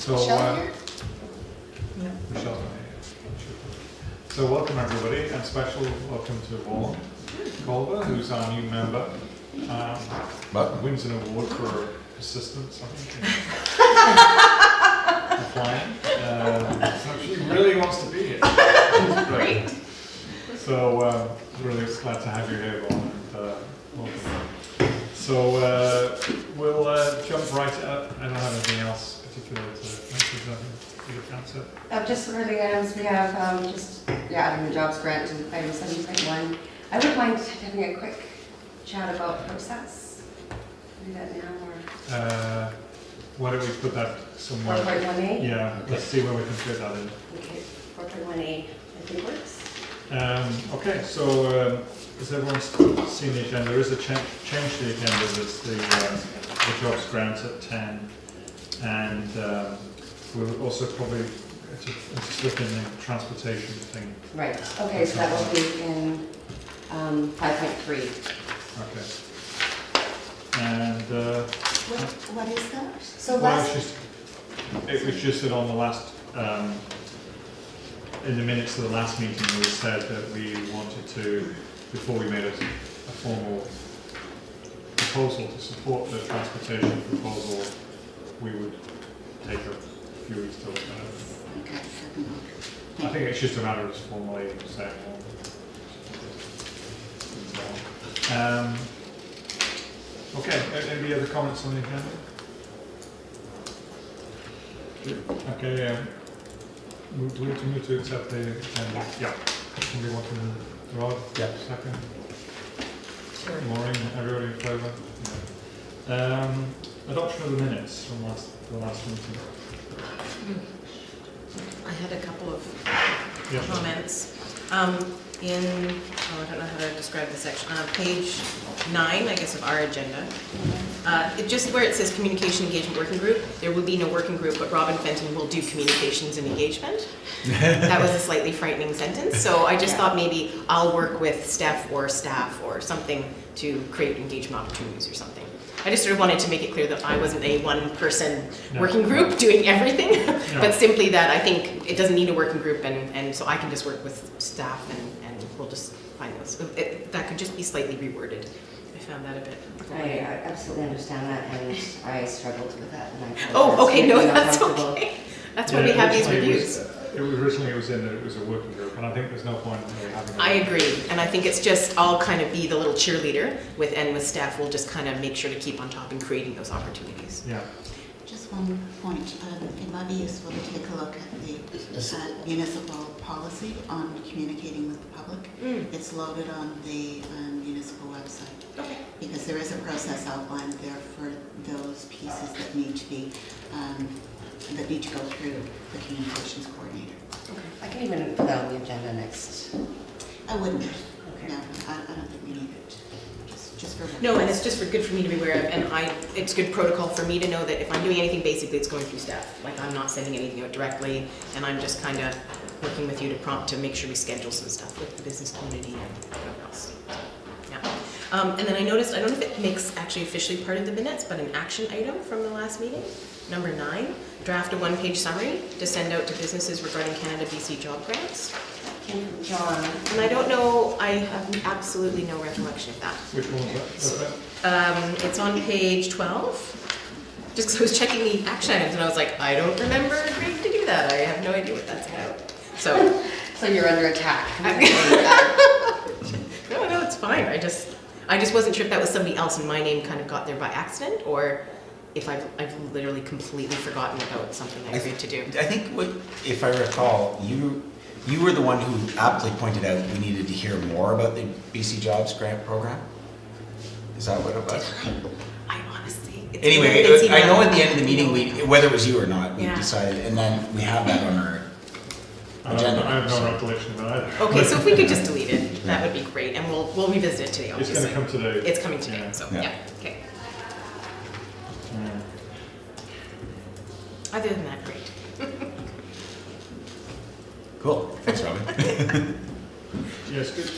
So, Michelle here? No. Michelle's not here. So welcome everybody, and special welcome to Vaughan Culver, who's our new member. Wins an award for persistence, I think. Applying. So she really wants to be here. Which is great. So really glad to have you here, Vaughan, and welcome. So we'll jump right up. I don't have anything else particular to mention. Just for the items we have, adding the jobs grant to item 7.1. I would mind having a quick chat about process. Do that now or? Why don't we put that somewhere? 4.1A? Yeah, let's see where we can fit that in. Okay, 4.1A, I think works. Okay, so as everyone's seen the agenda, there is a change to the agenda. There's the jobs grant at 10, and we'll also probably slip in the transportation thing. Right, okay, so that will be in 5.3. Okay. And What is that? So well, last, it was just that on the last, in the minutes of the last meeting, we said that we wanted to, before we made a formal proposal to support the transportation proposal, we would take a few weeks to look at it. Okay, I think it's just a matter of just formally saying. Okay, any other comments on the agenda? Okay, move to accept the agenda. Yeah. Somebody want to, Rod? Yeah. Second? sure. Maureen, everybody in favour? Yeah. Adoption of the minutes from the last meeting. I had a couple of Yeah. comments. I don't know how to describe the section, page 9, I guess, of our agenda. Just where it says communication engagement working group, there will be no working group, but Robin Fenton will do communications and engagement. That was a slightly frightening sentence, so I just thought maybe I'll work with staff or something to create engagement opportunities or something. I just sort of wanted to make it clear that I wasn't a one-person working group doing everything, but simply that I think it doesn't need a working group, and so I can just work with staff, and we'll just find those. That could just be slightly reworded. I found that a bit. I absolutely understand that, and I struggled with that. And I Oh, okay, no, that's uncomfortable. okay. That's why we have these reviews. Originally it was in that it was a working group, and I think there's no point in really having. I agree, and I think it's just I'll kind of be the little cheerleader with staff. We'll just kind of make sure to keep on top and creating those opportunities. Yeah. Just one point, it might be useful to take a look at the municipal policy on communicating with the public. It's loaded on the municipal website. Okay. Because there is a process outlined there for those pieces that need to be, that need to go through the communications coordinator. I can even put that on the agenda next. I wouldn't, Okay. no, I don't think we need it, just for. No, and it's just for good for me to be aware of, and it's good protocol for me to know that if I'm doing anything, basically it's going through staff. Like I'm not sending anything out directly, and I'm just kind of working with you to prompt to make sure we schedule some stuff with the business community and whatever else. Yeah. And then I noticed, I don't know if it makes actually officially part of the minutes, but an action item from the last meeting, number 9, draft a one-page summary to send out to businesses regarding Canada BC job grants. John. And I don't know, I have absolutely no recollection of that. Which one was that? It's on page 12. Just because I was checking the action items and I was like, I don't remember agreeing to do that. I have no idea what that's about. So you're under attack. no, it's fine. I just wasn't sure if that was somebody else and my name kind of got there by accident, or if I've literally completely forgotten about something I agreed to do. I think, if I recall, you were the one who aptly pointed out we needed to hear more about the BC Jobs Grant Program. Is that what it was? I honestly. Anyway, I know at the end of the meeting, whether it was you or not, we decided, and then we have that on our agenda. I have no recollection of that either. Okay, so if we could just delete it, that would be great, and we'll revisit it today. It's Obviously, going to come today. It's coming today. Yeah. So Yeah. yeah, okay. Yeah. Other than that, great. Cool. Thanks, Robin. Yeah, it's good.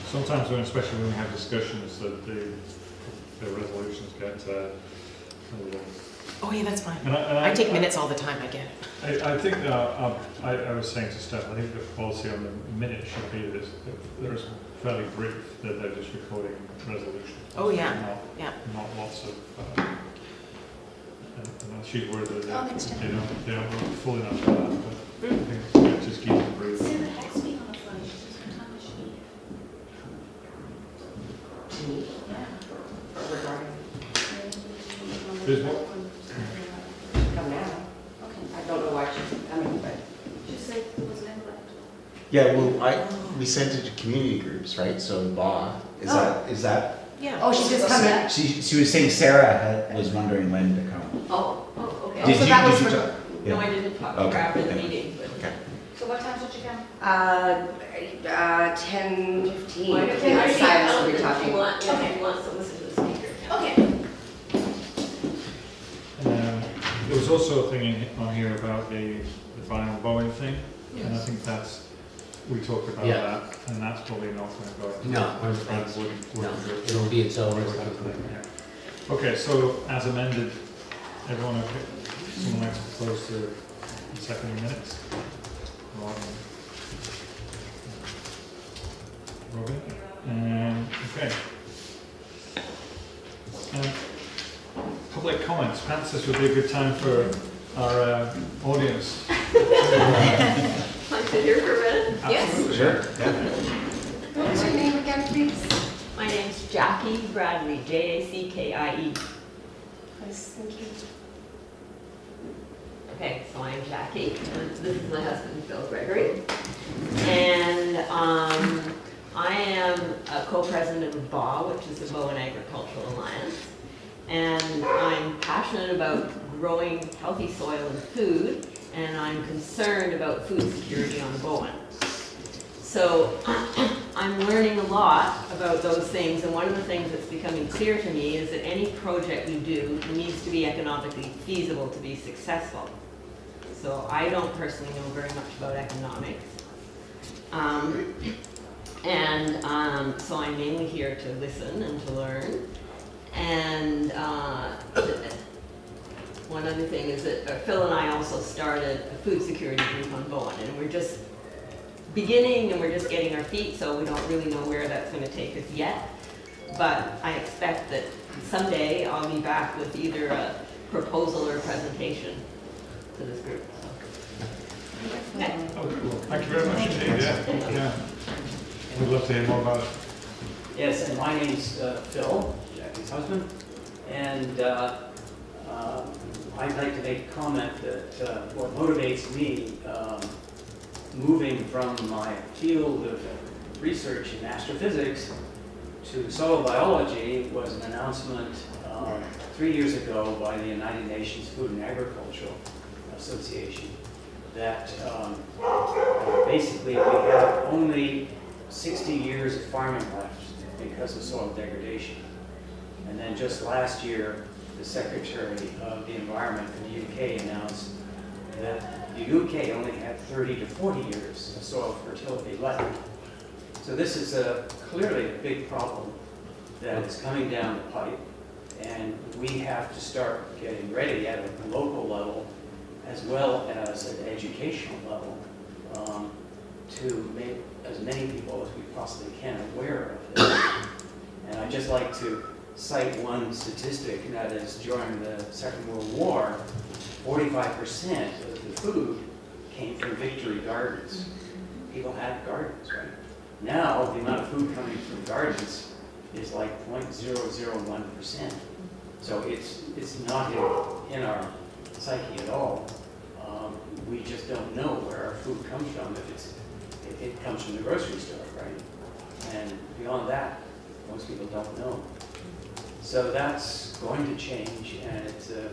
Sometimes, especially when we have discussions, that the resolutions get a little Oh, yeah, that's fine. And I take minutes all the time, I get it. I think, I was saying to Steph, I think the policy on the minute should be that there's fairly brief, that they're just recording resolutions. Oh, yeah, Not- yeah. Not lots of, and she's worried that Oh, thanks, Jen. they don't go full enough for that, but I think it's good to just keep it brief. There's one, Come now. I don't know why she's coming, but. Yeah, well, we sent it to community groups, right? So BA, is that, Yeah. Oh, she's just coming. she was saying Sarah was wondering when to come. Oh, okay. Did so you- that did was you for- talk- No, yeah. I didn't talk to Okay, her after the okay. meeting, but. Okay. So what time did you come? 10:15. I think Silas will be talking. If you want to listen to the speaker. Okay. there was also a thing on here about the vinyl Boeing thing, and I think we talked about Yeah. that, and that's probably not gonna go. into- No, That wouldn't- No, wouldn't- it'll be its own. Yeah. Okay, so as amended, everyone okay? Someone like to close the second minutes? Robin? Okay. Public comments, perhaps this would be a good time for our audience. Like to hear from Red? Absolutely. Sure, yeah. What was your name again, please? My name's Jackie Bradley, Jackie. Please, thank you. Okay, so I'm Jackie, and this is my husband, Bill Gregory. And I am a co-president of BA, which is the Bowen Agricultural Alliance. And I'm passionate about growing healthy soil and food, and I'm concerned about food security on Bowen. So I'm learning a lot about those things, and one of the things that's becoming clear to me is that any project you do needs to be economically feasible to be successful. So I don't personally know very much about economics. So I'm mainly here to listen and to learn. And one other thing is that Phil and I also started a food security group on Bowen, and we're just beginning and we're just getting our feet, so we don't really know where that's going to take us yet. But I expect that someday I'll be back with either a proposal or a presentation to this group. So. Okay. Oh, cool. Thank you very much indeed, yeah. We'd love to hear more about it. Yes, and my name's Phil, Jackie's husband, and I'd like to make a comment that what motivates me moving from my field of research in astrophysics to soil biology was an announcement 3 years ago by the United Nations Food and Agricultural Association that basically we have only 60 years of farming left because of soil degradation. And then just last year, the Secretary of the Environment in the UK announced that the UK only had 30 to 40 years of soil fertility left. So this is clearly a big problem that is coming down the pipe, and we have to start getting ready at a local level as well as an educational level to make as many people as we possibly can aware of this. And I'd just like to cite one statistic, and that is during the Second World War, 45% of the food came from victory gardens. People had gardens, right? Now, the amount of food coming from gardens is like 0.001%. So it's not in our psyche at all. We just don't know where our food comes from if it comes from the grocery store, right? And beyond that, most people don't know. So that's going to change, and it's a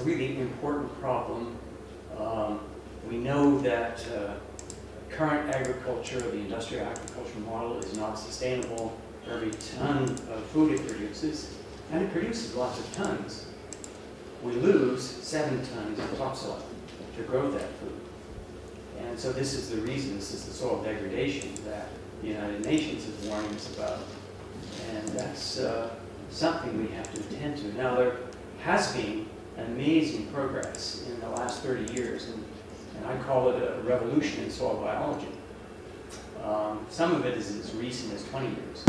really important problem. We know that current agriculture, the industrial agriculture model, is not sustainable for every ton of food it produces, and it produces lots of tons. We lose 7 tons of topsoil to grow that food. And so this is the reason, this is the soil degradation that the United Nations is warning us about. And that's something we have to attend to. Now, there has been amazing progress in the last 30 years, and I call it a revolution in soil biology. Some of it is as recent as 20 years.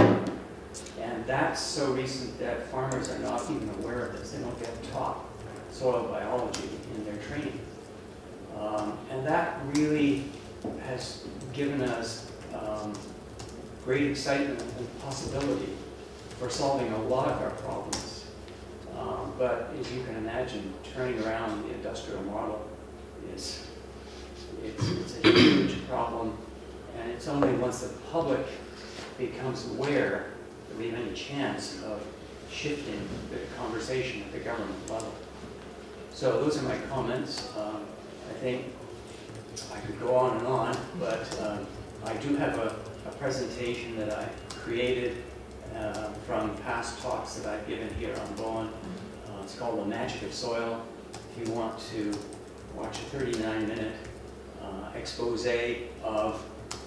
And that's so recent that farmers are not even aware of this. They don't get taught soil biology in their training. And that really has given us great excitement and possibility for solving a lot of our problems. But as you can imagine, turning around the industrial model it's a huge problem. And it's only once the public becomes aware that we have any chance of shifting the conversation at the government level. So those are my comments. I think I could go on and on, but I do have a presentation that I created from past talks that I've given here on Bowen. It's called The Magic of Soil. If you want to watch a 39-minute expose of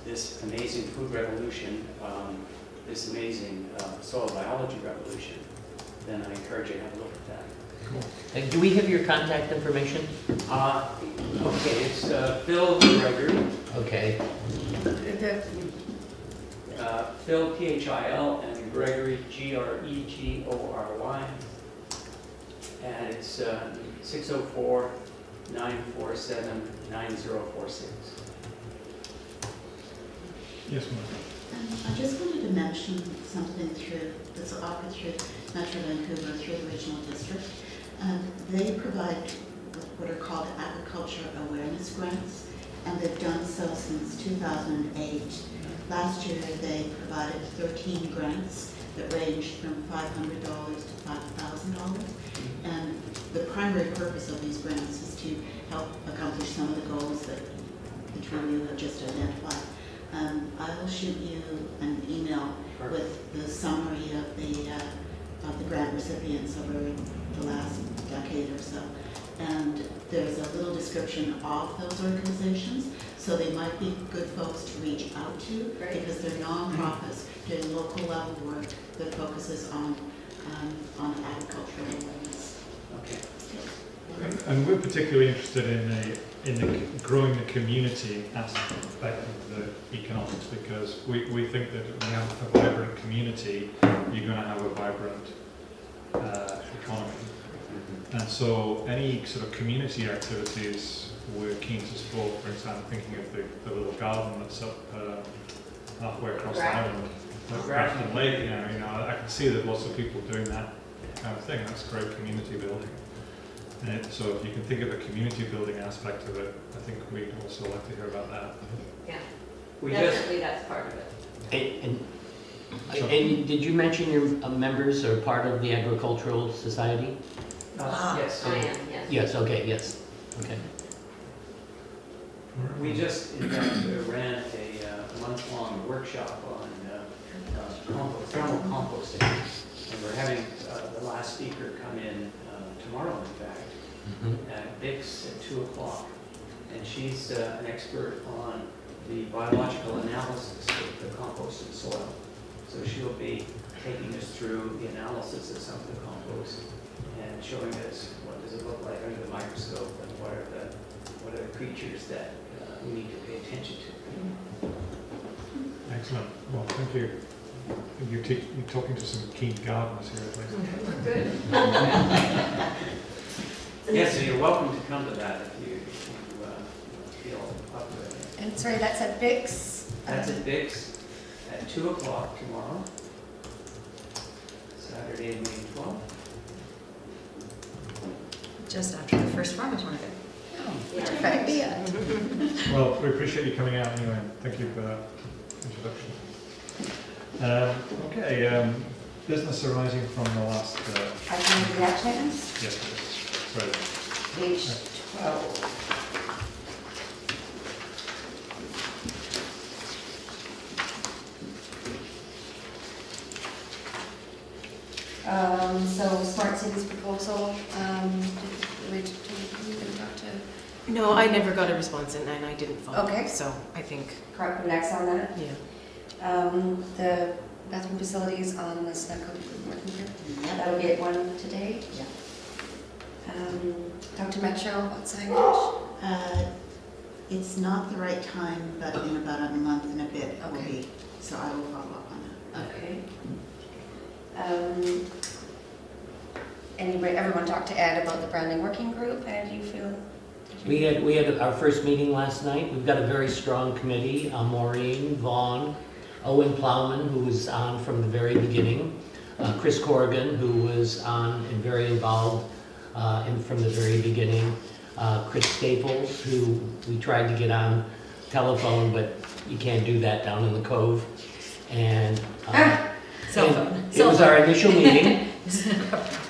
this amazing food revolution, this amazing soil biology revolution, then I encourage you to have a look at that. Do we have your contact information? Okay, it's Phil Gregory. Okay. Phil, Phil, and Gregory, Gregory. And it's 604-947-9046. Yes, ma'am. I just wanted to mention something that's offered through Metro Vancouver, through the regional district. They provide what are called agriculture awareness grants, and they've done so since 2008. Last year, they provided 13 grants that ranged from $500 to $5,000. And the primary purpose of these grants is to help accomplish some of the goals that the two of you have just identified. I will shoot you an email with the summary of the grant recipients over the last decade or so. And there's a little description of those organizations, so they might be good folks to reach out to, because they're nonprofits doing local level work that focuses on agricultural awareness. Okay. And we're particularly interested in growing the community aspect of the economics, because we think that when you have a vibrant community, you're going to have a vibrant economy. And so any sort of community activities we're keen to support. For example, thinking of the little garden that's up halfway across the island, Grafton Lake. You know, I can see that lots of people doing that kind of thing. That's great community building. And so if you can think of a community building aspect of it, I think we'd also like to hear about that. Yeah, We definitely that's part of it. And did you mention your members are part of the Agricultural Society? Yes. I am, yes. Yes, okay, yes. Okay. We just, in fact, ran a month-long workshop on thermal composting. And we're having the last speaker come in tomorrow, in fact, at Bix at 2 o'clock. And she's an expert on the biological analysis of the compost in soil. So she'll be taking us through the analysis of some of the compost and showing us what does it look like under the microscope and what are the creatures that we need to pay attention to. Excellent. Well, thank you. You're talking to some keen gardeners here, at least. Good. Yes, so you're welcome to come to that if you feel up to it. And sorry, that's at Bix? That's at Bix at 2 o'clock tomorrow, Saturday, May 12th. Just after the first farmers market. Yeah. Perfect. Well, we appreciate you coming out anyway. Thank you for that introduction. Okay, business arising from the last. I can do the action items. Yes, please. Sorry. Page 12. So Smart Cities proposal, did we talk to No, I never got a response and I didn't follow. Okay. So I think, Carp next on that? yeah. The bathroom facilities on the Snuggle working group, Yep. that'll be at 1 today. Yeah. Dr. Metro, what signage? It's not the right time, but in about a month and a bit it will Okay. be, so I will follow up on that. Okay. Anybody, everyone talked to Ed about the branding working group, Ed, do you feel? We had our first meeting last night. We've got a very strong committee, Maureen, Vaughn, Owen Plowman, who was on from the very beginning, Chris Corrigan, who was on and very involved from the very beginning, Chris Staples, who we tried to get on telephone, but you can't do that down in the Cove. And Cell and phone. it was our initial meeting.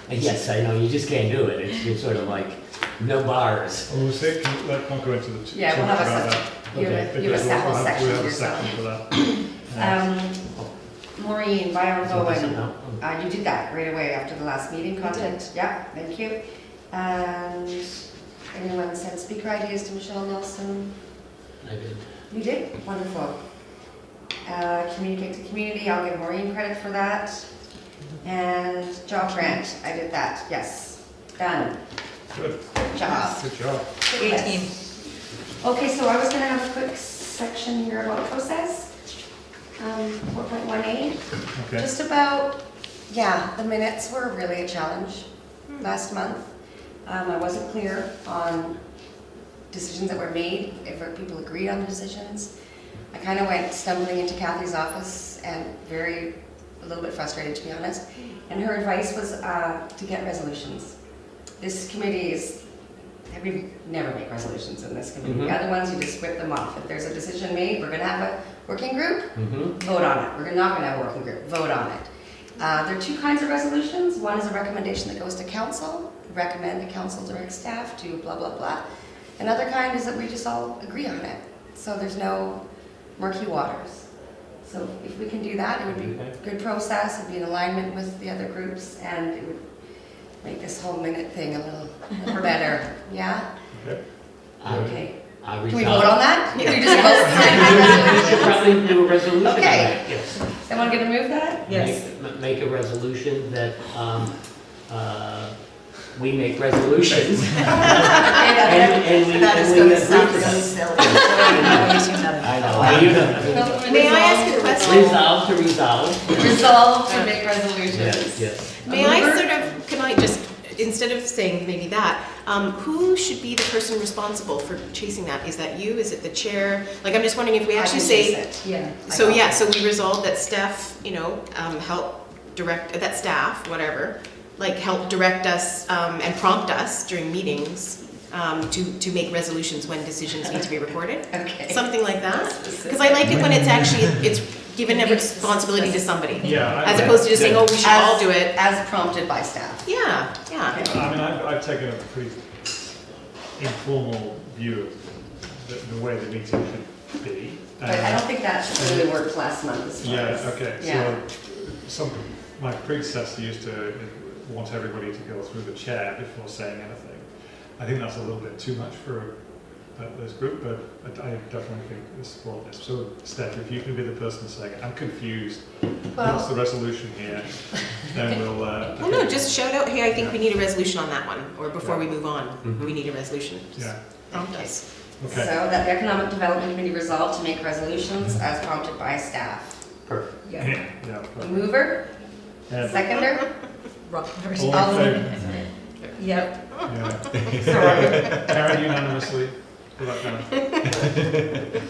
Yes, I know, you just can't do it. It's sort of like no bars. Well, we'll see, let's not go into the. Yeah, we'll have a talk about section. that. You have a Because whole we'll section have to a yourself. section for that. Maureen, Byron Bowen, Somehow. you did that right away after the last meeting, content, yeah, thank you. And anyone send speaker ideas to Michelle Nelson? I did. You did? Wonderful. Communicate to community, I'll give Maureen credit for that. And job grant, I did that, yes. Done. Good, Good job. good job. Good 18. list. Okay, so I was gonna have a quick section here about process. 4.18. Okay, Just about, yeah, the minutes were really a challenge last month. I wasn't clear on decisions that were made, if people agreed on the decisions. I kind of went stumbling into Kathy's office and a little bit frustrated, to be honest. And her advice was to get resolutions. This committee we never make resolutions in this committee. Mhm. The other ones, you just whip them off. If there's a decision made, we're gonna have a working group, Mm-hmm. vote on it. We're not gonna have a working group, vote on it. There are two kinds of resolutions. One is a recommendation that goes to council, recommend the council direct staff to blah, blah, blah. Another kind is that we just all agree on it. So there's no murky waters. So if we can do that, it would be Okay. a good process, it'd be in alignment with the other groups, and it would make this whole minute thing a little better. Yeah? okay. Okay. I Can we vote on that? Can we just vote? We should probably do a resolution on Okay. that, yes. Someone gonna move that? Yes. Make a resolution that we make resolutions. And we That is and going we to sound agree to really them. silly. I know. You know. May I ask a question? Resolve to resolve. Resolve to make resolutions. Yes, yes. May I sort of, can I just, instead of saying maybe that, who should be the person responsible for chasing that? Is that you? Is it the chair? Like, I'm just wondering if we I actually can say, chase it. Yeah. so yeah, so we resolve that Steph, help direct, that staff, whatever, like help direct us and prompt us during meetings to make resolutions when decisions need to be recorded? Okay. Something like that? Because I like it when it's actually, it's given a responsibility to somebody. Yeah. As opposed to just saying, oh, we should all do it. As prompted by staff. Yeah, yeah. I mean, I've taken a pretty informal view of the way the meeting should be. But I don't think that really worked last month as far Yeah, as. okay, Yeah. so my predecessor used to want everybody to go through the chair before saying anything. I think that's a little bit too much for this group, but I definitely think we support this. So Steph, if you can be the person saying, I'm confused, what's the resolution here? Then we'll. Well, no, just shout out, hey, I think we need a resolution on that one, or before we move on, we need a resolution. Just Yeah, prompt us. So okay. that the Economic Development Committee resolved to make resolutions as prompted by staff. Perfect. Yeah, okay. Mover, Yeah. seconder, Rock, paper, All All in in favor? Yep. Yeah. sorry. Carried unanimously. Good luck, Anna.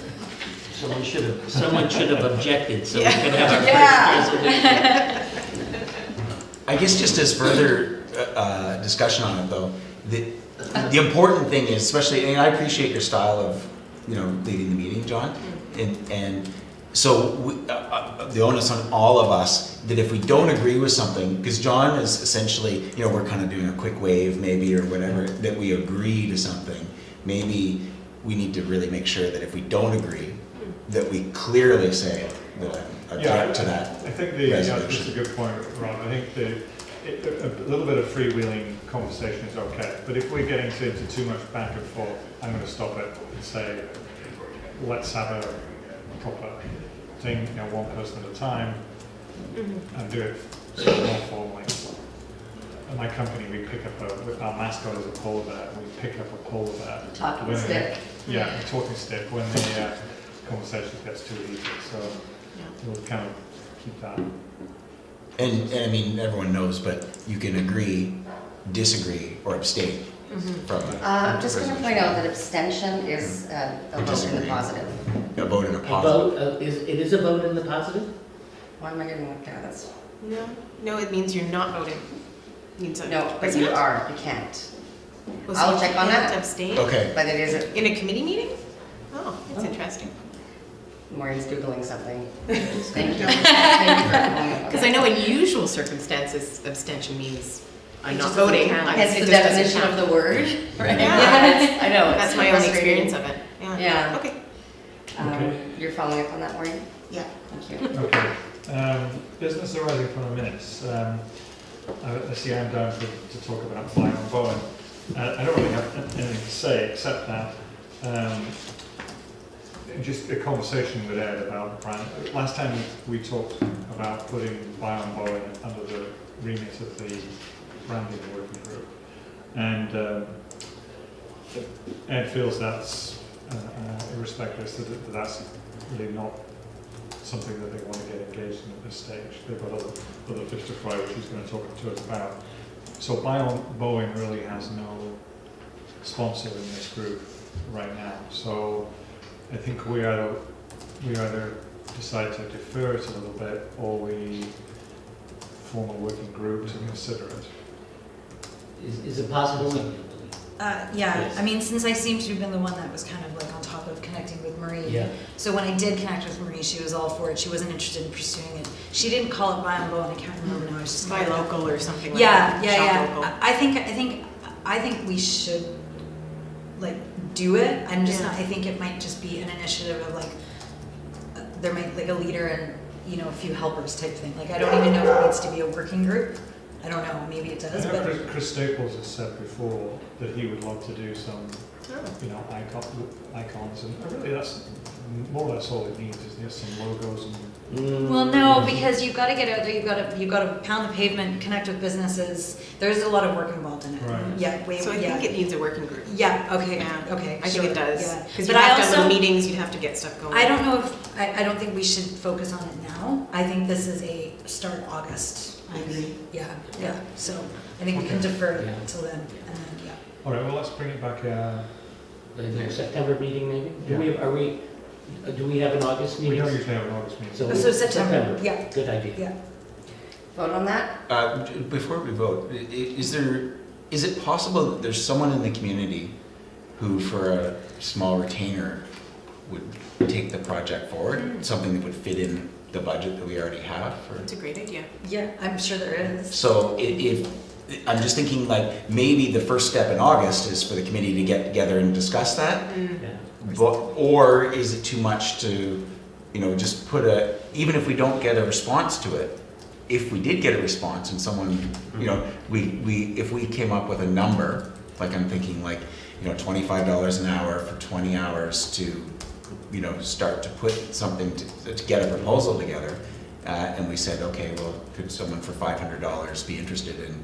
Someone should have objected so we could have our Yeah. first resolution. I guess just as further discussion on it though, the important thing is, especially, and I appreciate your style of, leading the meeting, John. And so the onus on all of us, that if we don't agree with something, because John is essentially, we're kind of doing a quick wave maybe or whatever, that we agree to something, maybe we need to really make sure that if we don't agree, that we clearly say that I object to that. I think that's a resolution. good point, Ron. I think a little bit of freewheeling conversation is okay, but if we're getting into too much back and forth, I'm going to stop it and say, let's have a proper thing, one person at a time, and do it more formally. at my company, we pick up our mascot is a polar bear, we pick up a polar bear. Talking when stick. Yeah, a talking stick when the conversation gets too heated, so we'll kind of keep that. And I mean, everyone knows, but you can agree, disagree, or abstain from it. I'm just going to point out that abstention is a vote in the positive. A vote in a A positive. vote, it is a vote in the positive? Why am I getting looked at? That's, No, it means you're not voting. It means no, but isn't you it? are, you can't. Well, so I'll you check on have that. to abstain? Okay, But it is, In a committee meeting? Oh, that's interesting. Maureen's Googling something. Thank you. Thank you for following up on Because I that. know in usual circumstances, abstention means I'm It not just doesn't voting. count. Hence It the just doesn't definition count. of the word. Right? Yeah. I know. That's my own experience of it. Yeah. Okay. Okay. You're following up on that, Maureen? Yeah. Thank you. Okay. Business arising from the minutes. I see I'm down to talk about Byron Bowen. I don't really have anything to say except that just a conversation with Ed about brand. Last time we talked about putting Byron Bowen under the remit of the branding working group, and Ed feels that's irrespective that that's really not something that they want to get engaged in at this stage. They've got other fish to fry, which he's going to talk to us about. So Bowen really has no sponsor in this group right now. So I think we either decide to defer it a little bit, or we form a working group to consider it. Is it possible? Yeah, Yes. I mean, since I seem to have been the one that was kind of like on top of connecting with Marie. Yeah. So when I did connect with Marie, she was all for it. She wasn't interested in pursuing it. She didn't call it Buy on Bowen, I can't remember now. I was just Buy local or something like Yeah, that. yeah, Shop yeah. local. I think we should like do it. I'm just Yeah. not. I think it might just be an initiative of like there might like a leader and a few helpers type thing. Like I don't even know if it needs to be a working group. I don't know. Maybe it does, I know but Chris Staples has said before that he would love to do some, icons, and really that's more or less all it needs is just some logos and. well, no, because you've got to get out there. You've got to pound the pavement, connect with businesses. There's a lot of work involved in it. Right. Yeah. So I think it needs a working group. Yeah. Okay. Yeah. Okay. I think sure, it does. Yeah. Because But you I have to have also little meetings, you'd have to get stuff going. I don't know if I don't think we should focus on it now. I think this is a start August. I agree. Yeah. Yeah. So I think we can defer it Yeah. until then, and then yeah. All right, well, let's bring it back. The next September meeting, maybe? Yeah. Do we have an August We meeting? don't usually have an August meeting. So September. Yeah. Good idea. Yeah. Vote on that? before we vote, is it possible that there's someone in the community who, for a small retainer, would take the project forward? Something that would fit in the budget that we already have? That's a great idea. Yeah. I'm sure there is. So if, I'm just thinking like, maybe the first step in August is for the committee to get together and discuss that? Yeah. Or is it too much to, just put even if we don't get a response to it, if we did get a response and someone, if we came up with a number, like I'm thinking like, $25 an hour for 20 hours to, start to put something to get a proposal together, and we said, okay, well, could someone for $500 be interested in?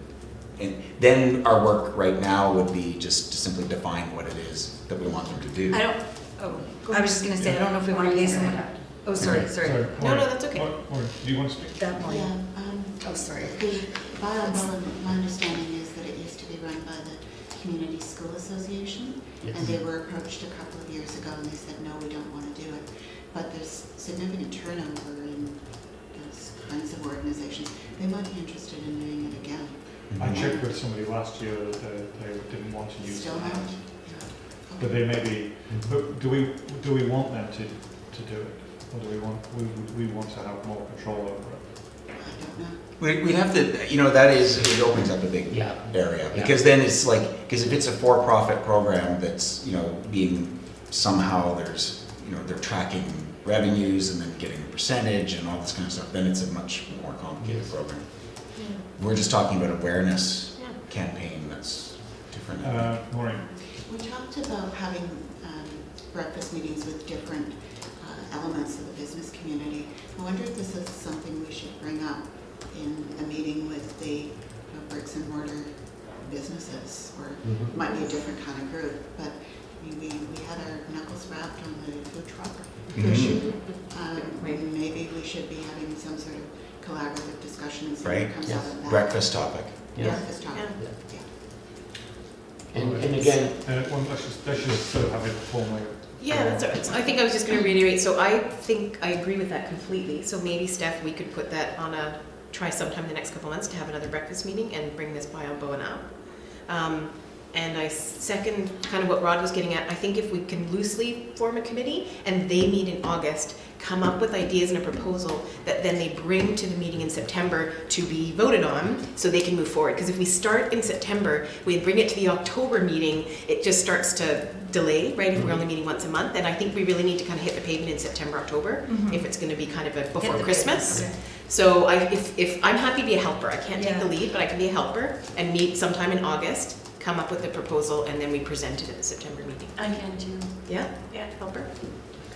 And then our work right now would be just to simply define what it is that we want them to do. I was just gonna say I don't know if we want to pay someone. Oh, sorry. No, Maureen, that's okay. Maureen, do you want to speak? That morning. Yeah, Oh, sorry. the Buy on Bowen, my understanding is that it used to be run by the Community School Association, and they were approached a couple of years ago, and they said, no, we don't want to do it. But there's significant turnover in those kinds of organizations. They might be interested in doing it again. I checked with somebody last year that they didn't want to use Still that. not? But they may be, but do we want them to do it? Or do we want to have more control over it? I don't know. We have to, it opens up a big Yeah. area, because then it's like, because if it's a for-profit program that's, being, somehow there's, they're tracking revenues and then getting a percentage and all this kind of stuff, then it's a much more complicated program. We're just talking about awareness campaign, that's different. Maureen? We talked about having breakfast meetings with different elements of the business community. I wonder if this is something we should bring up in a meeting with the of bricks and mortar businesses, or Mhm. it might be a different kind of group, but we had our knuckles wrapped on the food truck issue. Maybe we should be having some sort of collaborative discussion and see what Right. comes Yes. out of that. Breakfast topic. Yeah. Breakfast topic. And again, Well, let's just sort of have it formally. Yeah, that's all right. So I think I was just gonna reiterate, so I think I agree with that completely. So maybe, Steph, we could put that on try sometime in the next couple months to have another breakfast meeting and bring this by on Bowen up. And I second kind of what Rod was getting at. I think if we can loosely form a committee and they meet in August, come up with ideas and a proposal that then they bring to the meeting in September to be voted on so they can move forward. Because if we start in September, we bring it to the October meeting, it just starts to delay, right? If we're only meeting once a month, and I think we really need to kind of hit the pavement in September, October, if it's going to be kind of before Hit the Christmas. pavement, So if I'm happy to be a helper, I can't take Yeah. the lead, but I can be a helper and meet sometime in August, come up with a proposal, and then we present it at the September meeting. I can too. Yeah? Yeah, helper.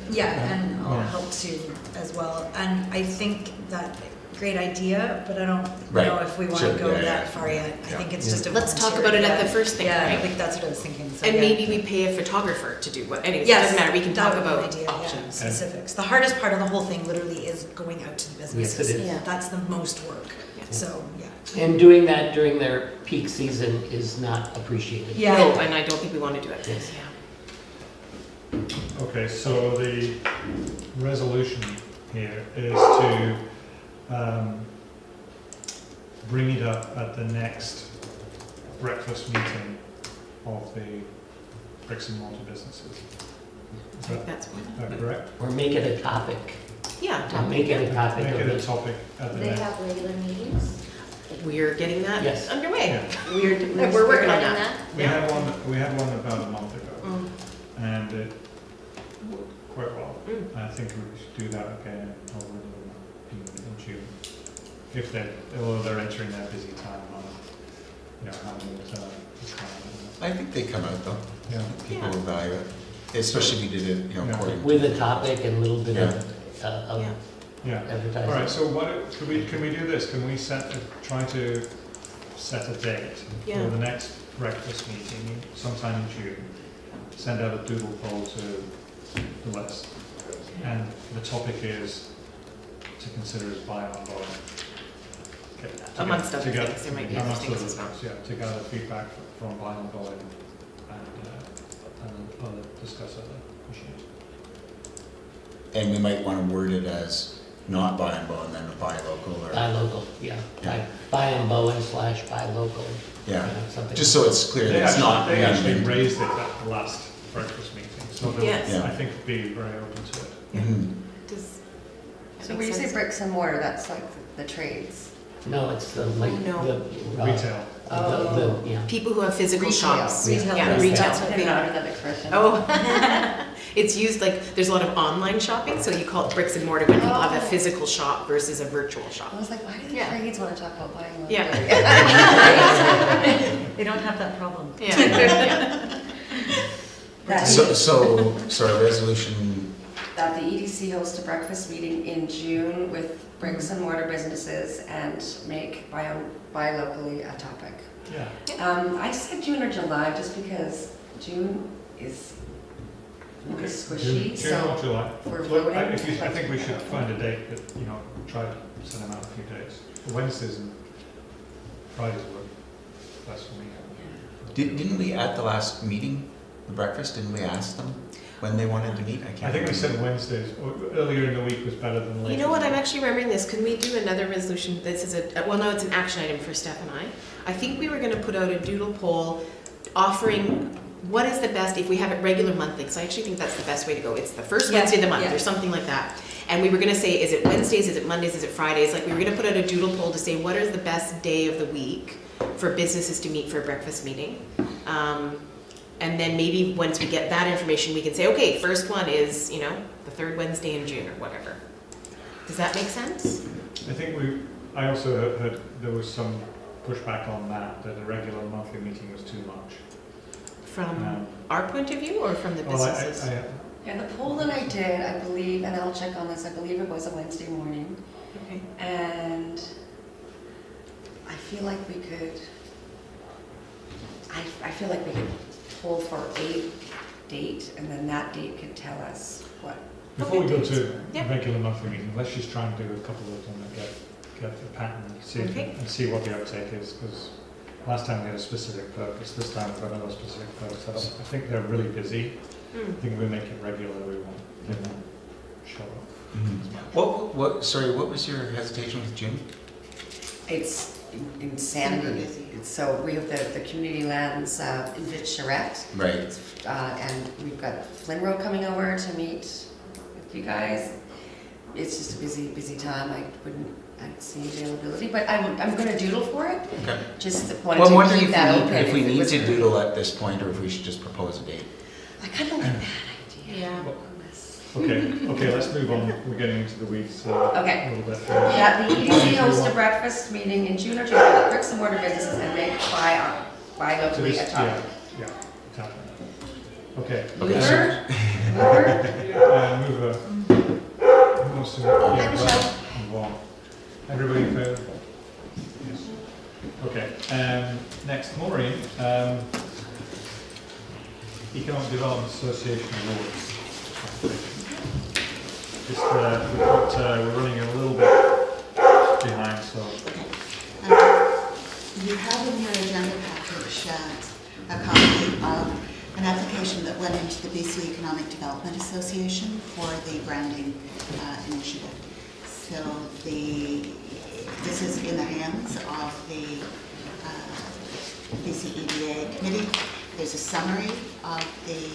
Yeah, and I'll Yeah. help too as well. And I think that great idea, but I don't Right. know if we want Sure. to go Yeah, yeah. that far yet. I Yeah. think it's Yeah. just a Let's talk volunteer about it at the event. first thing, Yeah, I right? think that's what I was thinking. So, And yeah. maybe we pay a photographer to do what, anyways, it Yes, doesn't matter, we can that talk would be an about idea, yeah, options. specifics. The hardest part of the whole thing literally is going out to the businesses. Yes, it is. Yeah. That's the most work. Yeah. So, yeah. and doing that during their peak season is not appreciated. Yeah. No, and I don't think we want to do it, Yes. yeah. Okay, so the resolution here is to bring it up at the next breakfast meeting of the bricks and mortar businesses. Is I think that's one. that correct? Or make it a topic. Yeah, Make it a topic Make of it a it. topic at the They next. have regular meetings? we're getting that Yes. underway. Yeah. We're working on that. We Yeah. had one about a month ago, Mm. and it worked quite well. Mm. I think we should do that again over in June. If although they're entering their busy time on, having it, I think they come out though. yeah. People Yeah. will value it, especially if you did it, Yeah. according. With a topic and a little bit of Yeah. Yeah. advertising. All right, so can we do this? Can we try to set a date Yeah. for the next breakfast meeting sometime in June? Send out a doodle poll to the list. And the topic is to consider as buy on board. Okay, Amongst other gather- things, there might be amongst other things other as well. things, Yeah, to gather feedback from buy on board and discuss other issues. And we might want to word it as not buy and bow and then buy local or, Buy local, yeah. Buy in Bowen/buy local. yeah. Something. Just so it's clear They that it's not. actually mandated. raised it at the last breakfast meeting, so they'll, Yes. Yeah. I think, be very open to it. Mhm. Does that So make when you say sense? bricks and mortar, that's like the trades. No, it's the, like, No. the. Retail. Yeah. People who have physical Retail. shops. Retail. Yeah, Retail. retail. That's what they know that expression. Oh, it's used like, there's a lot of online shopping, so you call it bricks and mortar when people have a Oh. physical shop versus a virtual shop. I was like, why do the Yeah. trades want to talk about buying one? Yeah. They don't have that problem. Yeah. That So our resolution, that the EDC host a breakfast meeting in June with bricks and mortar businesses and make buy locally a topic. Yeah. I said June or July just because June is really squishy, June or so July. for Look, voting. I think we should find a date that, try to send them out a few days. Wednesdays and Fridays work best for me. didn't we at the last meeting, the breakfast, didn't we ask them when they wanted to meet? I can't I think we remember. said Wednesdays, or earlier in the week was better than later. You know what, I'm actually remembering this, can we do another resolution, this is well, no, it's an action item for Steph and I think we were gonna put out a doodle poll offering what is the best, if we have it regular monthly, because I actually think that's the best way to go, it's the first Yeah, Wednesday of the month, yeah. or something like that. And we were gonna say, is it Wednesdays, is it Mondays, is it Fridays, like we were gonna put out a doodle poll to say, what is the best day of the week for businesses to meet for a breakfast meeting? And then maybe once we get that information, we can say, okay, first one is, the third Wednesday in June or whatever. Does that make sense? I think I also heard there was some pushback on that a regular monthly meeting was too much. From our point of view or from the Well, businesses? Yeah, the poll that I did, I believe, and I'll check on this, I believe it was a Wednesday morning. Okay. And I feel like we could, I feel like we could pull for a date, and then that date could tell us what. Before we go dates to are- Yeah. regular monthly meeting, let's just try and do a couple of them and get the pattern and see, Okay. and see what the uptake is, because last time we had a specific purpose, this time we've got another specific purpose. I think they're really busy. I think if we make it regular, they won't show up. Sorry, what was your hesitation with June? It's Super insanity. busy. So we have the community lands in Vitz Charette, Right. and we've got Flynn Road coming over to meet with you guys. It's just a busy time. I'd see availability, but I'm gonna doodle for it. Okay. Just Well, I'm wanted to wondering keep that open. if we it need was- to doodle at this point, or if we should just propose a date. I kind of like that idea. Yeah. Okay, let's move on. We're getting into the weeds Okay. a little bit. That the EDC hosts a breakfast meeting in June or July with bricks and mortar businesses and make buy So locally this- a topic. Yeah, tap it. Okay. Mover? Mover? Mover. Who wants to? Yeah, Michelle. Brian and Vaughn. Everybody in favour? Yes. Okay, next, Maureen, Economic Development Association Awards. Just, we're running a little bit behind, so. You have in your agenda package a copy of an application that went into the BC Economic Development Association for the branding initiative. So this is in the hands of the BC EDA committee. There's a summary of the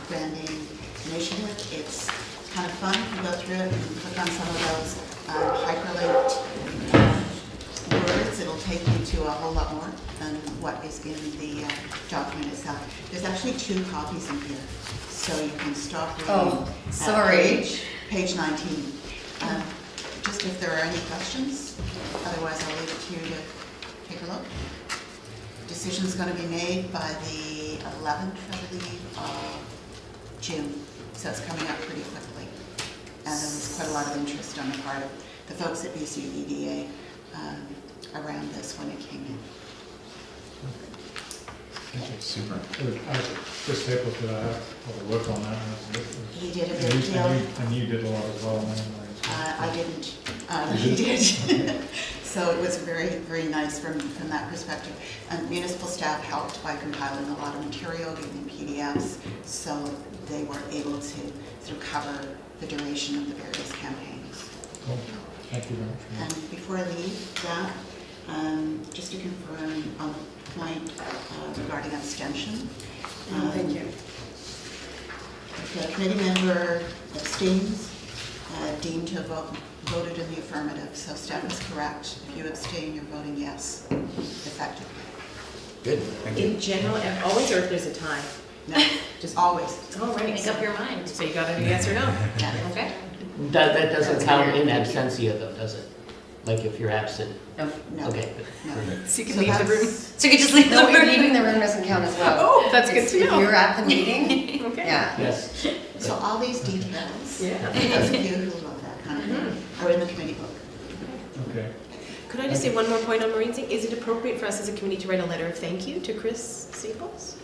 branding initiative. It's kind of fun. You go through it and click on some of those hyperlinked words. It'll take you to a whole lot more than what is in the document itself. There's actually 2 copies in here, so you can stop reading. Oh, at sorry. Page 19. Just if there are any questions, otherwise I'll leave it to you to take a look. Decision's going to be made by the 11th, I believe, of June, so it's coming up pretty quickly. And there was quite a lot of interest on the part of the folks at BC EDA around this when it came in. Super. Chris Staples did probably work on that. He did a And great you- deal. and you did a lot as well, anyway. I didn't. He did. So it was very, very nice from that perspective. And municipal staff helped by compiling a lot of material, giving them PDFs, so they were able to sort of cover the duration of the various campaigns. Cool. Thank you very much. And before I leave that, just to confirm on the point regarding abstention. Thank you. If a committee member abstains, deemed to have voted in the affirmative. So Steph is correct. If you abstain, you're voting yes, effectively. Good, thank you. In general, always, or if there's a tie? No, Just always. Oh, right. Make up your mind. So you gotta do yes or no? Yeah. Okay. That doesn't That's count weird. in absentia though, does it? Like if you're absent? No. Okay, good. No. So you can So leave the room. that's- So you could just leave No, the room. leaving the room doesn't count as well. Oh, that's good It's- to If know. you're at the meeting, Okay. yeah. Yes. So all these details, Yeah. those of you who love that kind of thing, are in the committee book. Okay. Could I just say one more point on Maureen's thing? Is it appropriate for us as a committee to write a letter of thank you to Chris Staples?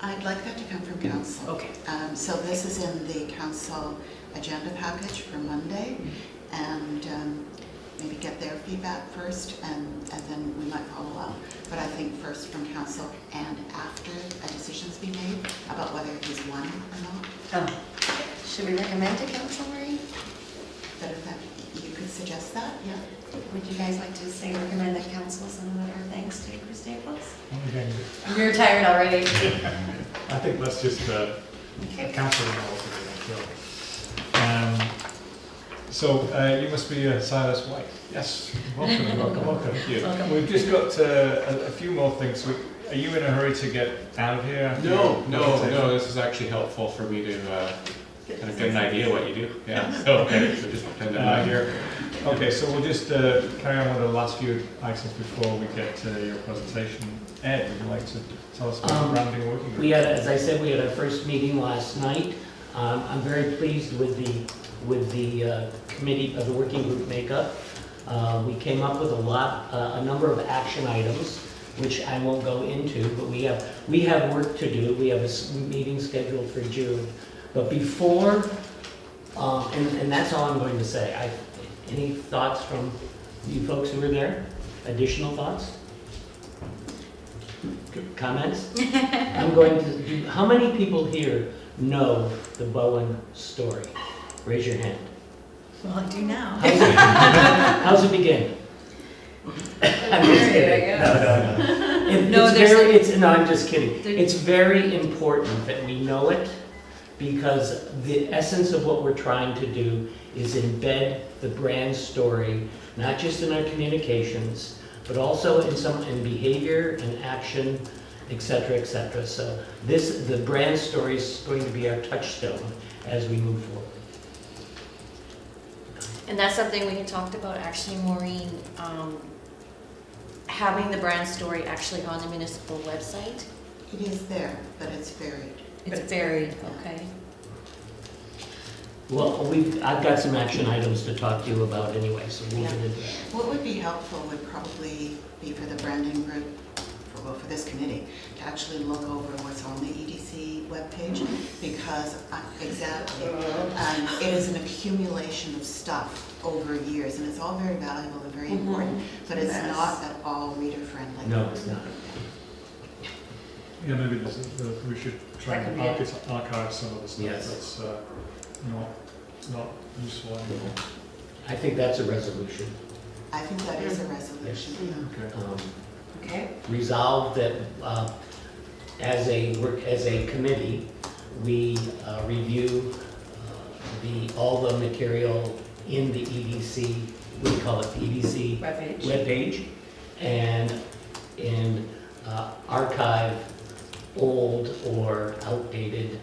I'd like that to come from council. Okay. So this is in the council agenda package for Monday, and maybe get their feedback first, and then we might follow up. But I think first from council and after a decision's been made about whether he's won or not. Oh. Should we recommend to council, Marie? But if that, you could suggest that, yeah? Would you guys like to say recommend that council send a letter of thanks to Chris Staples? Okay. You're tired already. I think that's just a council So you must be Silas White. Yes, welcome, welcome. Thank you. Welcome. We've just got a few more things. Are you in a hurry to get out of here? No, this is actually helpful for me to kind of get an idea what you do. Yeah, so just pretend I'm not here. Okay, so we'll just carry on with the last few items before we get to your presentation. Ed, would you like to tell us about the branding working group? We had, as I said, we had our first meeting last night. I'm very pleased with the committee of the working group makeup. We came up with a number of action items, which I won't go into, but we have work to do. We have a meeting scheduled for June. But before, and that's all I'm going to say. Any thoughts from you folks who were there? Additional thoughts? Comments? I'm going to do, how many people here know the Bowen story? Raise your hand. Well, I do now. How's it begin? I'm just kidding. No. No, there's I'm just kidding. It's very important that we know it, because the essence of what we're trying to do is embed the brand story, not just in our communications, but also in behavior and action, et cetera, et cetera. So the brand story is going to be our touchstone as we move forward. And that's something we had talked about, actually, Maureen, having the brand story actually on the municipal website. It is there, but it's buried. It's buried, okay. Well, I've got some action items to talk to you about anyway, so we'll get into that. What would be helpful would probably be for the branding group, for this committee, to actually look over what's on the EDC webpage, because exactly, it is an accumulation of stuff over years, and it's all very valuable and very important, but it's not at all reader-friendly. No, it's not. Yeah, maybe we should try and archive some of the stuff Yes. that's not useful anymore. I think that's a resolution. I think that is a resolution. Okay. Okay. Resolve that as a committee, we review all the material in the EDC, we call it the EDC webpage, and archive old or outdated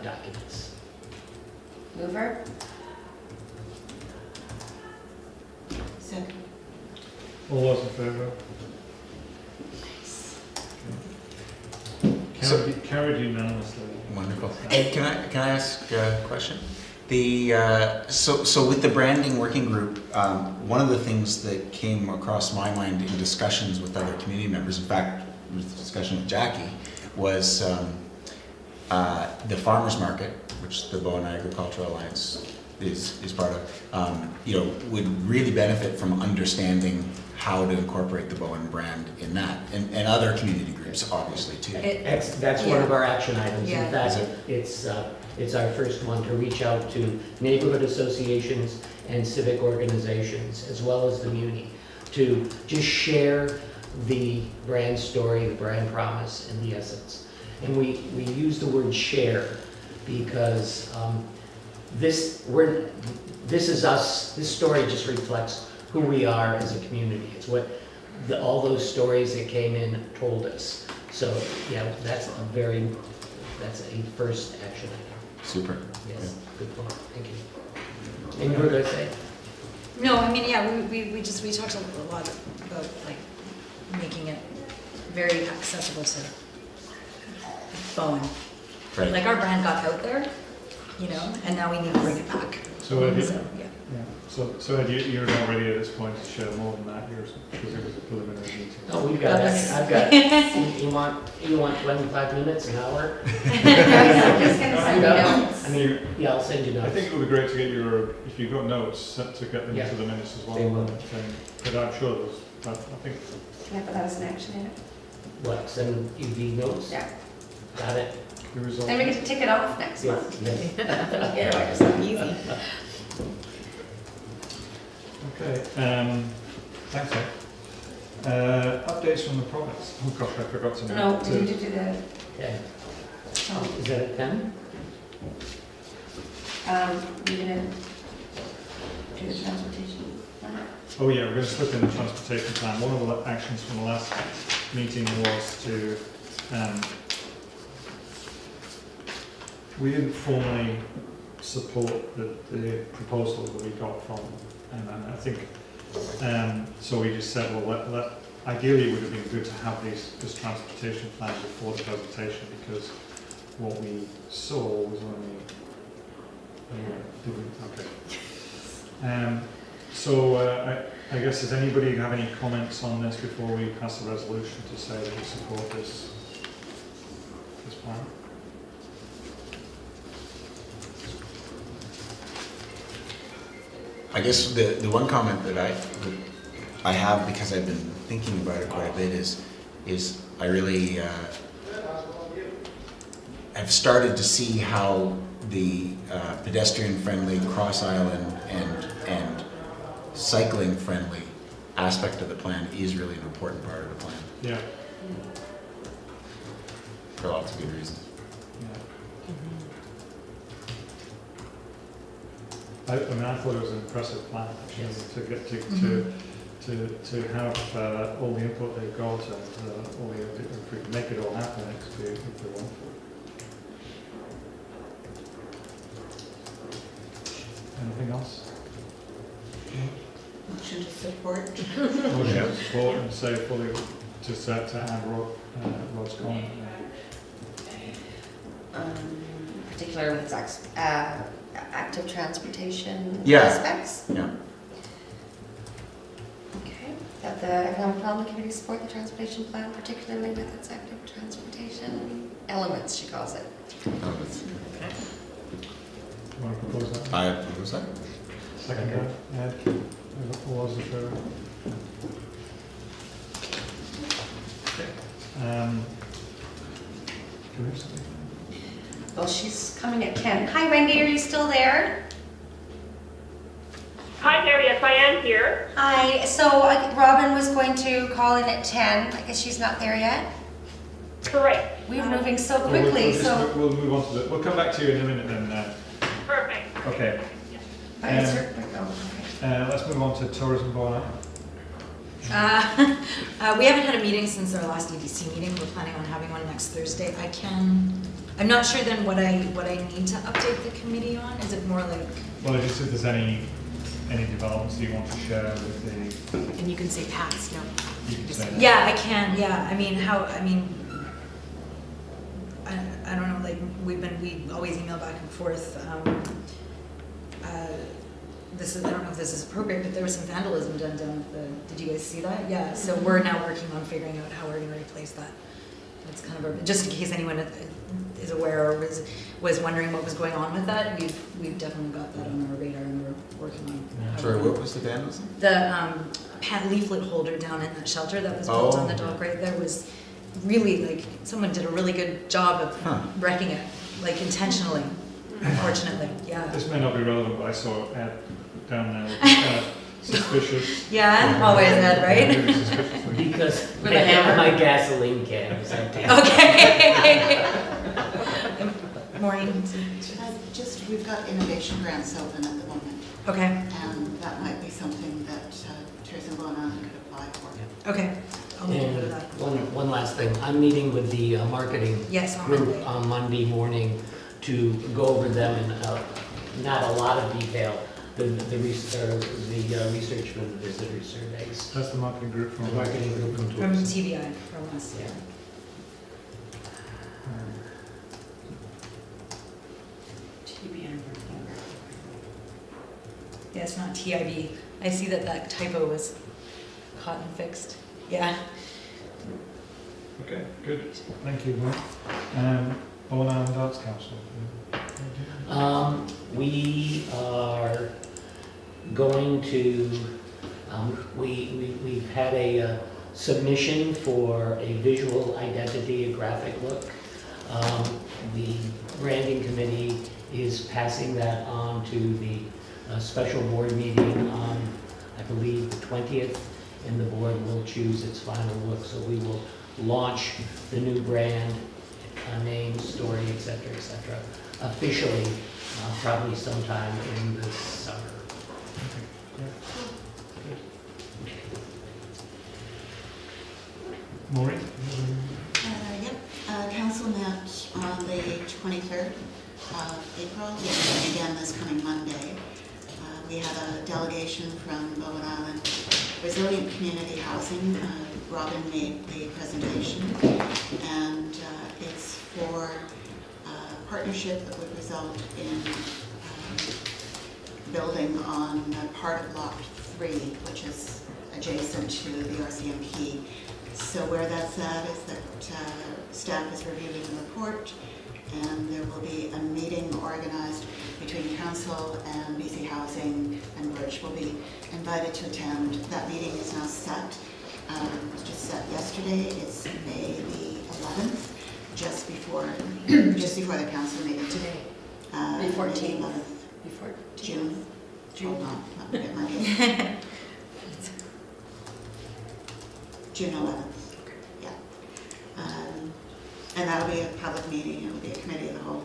documents. Mover? Second. All those in favour? So- Carried unanimously. Wonderful. Hey, can I ask a question? So with the branding working group, one of the things that came across my mind in discussions with other community members, in fact, with discussion with Jackie, was the farmers market, which the Bowen Agricultural Alliance is part of, would really benefit from understanding how to incorporate the Bowen brand in that, and other community groups, obviously, too. That's one of our action items. Yeah. In fact, it's our first one to reach out to neighborhood associations and civic organizations, as well as the muni, to just share the brand story, the brand promise, and the essence. And we use the word share because this is us. This story just reflects who we are as a community. It's what all those stories that came in told us. So yeah, that's a first action item. Super. Yes, good point. Thank you. And you were going to say? No, I mean, yeah, we talked a lot about like making it very accessible to Bowen. Right. Like our brand got out there, and now we need to bring it back. So Ed, Yeah. so Ed, you're not ready at this point to share more than that, because it was a preliminary meeting. Oh, we've got That's- I've got, you want 25 minutes, an hour? I was just gonna send you notes. I mean, yeah, I'll send you I notes. think it would be great to get if you've got notes, to get them Yeah. into the minutes as well. They will. But I'm sure I think, Can I put that as an action item? What, send you the notes? Yeah. Got it? the result. Then we get to tick it off next Yes, month. yes. Easy. Okay, thanks, Ed. Updates from the province. Oh gosh, I forgot to. No, we need to do the, Okay. oh, Is that a 10? we're gonna do the transportation plan. Oh yeah, we're going to slip in the transportation plan. One of the actions from the last meeting was to, we didn't formally support the proposal that we got from, and I think, so we just said, well, ideally it would have been good to have this transportation plan before the presentation, because what we saw was only, okay. So I guess, does anybody have any comments on this before we pass the resolution to say that we support this plan? I guess the one comment that I have, because I've been thinking about it quite a bit, is I really have started to see how the pedestrian-friendly, cross-island, and cycling-friendly aspect of the plan is really an important part of the plan, Yeah. for lots of good reasons. I mean, I thought it was an impressive plan, actually, Yes. to get to have all the input they've got, and all the, if we can make it all happen, if they want to. Anything else? Motion to support. Motion to support and say fully to add Rod's comment. Particularly with active transportation Yeah. aspects. Yeah. Okay. That the Economic Development Committee support the transportation plan, particularly with its active transportation elements, she calls it. Do you want to propose that? I propose that. Second that, Ed? All those in favour? Okay. Do we have something? Well, she's coming at 10. Hi, Wendy, are you still there? Hi there, yes, I am here. Hi, so Robin was going to call in at 10. I guess she's not there yet. Correct. We're moving so Well, quickly, we'll so. We'll move on to the, we'll come back to you in a minute then. Perfect. Okay. Let's move on to tourism board. We haven't had a meeting since our last EDC meeting. We're planning on having one next Thursday. I'm not sure then what I need to update the committee on. Is it more like? Well, just if there's any developments that you want to share with the, And you can say pass, no. you can say that. Yeah, I can, yeah. I don't know, like, we always email back and forth. I don't know if this is appropriate, but there was some vandalism done down at the, did you guys see that? Yeah, so we're now working on figuring out how we're gonna replace that. That's kind of, just in case anyone is aware or was wondering what was going on with that, we've definitely got that on our radar and we're working on. how Sorry, we're- what was the vandalism? The leaflet holder down in that shelter that was built on the dock right there was really, like, someone did a really good job of wrecking it, like intentionally, unfortunately, yeah. This may not be relevant, but I saw Ed down there, kind of suspicious. Yeah, always Ed, right? Really suspiciously. Because With a hammer. my gasoline can was empty. Okay. Maureen? We've got innovation grants open at the moment, Okay, and that might be something that Tourism Bonan could apply for. okay. I'll make a note And of that. one last thing, I'm meeting with the marketing Yes, on group Monday. on Monday morning to go over them in not a lot of detail, the research for the visitor surveys. That's the marketing group The from. marketing group from From tourism. TBI, from us, yeah. Yeah, it's not TIB. I see that typo was caught and fixed. Yeah. Okay, good. Thank you, Mark. Bonan Arts Council. We are going to, we've had a submission for a visual identity, a graphic look. The branding committee is passing that on to the special board meeting on, I believe, the 20th, and the board will choose its final look. So we will launch the new brand, name, story, et cetera, officially, probably sometime in the summer. Maureen? Yep, council met on the 23rd of April, and again this coming Monday. We had a delegation from Bowen Island Resilient Community Housing. Robin made the presentation, and it's for a partnership that would result in building on part of Lot 3, which is adjacent to the RCMP. So where that's at is that staff is reviewing the report, and there will be a meeting organized between council and BC Housing, and Birch will be invited to attend. That meeting is now set. It was just set yesterday. It's May the 11th, just before the council meeting today. May 14th. 11th. Before June. June. Hold on, let me get my date. June 11th, yeah. And that'll be a public meeting, it'll be a committee of the whole.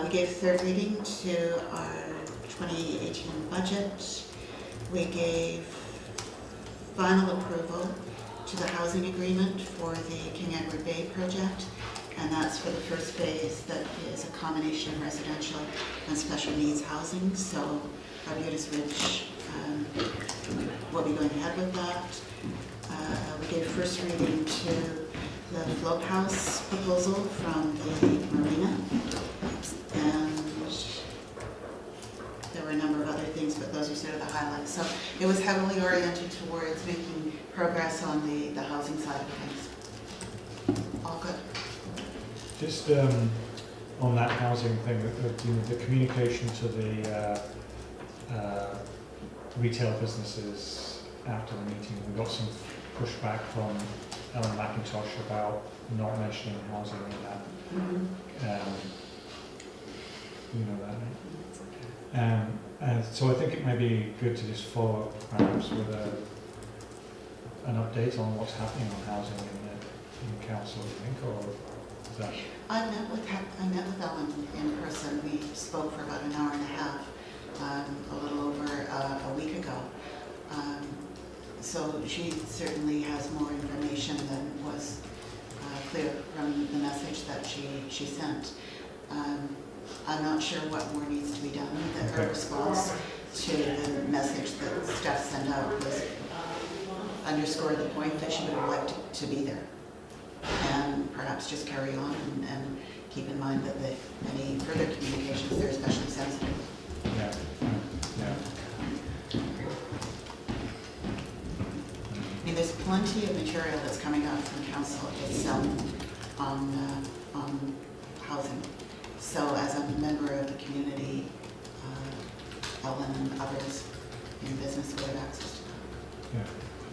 We gave third reading to our 2018 budget. We gave final approval to the housing agreement for the King Edward Bay project, and that's for the first phase that is a combination of residential and special needs housing. So Arbutus Ridge will be going ahead with that. We gave first reading to the float house proposal from the marina, and there were a number of other things, but those are sort of the highlights. So it was heavily oriented towards making progress on the housing side of things. All good. Just on that housing thing, the communication to the retail businesses after the meeting, we got some pushback from Ellen McIntosh about not mentioning housing in that. You know that, right? And so I think it may be good to just follow up perhaps with an update on what's happening on housing in council, I think, or is that? I met with Ellen in person. We spoke for about an hour and a half, a little over a week ago. So she certainly has more information than was clear from the message that she sent. I'm not sure what more needs to be done. That her response to the message that Steph sent out was underscore the point that she would have liked to be there, and perhaps just carry on and keep in mind that any further communications, they're especially sensitive. Yeah. Yeah. I mean, there's plenty of material that's coming out from council itself on housing. So as a member of the community, Ellen and others in business would have access to that. Yeah.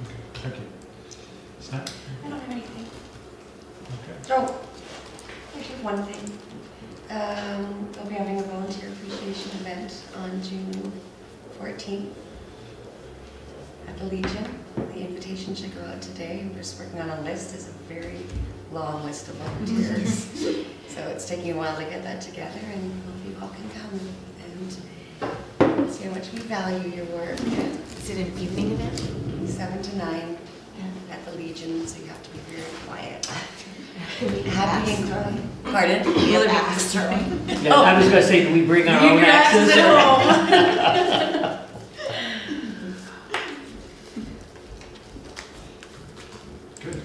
Okay. Thank you. Snap? I don't have anything. Okay. Oh, I have one thing. We'll be having a volunteer appreciation event on June 14th at the Legion. The invitation should go out today. We're just working on a list. It's a very long list of volunteers. So it's taking a while to get that together, and hope you all can come and see how much we value your work. Is it an evening event? 7 to 9 at the Legion, so you have to be very quiet. Happy and growing. Pardon? Will there be axe throwing? Yeah, I was gonna say, do we bring our own axes? Good.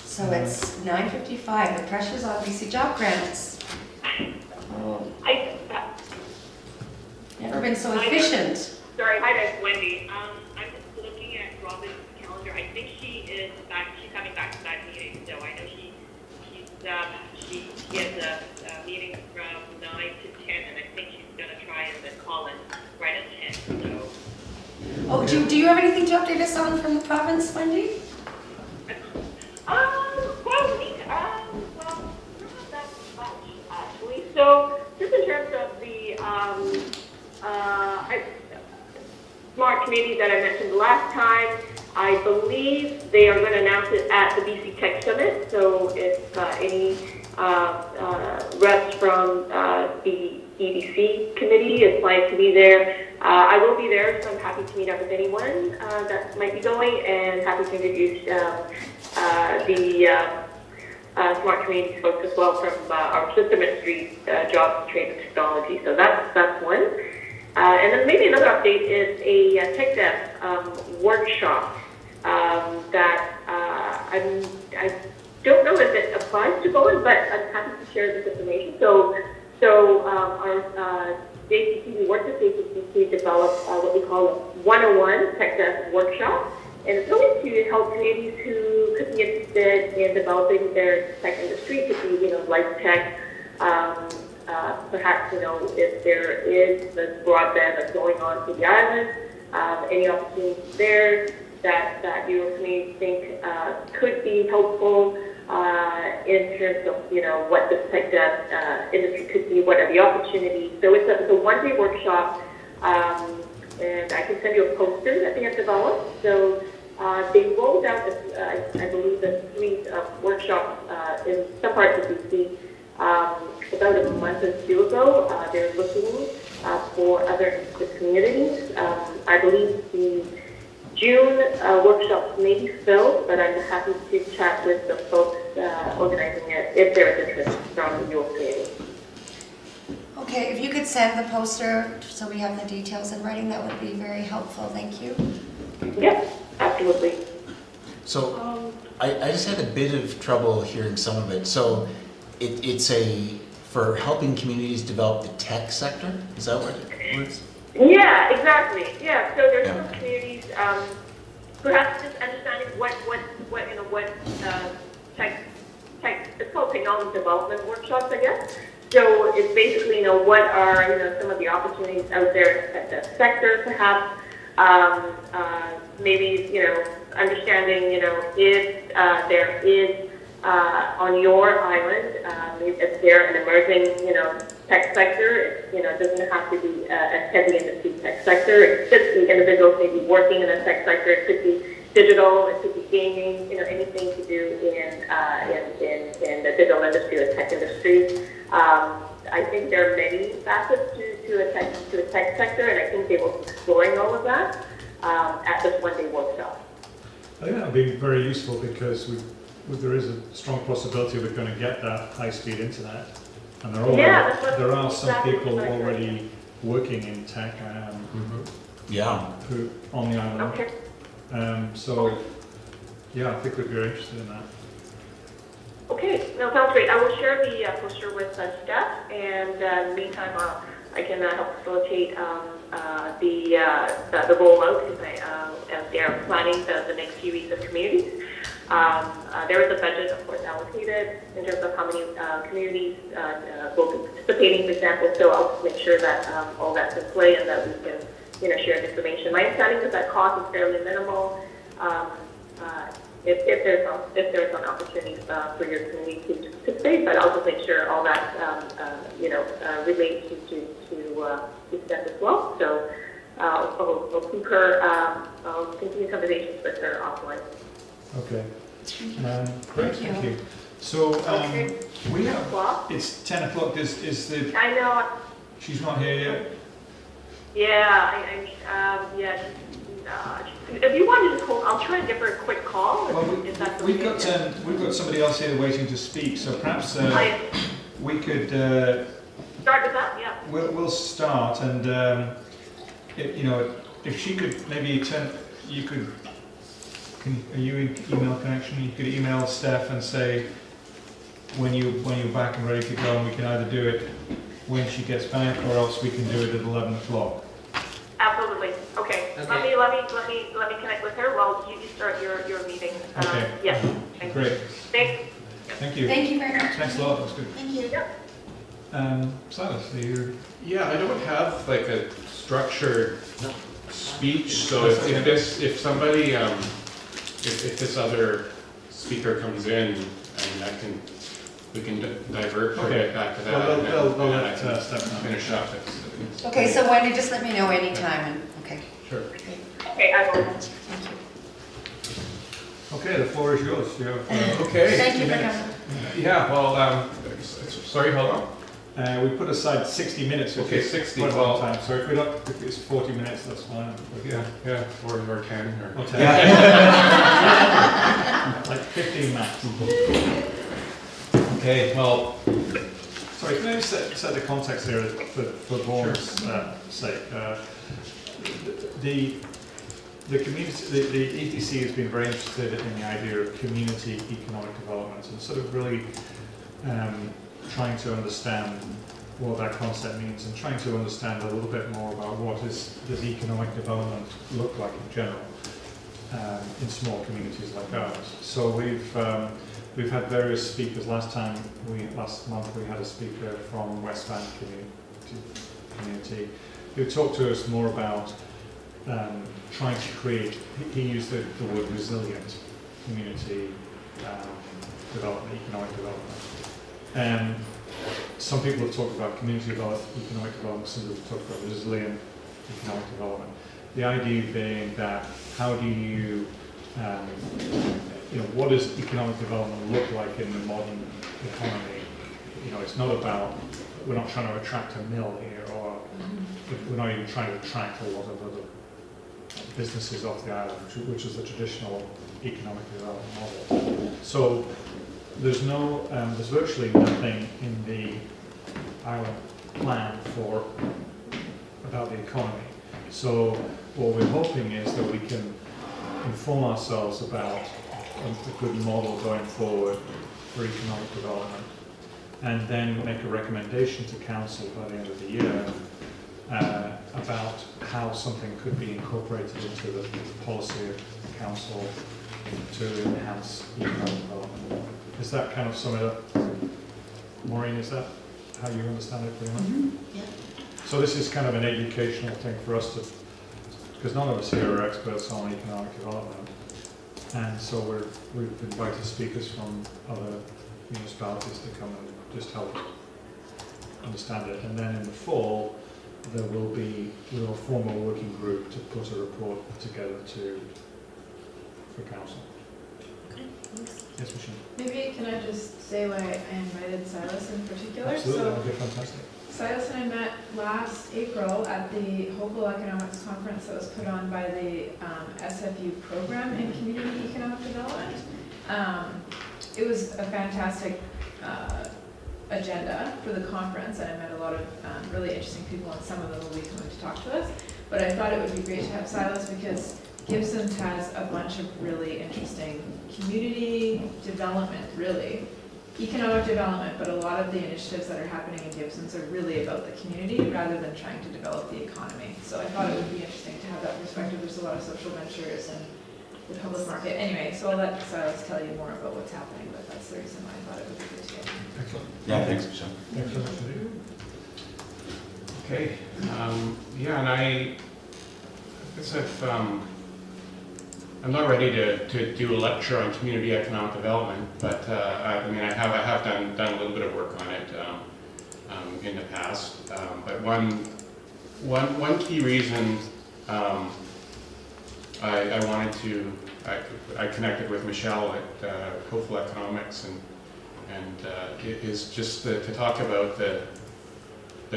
So it's 9:55. The pressure's on BC Job Grants. Never been so efficient. Sorry, hi, that's Wendy. I'm just looking at Robin's calendar. I think she's coming back to that meeting, so I know she has a meeting from 9 to 10, and I think she's gonna try and then call in right at 10, so. Oh, do you have anything to update us on from the province, Wendy? Well, not that much, actually. So, just in terms of the smart community that I mentioned last time, I believe they are going to announce it at the BC Tech Summit. So, if any reps from the EDC committee is planning to be there, I will be there, so I'm happy to meet up with anyone that might be going, and happy to introduce the smart community folks as well from our sister ministry, Jobs, Trade, and Technology. So that's one. And then maybe another update is a tech dev workshop that I don't know if it applies to Bowen, but I'm happy to share this information. So our JCC, we worked with JCC to develop what we call a 101 Tech Dev workshop. And it's really to help communities who could be interested in developing their tech industry, could be, life tech, perhaps, if there is this broadband that's going on to the island, any opportunities there that your community think could be helpful in terms of, what this tech dev industry could be, what are the opportunities. So it's a one-day workshop, and I can send you a poster that they have developed. So they rolled out, I believe, a suite of workshops in some parts of BC about a month or two ago. They're looking for other communities. I believe the June workshops may be filled, but I'm happy to chat with the folks organizing it if there is interest from your community. Okay, if you could send the poster so we have the details in writing, that would be very helpful. Thank you. Yes, absolutely. So I just had a bit of trouble hearing some of it. So it's for helping communities develop the tech sector? Is that what it was? Yeah, exactly. Yeah, so there's some communities, perhaps just understanding what tech, it's called technology development workshops, I guess. So it's basically, what are, some of the opportunities out there in the sector, perhaps, maybe, understanding, if there is, on your island, if they're an emerging, tech sector, it doesn't have to be a heavy industry tech sector. It's just the individuals maybe working in a tech sector. It could be digital, it could be gaming, anything to do in the digital industry or tech industry. I think there are many facets to a tech sector, and I think they will be exploring all of that at this one-day workshop. I think that would be very useful because there is a strong possibility we're going to get that high-speed internet, and there are some people already working in tech who on the island. Okay. So, yeah, I think we'd be very interested in that. Okay, no, sounds great. I will share the poster with Steph, and in the meantime, I can help facilitate the rollout as they're planning the next few weeks of communities. There is a budget, of course, allocated in terms of how many communities will be participating, for example. So I'll make sure that all that's in play and that we can, share the information. My understanding is that cost is fairly minimal. If there's an opportunity for your community to participate, but I'll just make sure all that relates to Steph as well. So we'll keep her. I'll continue conversations with her offline. Okay. Great, thank you. So we have. It's 10 o'clock. Is the? I know. She's not here yet. Yeah, if you want to just hold, I'll try and give her a quick call. Well, we've got somebody else here waiting to speak, so perhaps we could start with that. Yeah. We'll start, and if she could maybe are you in email connection? You could email Steph and say when you're back and ready to go, and we can either do it when she gets back, or else we can do it at 11 o'clock. Absolutely. Okay. Let me connect with her while you start your meeting. Okay. Yes. Great. Thanks. Thank you. Thank you very much. Thanks a lot. That's good. Thank you. Silas, are you? Yeah, I don't have like a structured speech, so if this other speaker comes in, and we can divert back to that. Well, they'll and let I can Steph know. finish up. Okay, so Wendy, just let me know anytime, and okay. Sure. Okay, I will. Thank you. Okay, the floor is yours. You have, Okay. Thank you for coming. Yeah, well, sorry, hold on. we put aside 60 minutes. Which Okay, is 60, quite a well- long time. So if it's 40 minutes, that's fine. Yeah, or 10, or. Or 10. Like 15 max. Okay, well, Sorry, can I just set the context here for Vaughn's sake? The community, the ETC has been very interested in the idea of community economic development and sort of really trying to understand what that concept means and trying to understand a little bit more about does economic development look like in general in small communities like ours. So we've had various speakers. Last month we had a speaker from West Van community who talked to us more about trying to create, he used the word resilient community development, economic development. Some people have talked about community economic development, some people have talked about resilient economic development. The idea being that how do you, what does economic development look like in the modern economy? It's not about, we're not trying to attract a mill here, or we're not even trying to attract a lot of other businesses off the island, which is the traditional economic development model. So there's virtually nothing in the island plan about the economy. So what we're hoping is that we can inform ourselves about a good model going forward for economic development, and then make a recommendation to council by the end of the year about how something could be incorporated into the policy of council to enhance economic development. Is that kind of sum it up? Maureen, is that how you understand it pretty much? Yeah. So this is kind of an educational thing for us because none of us here are experts on economic development. And so we've invited speakers from other municipalities to come and just help understand it. And then in the fall, we'll form a working group to put a report together for council. Okay, thanks. Yes, Michelle? Maybe can I just say why I invited Silas in particular? Absolutely, that So would be fantastic. Silas and I met last April at the Hopewell Economics Conference that was put on by the SFU program in community economic development. It was a fantastic agenda for the conference, and I met a lot of really interesting people, and some of them will be coming to talk to us. But I thought it would be great to have Silas because Gibson's has a bunch of really interesting community development, really. Economic development, but a lot of the initiatives that are happening in Gibson's are really about the community rather than trying to develop the economy. So I thought it would be interesting to have that perspective. There's a lot of social ventures and the public market. Anyway, so I'll let Silas tell you more about what's happening, but that's the reason why I thought it would be good to get. Excellent. Yeah, thanks, Michelle. Thanks very much indeed. Okay, yeah, and I guess I'm not ready to do a lecture on community economic development, but I have done a little bit of work on it in the past. But one key reason I connected with Michelle at Hopeful Economics, and it is just to talk about the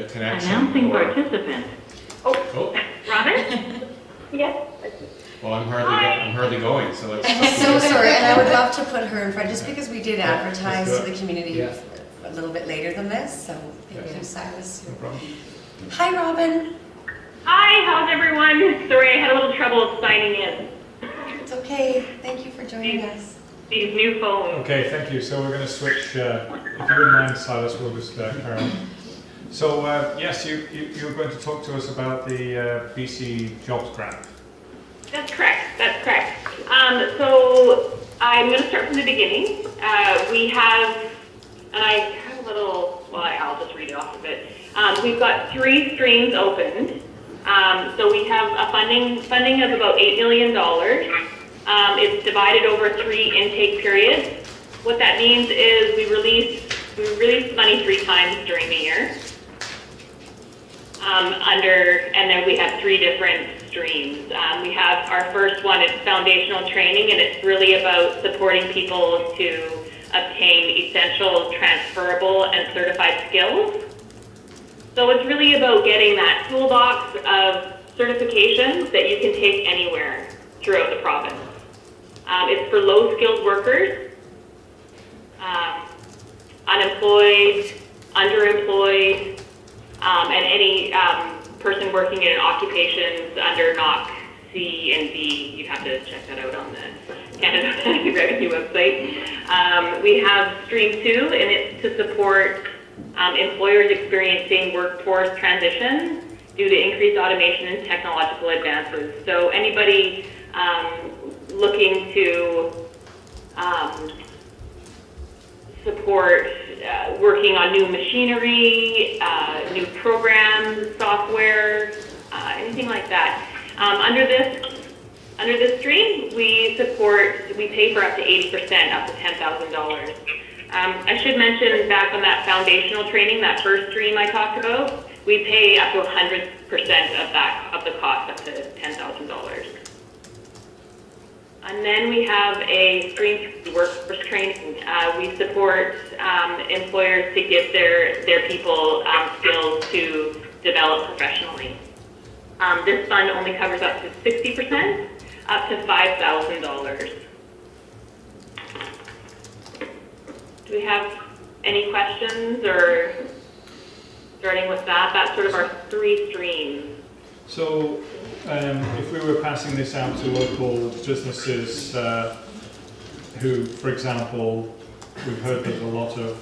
connection. Announcing or- participant. Oh, Robin? Yes. well, I'm hardly going, so let's. I'm so sorry, and I would love to put her in front, just because we did advertise let's do to the community Yeah. a little bit later than this, so thank Yeah. you, Silas. No problem. Hi, Robin. Hi, how's everyone? Sorry, I had a little trouble signing in. It's okay. Thank you for joining us. These new phones. Okay, thank you. So we're going to switch, if you wouldn't mind, Silas, we'll just carry on. So, yes, you were going to talk to us about the BC Jobs Grant. That's correct. That's correct. So I'm going to start from the beginning. We have, and I have a little. Well, I'll just read it off of it. We've got 3 streams opened. So we have a funding of about $8 million. It's divided over 3 intake periods. What that means is we release money 3 times during the year. And then we have 3 different streams. We have our first one, it's foundational training, and it's really about supporting people to obtain essential, transferable, and certified skills. So it's really about getting that toolbox of certifications that you can take anywhere throughout the province. It's for low-skilled workers, unemployed, underemployed, and any person working in occupations under NOC C and D. You'd have to check that out on the Canada Revenue website. We have Stream 2, and it's to support employers experiencing workforce transition due to increased automation and technological advances. So anybody looking to support working on new machinery, new programs, software, anything like that. Under this stream, we pay for up to 80%, up to $10,000. I should mention back on that foundational training, that first stream I talked about, we pay up to 100% of the cost, up to $10,000. And then we have a stream workforce training. We support employers to give their people skills to develop professionally. This fund only covers up to 60%, up to $5,000. Do we have any questions, or starting with that? That's sort of our 3 streams. So if we were passing this out to local businesses who, for example, we've heard there's a lot of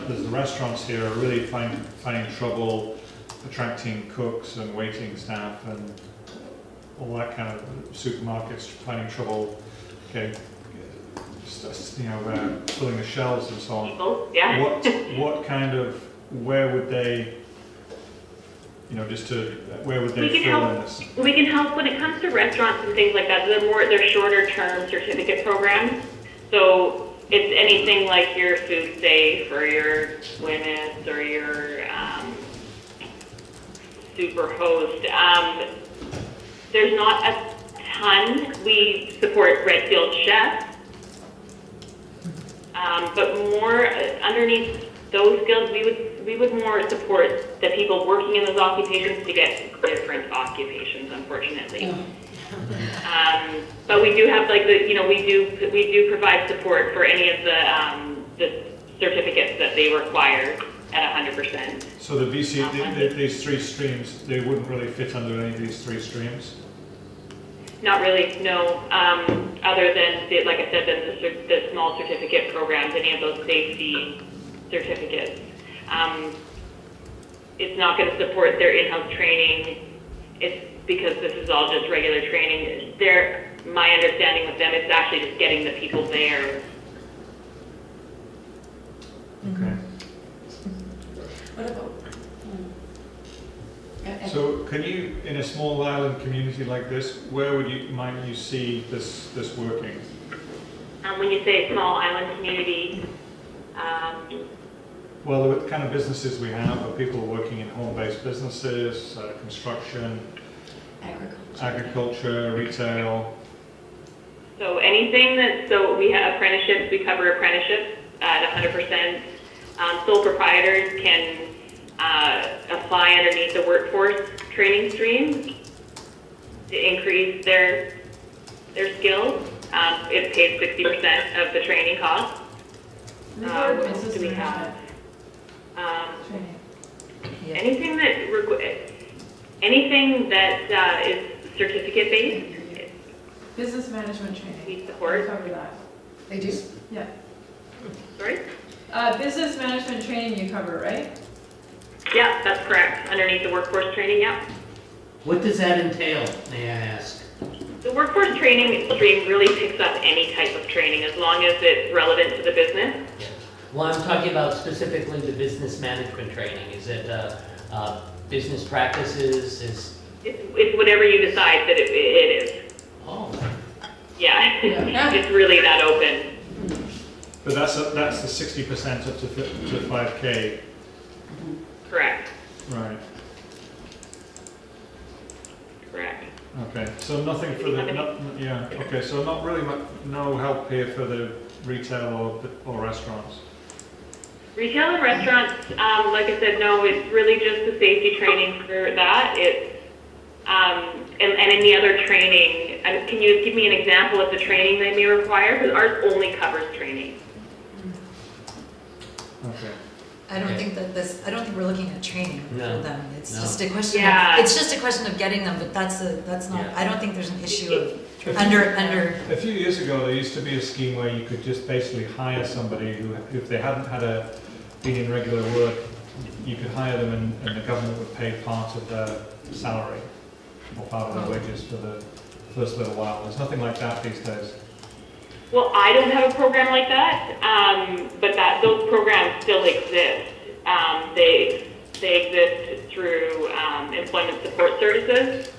there's the restaurants here are really finding trouble attracting cooks and waiting staff and all that kind of supermarkets finding trouble, filling the shelves and so on. People, yeah. What kind of, where would they, where would they fill in this? We can help when it comes to restaurants and things like that. They're shorter term certificate programs. So it's anything like your Food Safe or your Gwyneth or your Superhost. There's not a ton. We support Redfield Chef. But more underneath those skills, we would more support the people working in those occupations to get different occupations, unfortunately. But we do have we do provide support for any of the certificates that they require at 100%. So the BC, these 3 streams, they wouldn't really fit under any of these 3 streams? Not really, no. Other than, like I said, the small certificate programs, any of those safety certificates. It's not going to support their in-house training. It's because this is all just regular training. My understanding with them is actually just getting the people there. Okay. What about? So can you, in a small island community like this, where might you see this working? When you say small island community, Well, the kind of businesses we have are people working in home-based businesses, construction, agriculture, retail. so anything so we have apprenticeships, we cover apprenticeships at 100%. Sole proprietors can apply underneath the workforce training stream to increase their skills. It pays 60% of the training cost. What else do we have? Anything that is certificate based. Business management training. We support. We cover that. They do? Yeah. Sorry? Business management training you cover, right? Yeah, that's correct. Underneath the workforce training, yeah. What does that entail, may I ask? The workforce training stream really picks up any type of training as long as it's relevant to the business. Well, I'm talking about specifically the business management training. Is it business practices? It's whatever you decide that it is. Oh. Yeah, it's really that open. But that's the 60% up to 5K. Correct. Right. Correct. Okay. So nothing for okay. So not really no help here for the retail or restaurants. Retail and restaurants, like I said, no, it's really just the safety training for that. It's and any other training. Can you give me an example of the training they may require? Because ours only covers training. Okay. I don't think we're looking at training for them. It's just a question. Yeah. It's just a question of getting them, but that's not. Yeah. I don't think there's an issue of under. A few years ago, there used to be a scheme where you could just basically hire somebody who, if they hadn't had a been in regular work, you could hire them and the government would pay part of their salary or part of their wages for the first little while. There's nothing like that these days. Well, I don't have a program like that, but those programs still exist. They exist through employment support services.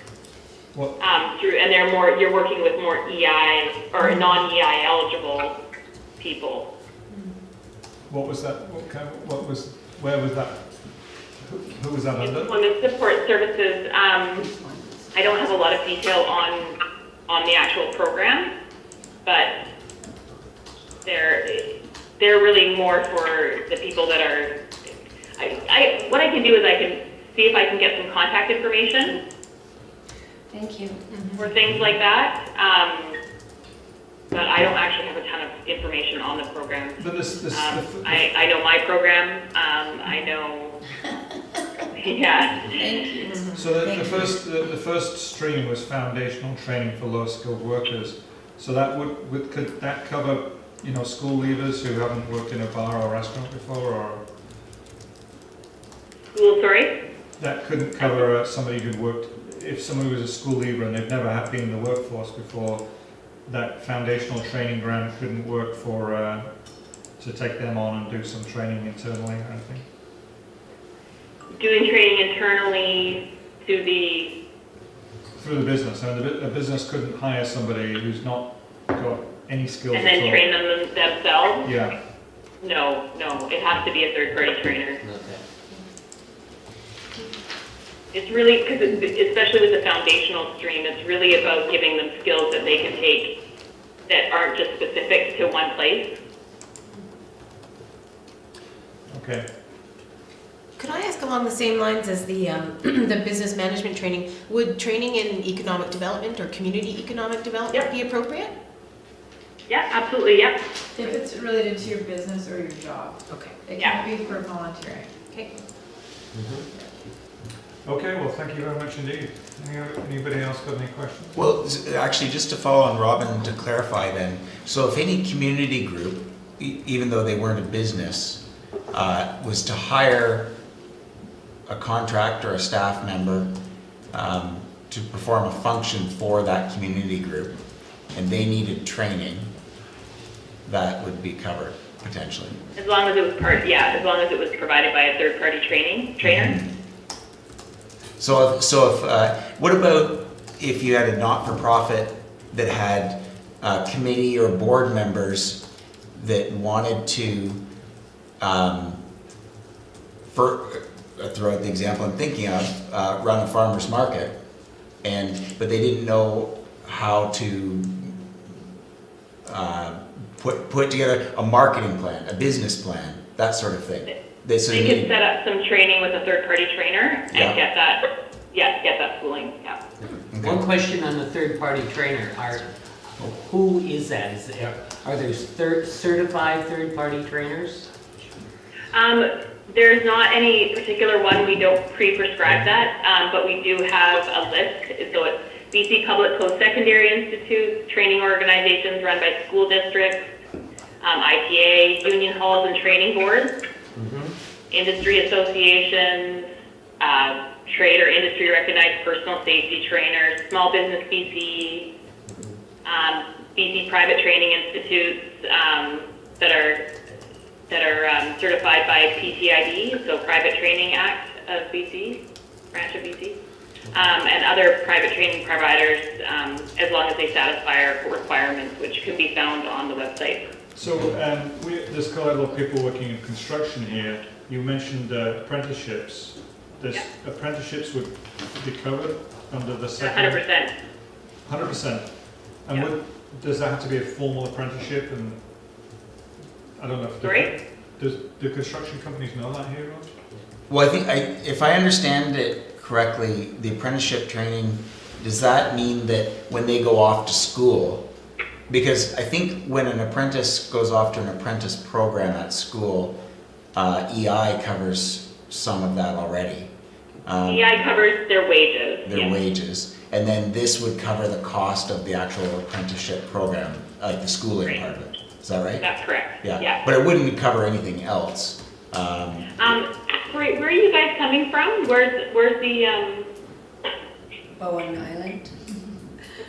What? And they're more, you're working with more EI or non-EI eligible people. What was that? Where was that? Who was that under? Employment support services, I don't have a lot of detail on the actual program, but they're really more for the people that are, what I can do is I can see if I can get some contact information. Thank you. For things like that, but I don't actually have a ton of information on the program. But I know my program, I know, yeah. So the first stream was foundational training for low skilled workers. So that could that cover, you know, school leavers who haven't worked in a bar or restaurant before, or? School, sorry? That couldn't cover somebody who'd worked, if somebody was a school leaver and they've never been in the workforce before, that foundational training grant couldn't work for, to take them on and do some training internally or anything? Doing training internally to the... Through the business. I mean, the business couldn't hire somebody who's not got any skills And at then all. train them themselves? Yeah. No, it has to be a third-party trainer. It's really, because especially with the foundational stream, it's really about giving them skills that they can take that aren't just specific to one place. Okay. Could I ask along the same lines as the the business management training, would training in economic development or community economic development be appropriate? Yeah, absolutely, yeah. If it's related to your business or your job. Okay. It can't be for volunteering. Okay. Okay, well, thank you very much indeed. Anybody else got any questions? Well, actually, just to follow on Robin, to clarify then, so if any community group, even though they weren't a business, was to hire a contractor or a staff member to perform a function for that community group, and they needed training, that would be covered, potentially. As long as it was as long as it was provided by a third-party trainer. So if what about if you had a not-for-profit that had committee or board members that wanted to, throw out the example I'm thinking of, run a farmer's market, but they didn't know how to put together a marketing plan, a business plan, that sort of thing. They could set up some training with a third-party trainer and get that schooling, yeah. Okay. One question on the third-party trainer, who is that? Are there certified third-party trainers? There's not any particular one, we don't pre-prescribe that, but we do have a list. So it's BC Public Post-Secondary Institutes, training organizations run by school districts, ITA, union halls and training boards, industry associations, trade or industry recognized personal safety trainers, Small Business BC, BC private training institutes that are certified by PTIB, so Private Training Act of BC, branch of BC, and other private training providers as long as they satisfy our requirements, which can be found on the website. So there's quite a lot of people working in construction here. You mentioned apprenticeships. Apprenticeships would be covered under the second? 100%. 100%. And does that have to be a formal apprenticeship? And I don't know if do construction companies know that here, Rog? Well, I think if I understand it correctly, the apprenticeship training, does that mean that when they go off to school, because I think when an apprentice goes off to an apprentice program at school, EI covers some of that already. EI covers their wages. Wages. And then this would cover the cost of the actual apprenticeship program, like the schooling part of it. Is that right? That's correct. Yeah. But it wouldn't cover anything else. Where are you guys coming from? Where's the Bowen Island.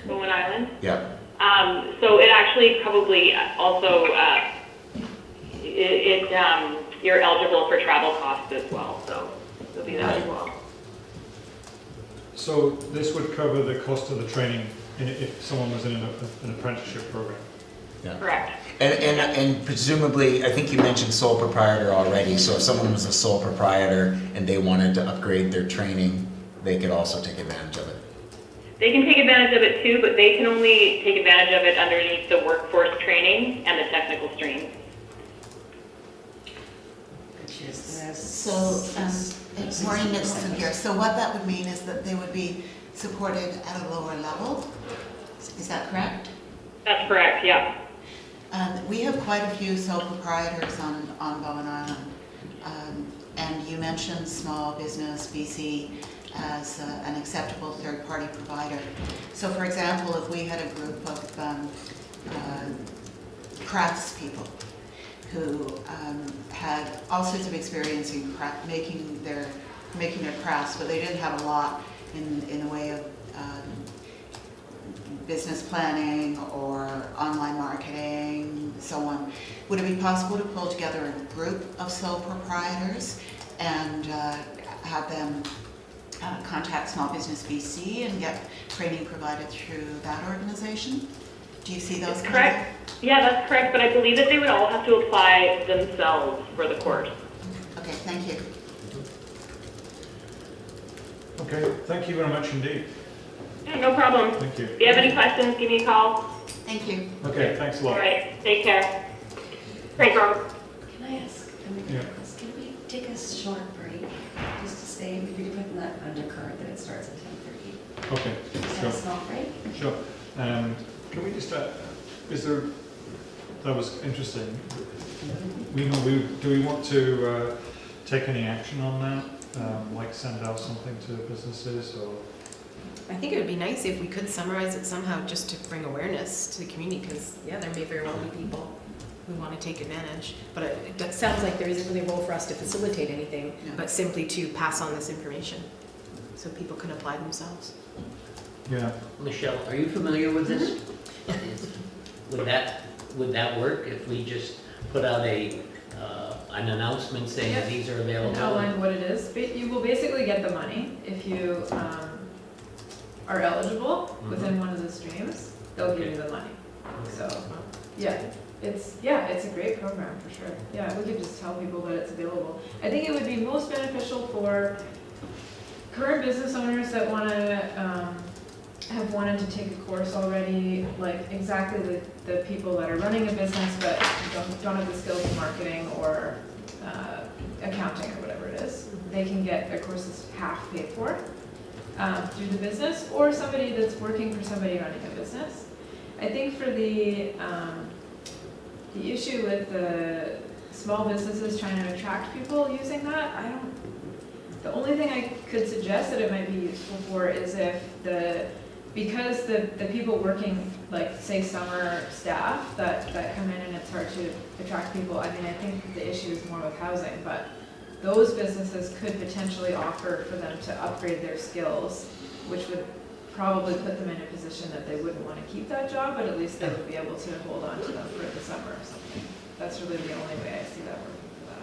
Bowen Island? Yeah. So it actually probably also you're eligible for travel costs as well. So there'll be that as well. So this would cover the cost of the training if someone was in an apprenticeship program? Yeah. Correct. And presumably, I think you mentioned sole proprietor already, so if someone was a sole proprietor and they wanted to upgrade their training, they could also take advantage of it. They can take advantage of it too, but they can only take advantage of it underneath the workforce training and the technical stream. So, Maureen Nicholson here. So what that would mean is that they would be supported at a lower level. Is that correct? That's correct, yeah. We have quite a few sole proprietors on Bowen Island. And you mentioned Small Business BC as an acceptable third-party provider. So for example, if we had a group of craftspeople who had all sorts of experience in making their crafts, but they didn't have a lot in the way of business planning or online marketing, so on. Would it be possible to pull together a group of sole proprietors and have them contact Small Business BC and get training provided through that organization? Do you see those? Correct. Yeah, that's correct, but I believe that they would all have to apply themselves for the course. Okay, thank you. Okay, thank you very much indeed. Yeah, no problem. Thank you. If you have any questions, give me a call. Thank you. Okay, thanks a lot. All right, take care. Thanks, Rob. Can I ask, Yeah. can we take a short break, just to say, if you're putting that undercurrent that it starts at 10:30? Okay, Is sure. that a small break? Sure. Can we just, that was interesting. Do we want to take any action on that? Like send out something to businesses or? I think it would be nice if we could summarize it somehow, just to bring awareness to the community, because, yeah, there may very well be people who want to take advantage. But it sounds like there isn't really a role for us to facilitate anything, Yeah. but simply to pass on this information, so people can apply themselves. Yeah. Michelle, are you familiar with this? Would that work if we just put out an announcement saying that these are available? And outline what it is. You will basically get the money if you are eligible within one of the streams. They'll give you the money. So, yeah, it's a great program for sure. Yeah, we could just tell people that it's available. I think it would be most beneficial for current business owners that want to have wanted to take a course already, like exactly the people that are running a business but don't have the skills in marketing or accounting or whatever it is. They can get their courses half paid for through the business, or somebody that's working for somebody running a business. I think for the issue with the small businesses trying to attract people using that, the only thing I could suggest that it might be useful for is if because the people working, like say summer staff that come in and it's hard to attract people. I mean, I think the issue is more with housing, but those businesses could potentially offer for them to upgrade their skills, which would probably put them in a position that they wouldn't want to keep that job, but at least they would be able to hold on to them for the summer or something. That's really the only way I see that working for that.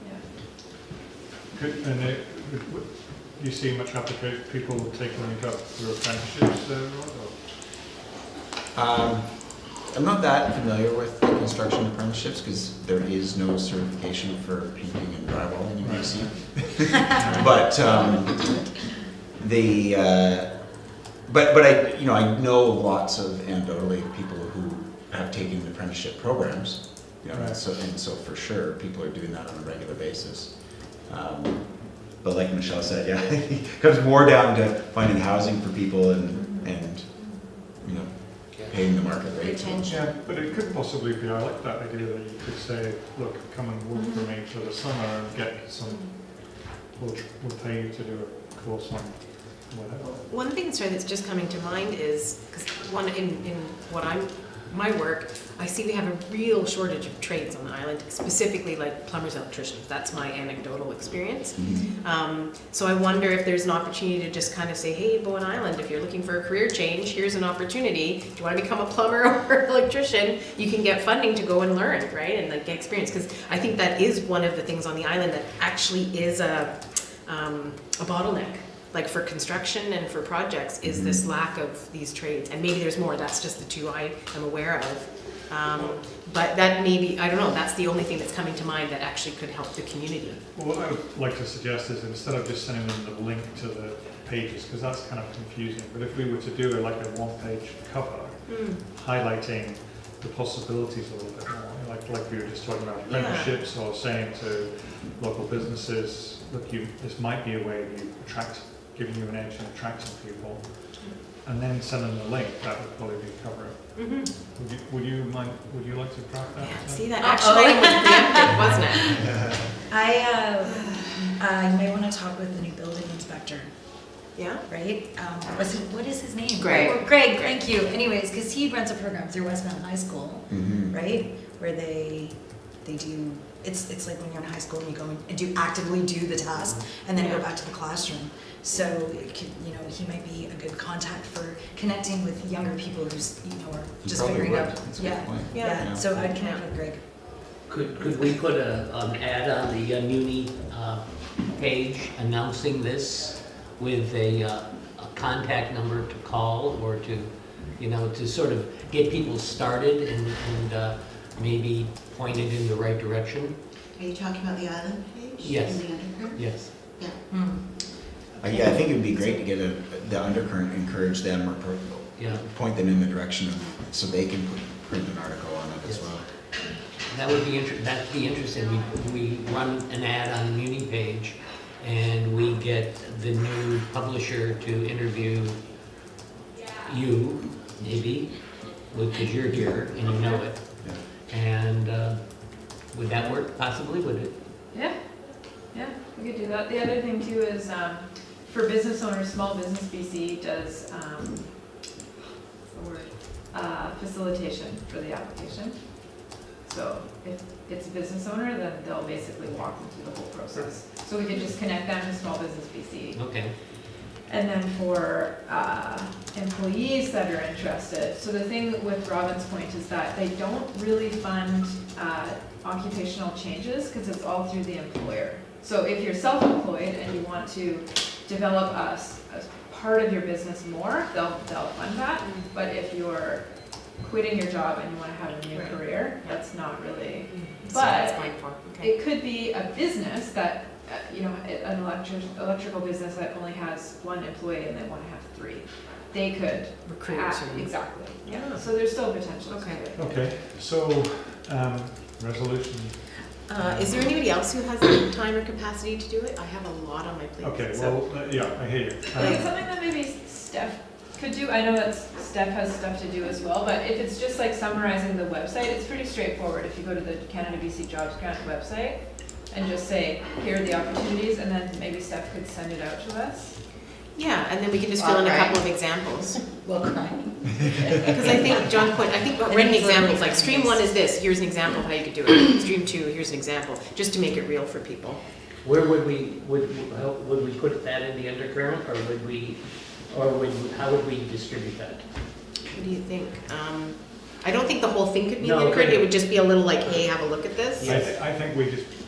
Yeah. Good. And do you see much application, people taking it up through apprenticeships there, or? I'm not that familiar with the construction apprenticeships because there is no certification for painting and drywalling in BC. But I know lots of anecdotally people who have taken apprenticeship programs, and so for sure people are doing that on a regular basis. But like Michelle said, yeah, it comes more down to finding housing for people and paying the market rate. Yeah, but it could possibly be, I like that idea that you could say, look, come and work for me for the summer and get some, we'll pay you to do a course on whatever. One thing, sorry, that's just coming to mind is, because in my work, I see we have a real shortage of trades on the island, specifically like plumbers, electricians. That's my anecdotal experience. So I wonder if there's an opportunity to just kind of say, hey, Bowen Island, if you're looking for a career change, here's an opportunity. Do you want to become a plumber or an electrician? You can get funding to go and learn, right? And like get experience. Because I think that is one of the things on the island that actually is a bottleneck. Like for construction and for projects, is this lack of these trades. And maybe there's more, that's just the two I am aware of. But that maybe, I don't know, that's the only thing that's coming to mind that actually could help the community. Well, what I would like to suggest is instead of just sending them the link to the pages, because that's kind of confusing, but if we were to do like a one-page cover, highlighting the possibilities a little bit more, like we were just talking about apprenticeships, or saying to local businesses, look, this might be a way of you giving you an edge in attracting people, and then send them the link. That would probably be cover it. Would you like to draft that? Yeah, see, that action item was preempted, wasn't it? You may want to talk with the new building inspector, Yeah? right? What is his name? Greg. Oh, Greg, thank you. Anyways, because he runs a program through West Mountain High School, right? Where they do, it's like when you're in high school and you go and actively do the task and then go back to the classroom. So, he might be a good contact for connecting with younger people who's, are just Probably figuring would. out. That's a good point. Yeah. So I'd connect with Greg. Could we put an ad on the Muni page announcing this with a contact number to call, or to sort of get people started and maybe pointed in the right direction? Are you talking about the island page? Yes. In the undercurrent? Yes. Yeah. Yeah, I think it'd be great to get the undercurrent, encourage them or point them in the direction of, so they can print an article on it as well. That'd be interesting. We run an ad on the Muni page, and we get the new publisher to interview you, maybe, because you're here and you know it. Yeah. And would that work possibly? Would it? Yeah, we could do that. The other thing too is, for business owners, Small Business BC does, facilitation for the application. So if it's a business owner, then they'll basically walk them through the whole process. So we could just connect them to Small Business BC. Okay. And then for employees that are interested, so the thing with Robin's Point is that they don't really fund occupational changes because it's all through the employer. So if you're self-employed and you want to develop a part of your business more, they'll fund that. But if you're quitting your job and you want to have a new career, that's not really. But it could be a business that, an electrical business that only has one employee and they want to have 3. They could Recruit. exactly. Yeah. So there's still potential. Okay. Okay, so, resolution. Is there anybody else who has the time or capacity to do it? I have a lot on my plate. Okay, so- well, yeah, I hear you. Like something that maybe Steph could do. I know that Steph has stuff to do as well, but if it's just like summarizing the website, it's pretty straightforward. If you go to the Canada BC Jobs Grant website and just say, here are the opportunities, and then maybe Steph could send it out to us. Yeah, and then we can just fill in a couple of examples. Well, cry. Because I think, John's point, I think written examples, like stream 1 is this, here's an example of how you could do it. Stream 2, here's an example, just to make it real for people. Where would we put that in the undercurrent, or how would we distribute that? What do you think? I don't think the whole thing could be No, in the undercurrent, okay. it would just be a little like, hey, have a look at this. Yes. I think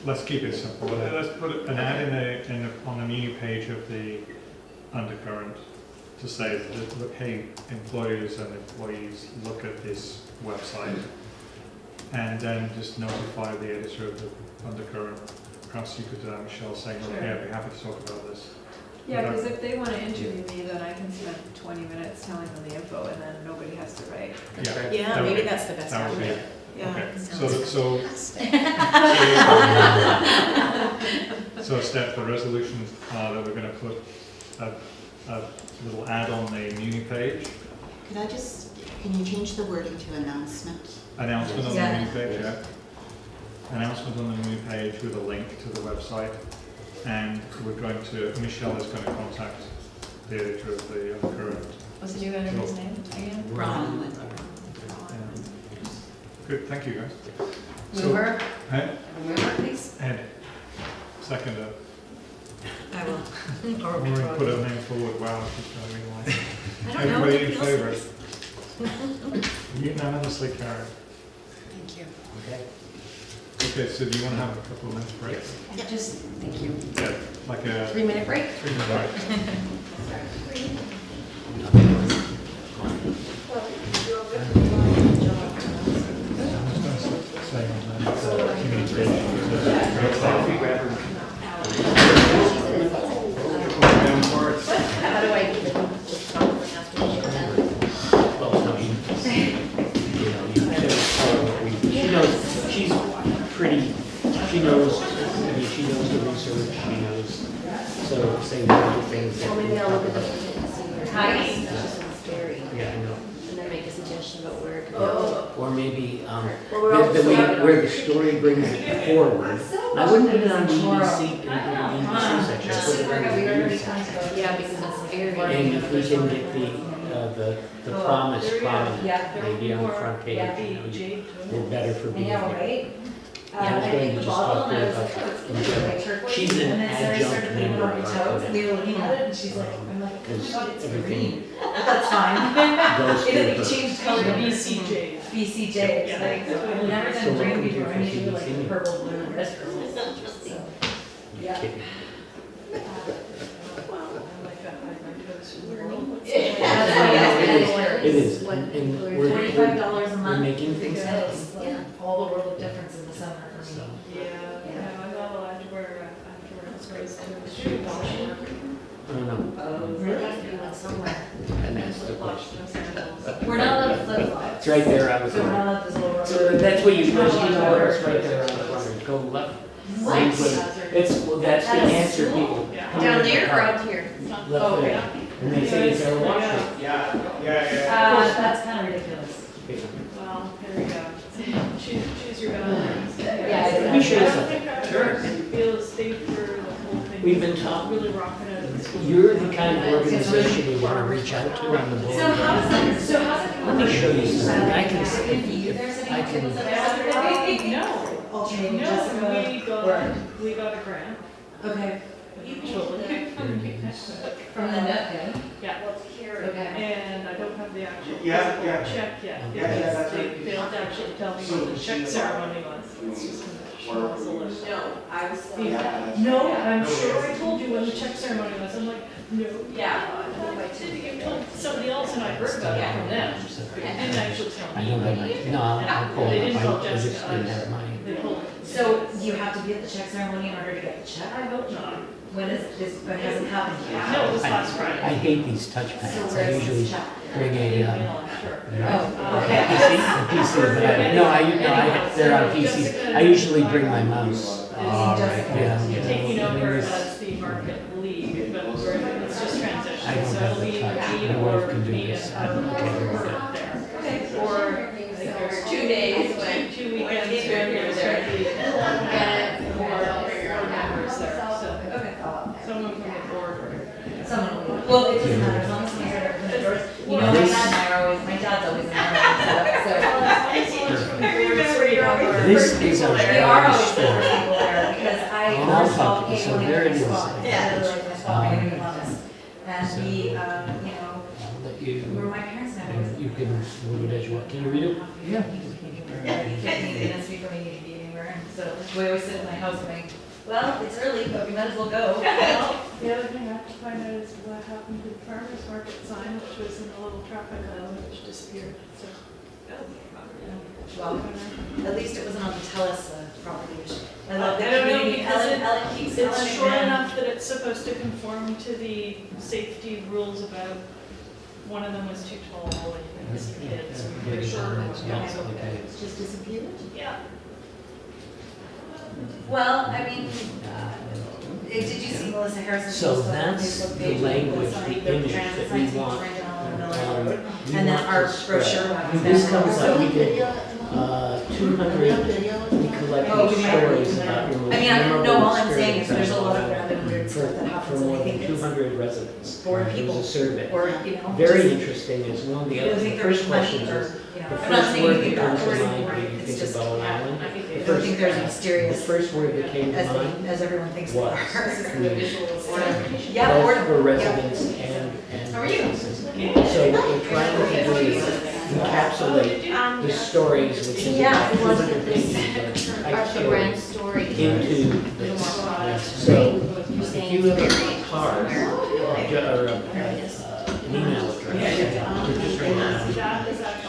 let's keep it simple. Let's put an ad on the Muni page of the undercurrent to say, that, look, hey, employers and employees, look at this website, and then just notify the editor of the undercurrent. Perhaps you could, Michelle, saying, Sure. okay, I'd be happy to talk about this. Yeah, because if they want to interview me, then I can spend 20 minutes telling them the info, and then nobody has to write. Yeah, Yeah, that would maybe be- that's the best that would be avenue. it. Yeah. Okay, so Steph, the resolutions are that we're going to put a little ad on the Muni page, Can you change the wording to announcement? announcement on the Yeah. Muni page, yeah. Announcement on the Muni page with a link to the website, and Michelle is going to contact the editor of the current. What's the new editor's name again? Ron. Good, thank you, guys. So, Mover, eh, mover, please. Ed, second, I will. Or Maureen withdraw. put her name forward, wow, she's going to be like. I don't know. Everybody in Anybody else? favour? Unanimously carried. Thank you. Okay. Okay, so do you want to have a couple of minutes break? Just, thank you. Yeah, like a 3-minute break? 3-minute break. Saying on that, communication. How do I keep it after Well, no, you know, you can tell her what she knows, she's pretty, she knows, I mean, she knows the research, she knows, so say one of the things that. Well, maybe I'll look at the see Hi. it's just scary, Yeah, I know. and then make a suggestion about where it could Oh. go. Or maybe, Well, we're also the way, having where the story brings it forward. I wouldn't put it on the EDC, in the EDC section, put it on the review section. Yeah, because it's very. And if we can get the promise prominent, Yeah. maybe on the front page, Yeah. you know, we're better for being Yeah, here. right? I was going to just talk to her about, in general. She's an adjunct member of our toes, program. they were looking at it, and she's like, I'm like, oh my Because god, it's everything green. But that's fine. goes It through like her. changed color to BCJ. BCJ, it's like, I've never So done green welcome to before, I need to do like CDC. purple, blue, and red purple. So, yeah. Kidding. It is, and we're $45 a month. making things happen. It's like all the world of difference in the summer for So, me. Yeah, I'm not allowed to wear afterwards, because I don't know, Really? Somewhere. and that's the question. We're not allowed to flip flop. It's right there on the So we're corner. not allowed to little So rubber. that's what you, We're not you allowed to know, wear it's right there on the corner, go left. What? Same place. It's, well, that's the At a answer school? people. come Down in the there or car, out here? Left there, and they say it's our washroom. That's kind of ridiculous. Well, here we go. Choose your boundaries. Yeah, Let me show you something. Sure. Feel safe for the whole thing. We've been talking, Really rocking it at the school. you're the kind of organization we want to reach out to on the board. So how's that? Let me show you something, I can, I can, No, Alternating no, Jessica. we got a grant. Okay. Totally. From the net, Yeah. okay. And I don't have the actual Yeah, physical yeah. check yet, Yeah, because yeah, they failed to actually tell me what the check ceremony was. It's just gonna show us a list. I was still. No, I'm sure I told you when the check ceremony was, I'm like, no. Yeah. I told somebody else and I heard about it from them, but they didn't actually tell I me. don't have my, no, I'll pull They it didn't up, tell I just Jessica, didn't have mine. they told me. So you have to be at the check ceremony in order to get the check? I hope not. When is this, but it hasn't happened yet? No, it was I last Friday. I hate these touch So pads, I where's usually this check? bring a, Sure. Oh, a okay. PC, but they're on PCs, I usually bring my mouse. Yeah. Taking I mean, over this- as the market lead, but it's just transition. I don't So have it'll the be touch. me My wife or can do me this. and Okay, there we go. there. Or I think there were 2 days two weekends when you're there. And or members there, so Okay. someone from the board or. Someone will, well, it doesn't matter, as long as someone's there to open the doors. You know, my dad and I are always, my dad's always in there, This is a so. We very are always story. the first people there, because I And I'll first talk saw to you. Kate So when there I it is. spot, I literally like my spot, Um, my name on this. And he, you know, I'll let you, where my parents met was. you can move it as you want, can you read it? Yeah. He didn't speak when we needed to be anywhere, and so we always sit in my house going, well, it's early, but we might as well go. The other thing I have to find out is what happened to the farmer's market sign, which was in the little traffic island, which disappeared, so. Well, at least it wasn't on the TELUS property, which I love the I don't know, community. because Ellen keeps telling it's me short that. enough that it's supposed to conform to the safety rules about, one of them was too tall, and missing kids, and Maybe they're shorter comments, ones, no, so. okay. It's just disappeared? Yeah. Well, I mean, did you see Melissa Harrison's So post on her that's Facebook the page? language, Something, the image transit that we signs want. right down the middle of the road. We And then want our to spread. brochure. This comes out, we did, 200, we collected collecting Oh, we might- stories about your most I mean, I memorable no, all I'm saying is there's experience a on lot of Long Island. random weird stuff that For happens, and more I than think it's 200 residents. bored There people, was a survey. or, you know. Very just- interesting is one of the I don't other, think the there's first money question or, is, you know, the I'm not first saying word anything that comes bad, to or mind when you it's think just, of Bowen Island. I don't think there's a The mysterious, first word that came to as, mind as everyone thinks they was are. food. Yeah, Both boredom. for Yeah. residents and How are you? businesses. So what we're trying to do is encapsulate the stories which is Yeah, about it was- 200 pages of type The brand stories story. into this. So if you have a card or an email address, or just right now,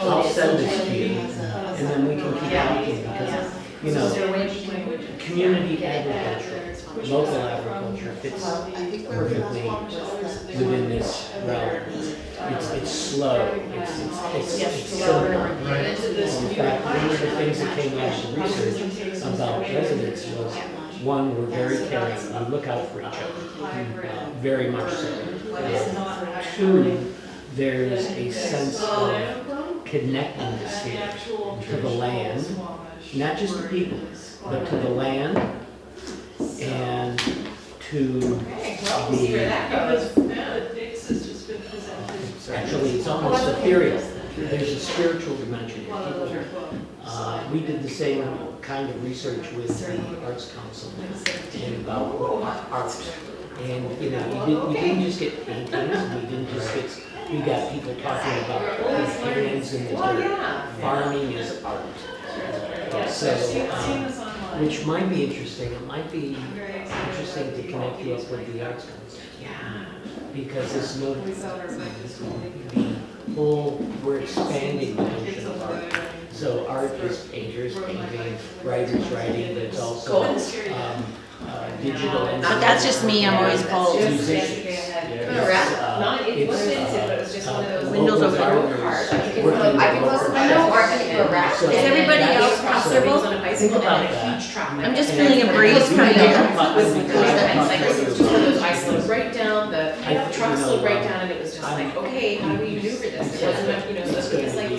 I'll send this to you, and then we can keep talking because, you know, community agriculture, local agriculture fits perfectly within this realm. It's slow, it's simple. In fact, one of the things that came out of the research about residents was, one, we're very caring, we look out for each other, very much so. Two, there's a sense of connectedness here to the land, not just to people, but to the land and to the, actually, it's almost ethereal. There's a spiritual dimension here. We did the same kind of research with the Arts Council and about art. And, you know, we didn't just get paintings, we got people talking about hands in the dirt. Farming is art. So, which might be interesting, it might be interesting to connect you up with the Arts Council. Because this we're expanding the notion of art. So art is painters painting, writers writing, but it's also digital. That's just me, I'm always cold. Musicians. Windows over the art. I can close the window or I can do a wrap. Is everybody else comfortable? Think about that. I'm just feeling a breeze kind of. Just one of those isolates right down, the truck slowed right down, and it was just like, okay, how do we maneuver this? There wasn't enough, you know, so it's like, we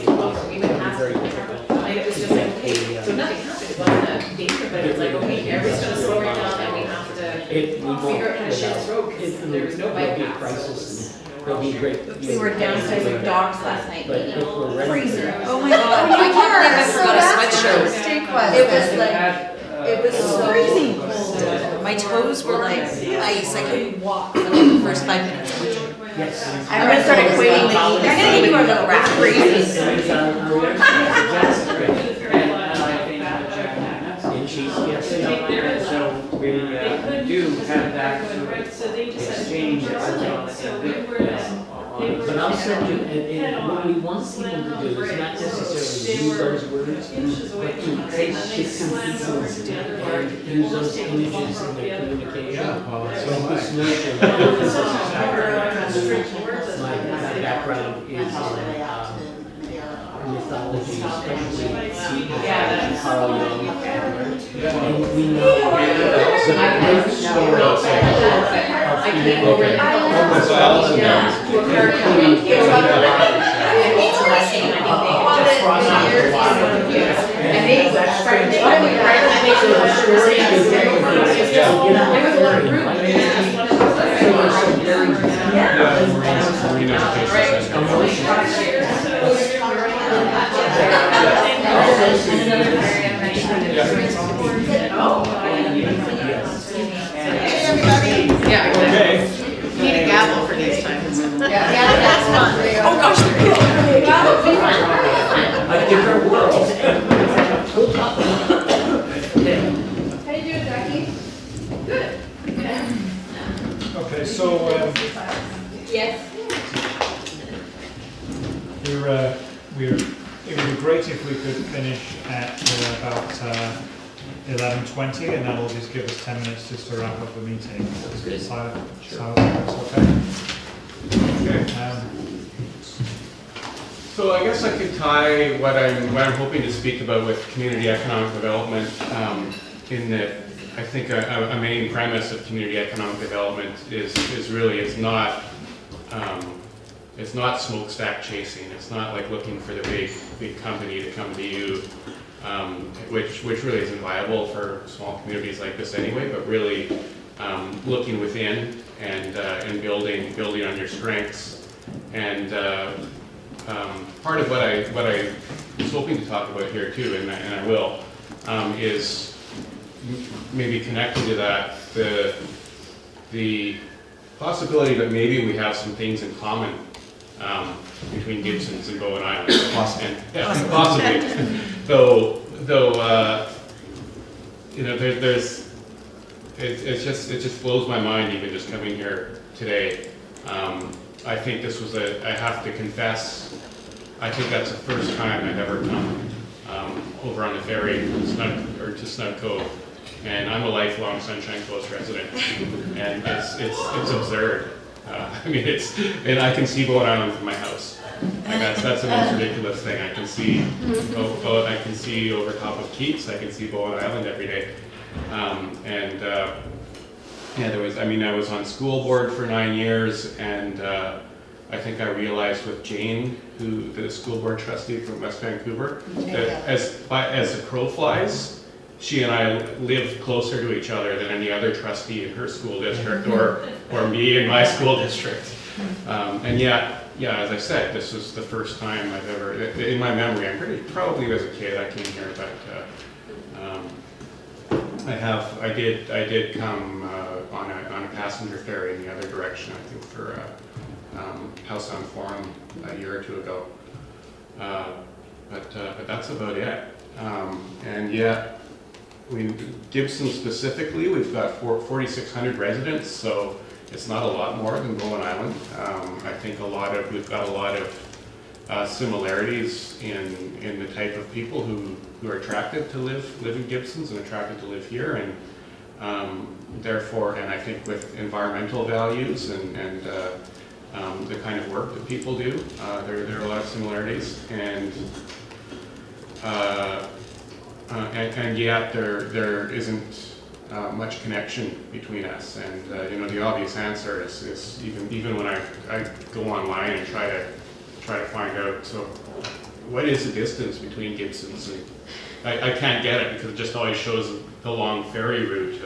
would ask the truck, and it was just like, okay, so nothing happened, it wasn't a danger, but it was like, okay, everybody's gonna slow right down, and we have to figure out how to share this road, because there was no bike path. Crisis. There'll be great. We were downsizing dogs last night, But if we're ready. freezing. Oh my god, I can't believe I forgot a sweatshirt. Mistake was. It was like, it was so freezing cold. My toes were like ice, I couldn't walk for like the first 5 minutes. Yes. I'm gonna start equating the heat. I'm gonna give you a little rap freeze. And she's, yes. So we do have that exchange. But I'll send you, and what we want people to do is not necessarily use those words, but to take bits and pieces and use those images in their communication. So this notion, my background is in mythology, especially Carl Jung. And we know the great story of Yeah, Okay. you need a gavel for these times. Yeah, that's fun. Oh, gosh, there is. a different world. How you doing, Jackie? Good. Okay, so Yes. it would be great if we could finish at about 11:20, and that'll just give us 10 minutes just to wrap up the meeting. That's good. So Sure. that's okay. Okay. So I guess I could tie what I'm hoping to speak about with community economic development, in that I think a main premise of community economic development is really, it's not smokestack chasing. It's not like looking for the big company to come to you. which really isn't viable for small communities like this anyway, but really looking within and building on your strengths. And part of what I was hoping to talk about here too, and I will, is maybe connected to that, the possibility that maybe we have some things in common between Gibsons and Bowen Island. Possibly. Possibly. though you know, it just blows my mind even just coming here today. I think this was I have to confess, I think that's the first time I've ever come over on the ferry to Snug Cove. And I'm a lifelong Sunshine Coast resident, and it's absurd. I mean, and I can see Bowen Island from my house. Like that's the most ridiculous thing. I can see, I can see over top of Keats. I can see Bowen Island every day. I was on school board for 9 years, and I think I realized with Jane, the school board trustee from West Vancouver, that as the crow flies, she and I live closer to each other than any other trustee in her school district or me in my school district. And yet, as I said, this was the first time I've ever, in my memory, probably as a kid I came here, but I did come on a passenger ferry in the other direction, I think for House on Forum a year or two ago. But that's about it. And yet, Gibson specifically, we've got 4,600 residents, so it's not a lot more than Bowen Island. I think we've got a lot of similarities in the type of people who are attracted to live in Gibsons and attracted to live here, and therefore, and I think with environmental values and the kind of work that people do, there are a lot of similarities, and yet there isn't much connection between us. And the obvious answer is even when I go online and try to find out, so what is the distance between Gibsons? And I can't get it because it just always shows the long ferry route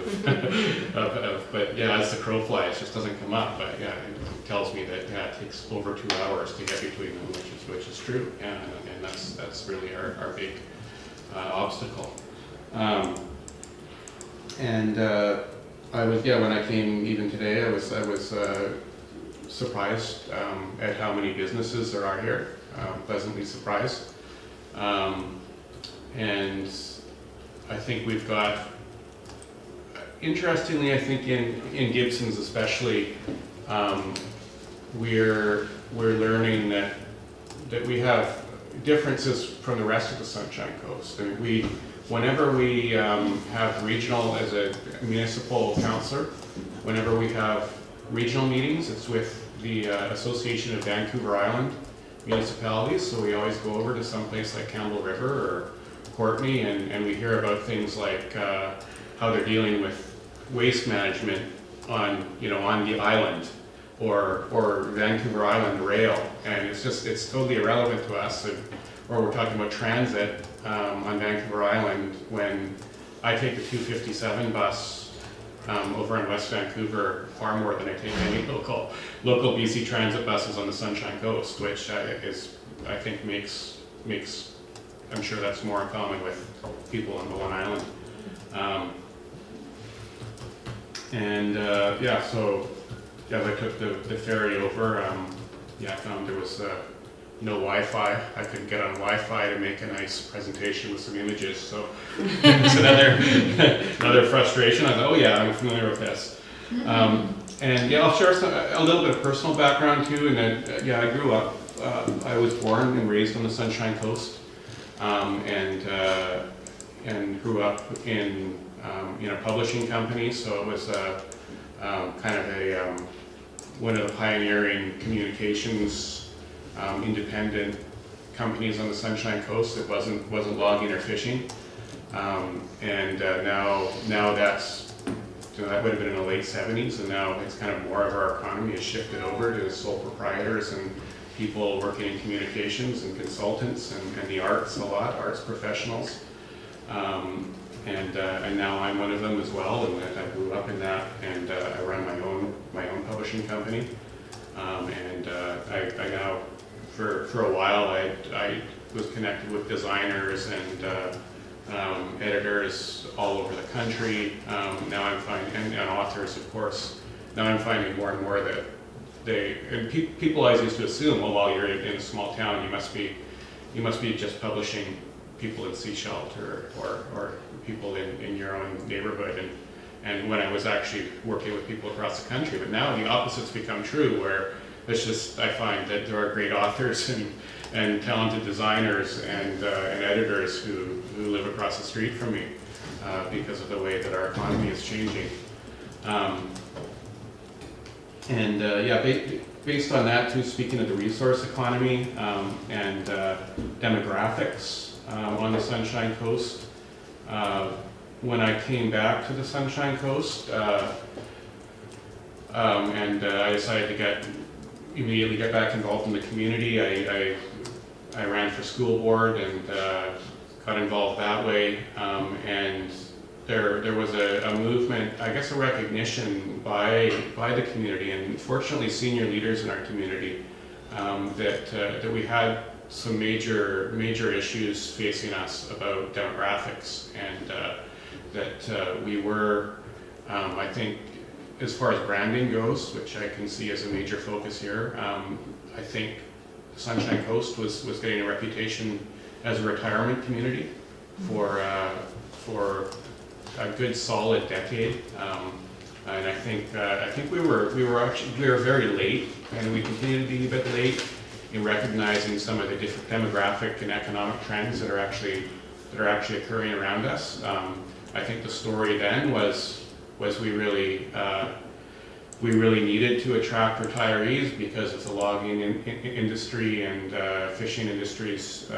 but yeah, as the crow flies, it just doesn't come up. But yeah, it tells me that it takes over 2 hours to get between them, which is true, and that's really our big obstacle. When I came even today, I was surprised at how many businesses there are here, pleasantly surprised. And I think we've got, interestingly, I think in Gibsons especially, we're learning that we have differences from the rest of the Sunshine Coast. I mean, whenever we have regional, as a municipal councillor, whenever we have regional meetings, it's with the Association of Vancouver Island Municipalities, so we always go over to some place like Campbell River or Courtney, and we hear about things like how they're dealing with waste management on the island, or Vancouver Island Rail, and it's totally irrelevant to us. Or we're talking about transit on Vancouver Island when I take the 257 bus over in West Vancouver far more than I take any local BC transit buses on the Sunshine Coast, which I think makes I'm sure that's more in common with people on Bowen Island. So as I took the ferry over, I found there was no Wi-Fi. I couldn't get on Wi-Fi to make a nice presentation with some images, so it's another frustration. I thought, oh yeah, I'm familiar with this. I'll share a little bit of personal background too, and then, I grew up, I was born and raised on the Sunshine Coast, and grew up in a publishing company, so it was kind of one of the pioneering communications independent companies on the Sunshine Coast. It wasn't logging or fishing, now that's, that would have been in the late 70s, and now it's kind of more of our economy has shifted over to sole proprietors and people working in communications and consultants and the arts a lot, arts professionals. And now I'm one of them as well, and I grew up in that, and I run my own publishing company. I now, for a while, I was connected with designers and editors all over the country. Now I'm finding, and authors, of course. Now I'm finding more and more that people always used to assume, well, while you're in a small town, you must be just publishing people in Seashelt or people in your own neighborhood. And when I was actually working with people across the country, but now the opposite's become true, where it's just, I find that there are great authors and talented designers and editors who live across the street from me because of the way that our economy is changing. Based on that too, speaking of the resource economy and demographics on the Sunshine Coast, when I came back to the Sunshine Coast, I decided to immediately get back involved in the community. I ran for school board and got involved that way. And there was a movement, I guess a recognition by the community, and fortunately senior leaders in our community, that we had some major issues facing us about demographics, and that we were, I think, as far as branding goes, which I can see as a major focus here, I think Sunshine Coast was getting a reputation as a retirement community for a good solid decade, and I think we were very late, and we continue to be a bit late in recognizing some of the different demographic and economic trends that are actually occurring around us. I think the story then was we really needed to attract retirees because of the logging industry and fishing industry's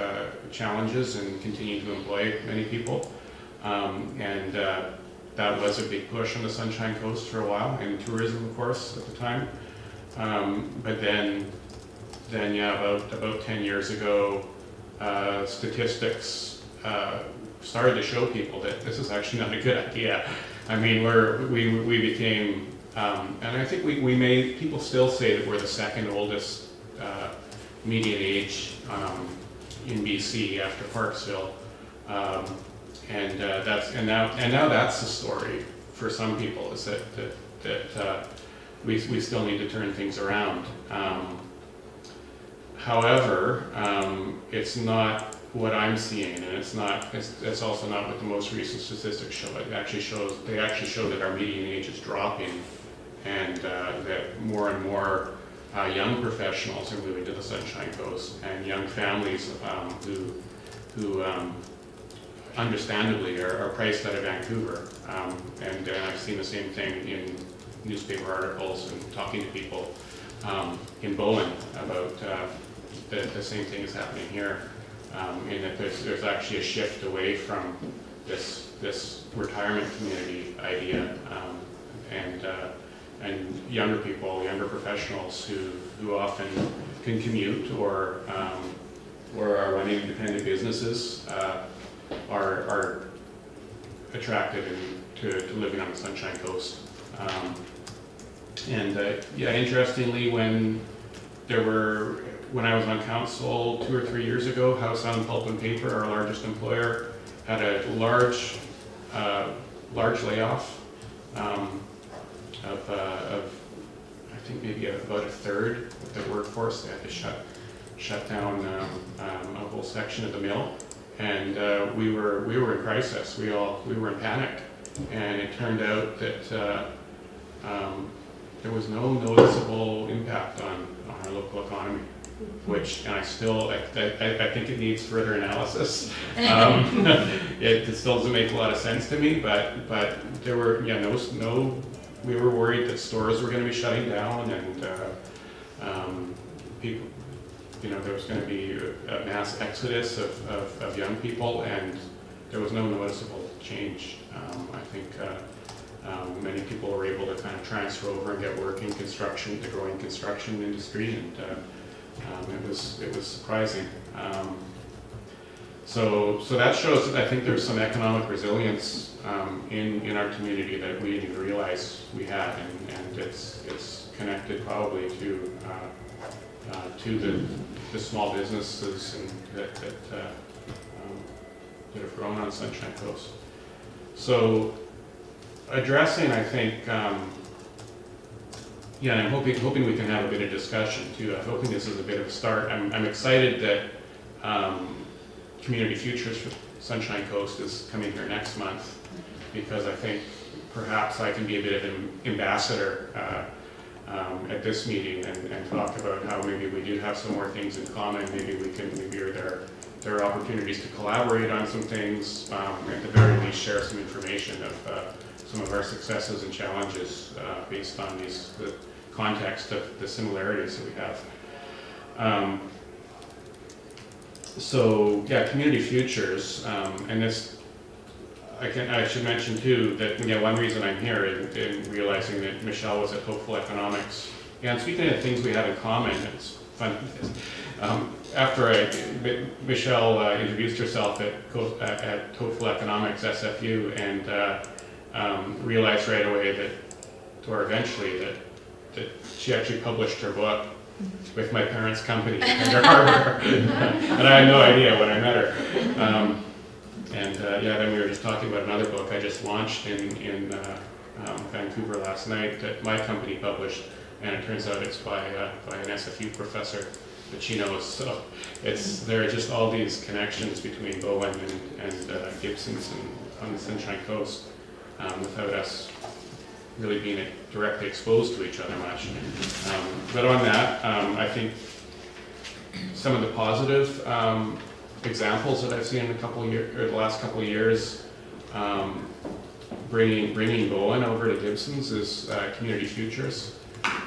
challenges and continue to employ many people. That was a big push on the Sunshine Coast for a while, and tourism, of course, at the time. But then, about 10 years ago, statistics started to show people that this is actually not a good idea. I mean, we became, and I think people still say that we're the second oldest median age in BC after Parksville. Now that's the story for some people, is that we still need to turn things around. However, it's not what I'm seeing, and it's also not what the most recent statistics show. They actually show that our median age is dropping, and that more and more young professionals are moving to the Sunshine Coast, and young families who understandably are priced out of Vancouver. And I've seen the same thing in newspaper articles and talking to people in Bowen about the same thing is happening here, in that there's actually a shift away from this retirement community idea, and younger people, younger professionals who often can commute or are running independent businesses are attracted to living on the Sunshine Coast. Interestingly, when I was on council 2 or 3 years ago, House on Pulp and Paper, our largest employer, had a large layoff of I think maybe about a third of their workforce. They had to shut down a whole section of the mill, and we were in crisis. We were in panic, and it turned out that there was no noticeable impact on our local economy, which, and I think it needs further analysis. It still doesn't make a lot of sense to me, but there were we were worried that stores were going to be shutting down, and people, there was going to be a mass exodus of young people, and there was no noticeable change. I think many people were able to kind of transfer over and get work in construction, the growing construction industry, and it was surprising. So that shows that I think there's some economic resilience in our community that we didn't realize we had, and it's connected probably to the small businesses and that have grown on Sunshine Coast. So addressing, I think, yeah, and I'm hoping we can have a bit of discussion too. I'm hoping this is a bit of a start. I'm excited that Community Futures for Sunshine Coast is coming here next month, because I think perhaps I can be a bit of an ambassador at this meeting and talk about how maybe we do have some more things in common. Maybe there are opportunities to collaborate on some things, at the very least share some information of some of our successes and challenges based on the context of the similarities that we have. So yeah, Community Futures, and this, I should mention too that one reason I'm here in realizing that Michelle was at Hopeful Economics. Yeah, and speaking of things we have in common, it's fun. After Michelle introduced herself at Hopeful Economics SFU, and realized right away eventually that she actually published her book with my parents' company, Under Harbor, and I had no idea when I met her. Then we were just talking about another book I just launched in Vancouver last night that my company published, and it turns out it's by an SFU professor that she knows. So there are just all these connections between Bowen and Gibson's and on the Sunshine Coast, without us really being directly exposed to each other much. But on that, I think some of the positive examples that I've seen in the last couple of years, bringing Bowen over to Gibson's is Community Futures.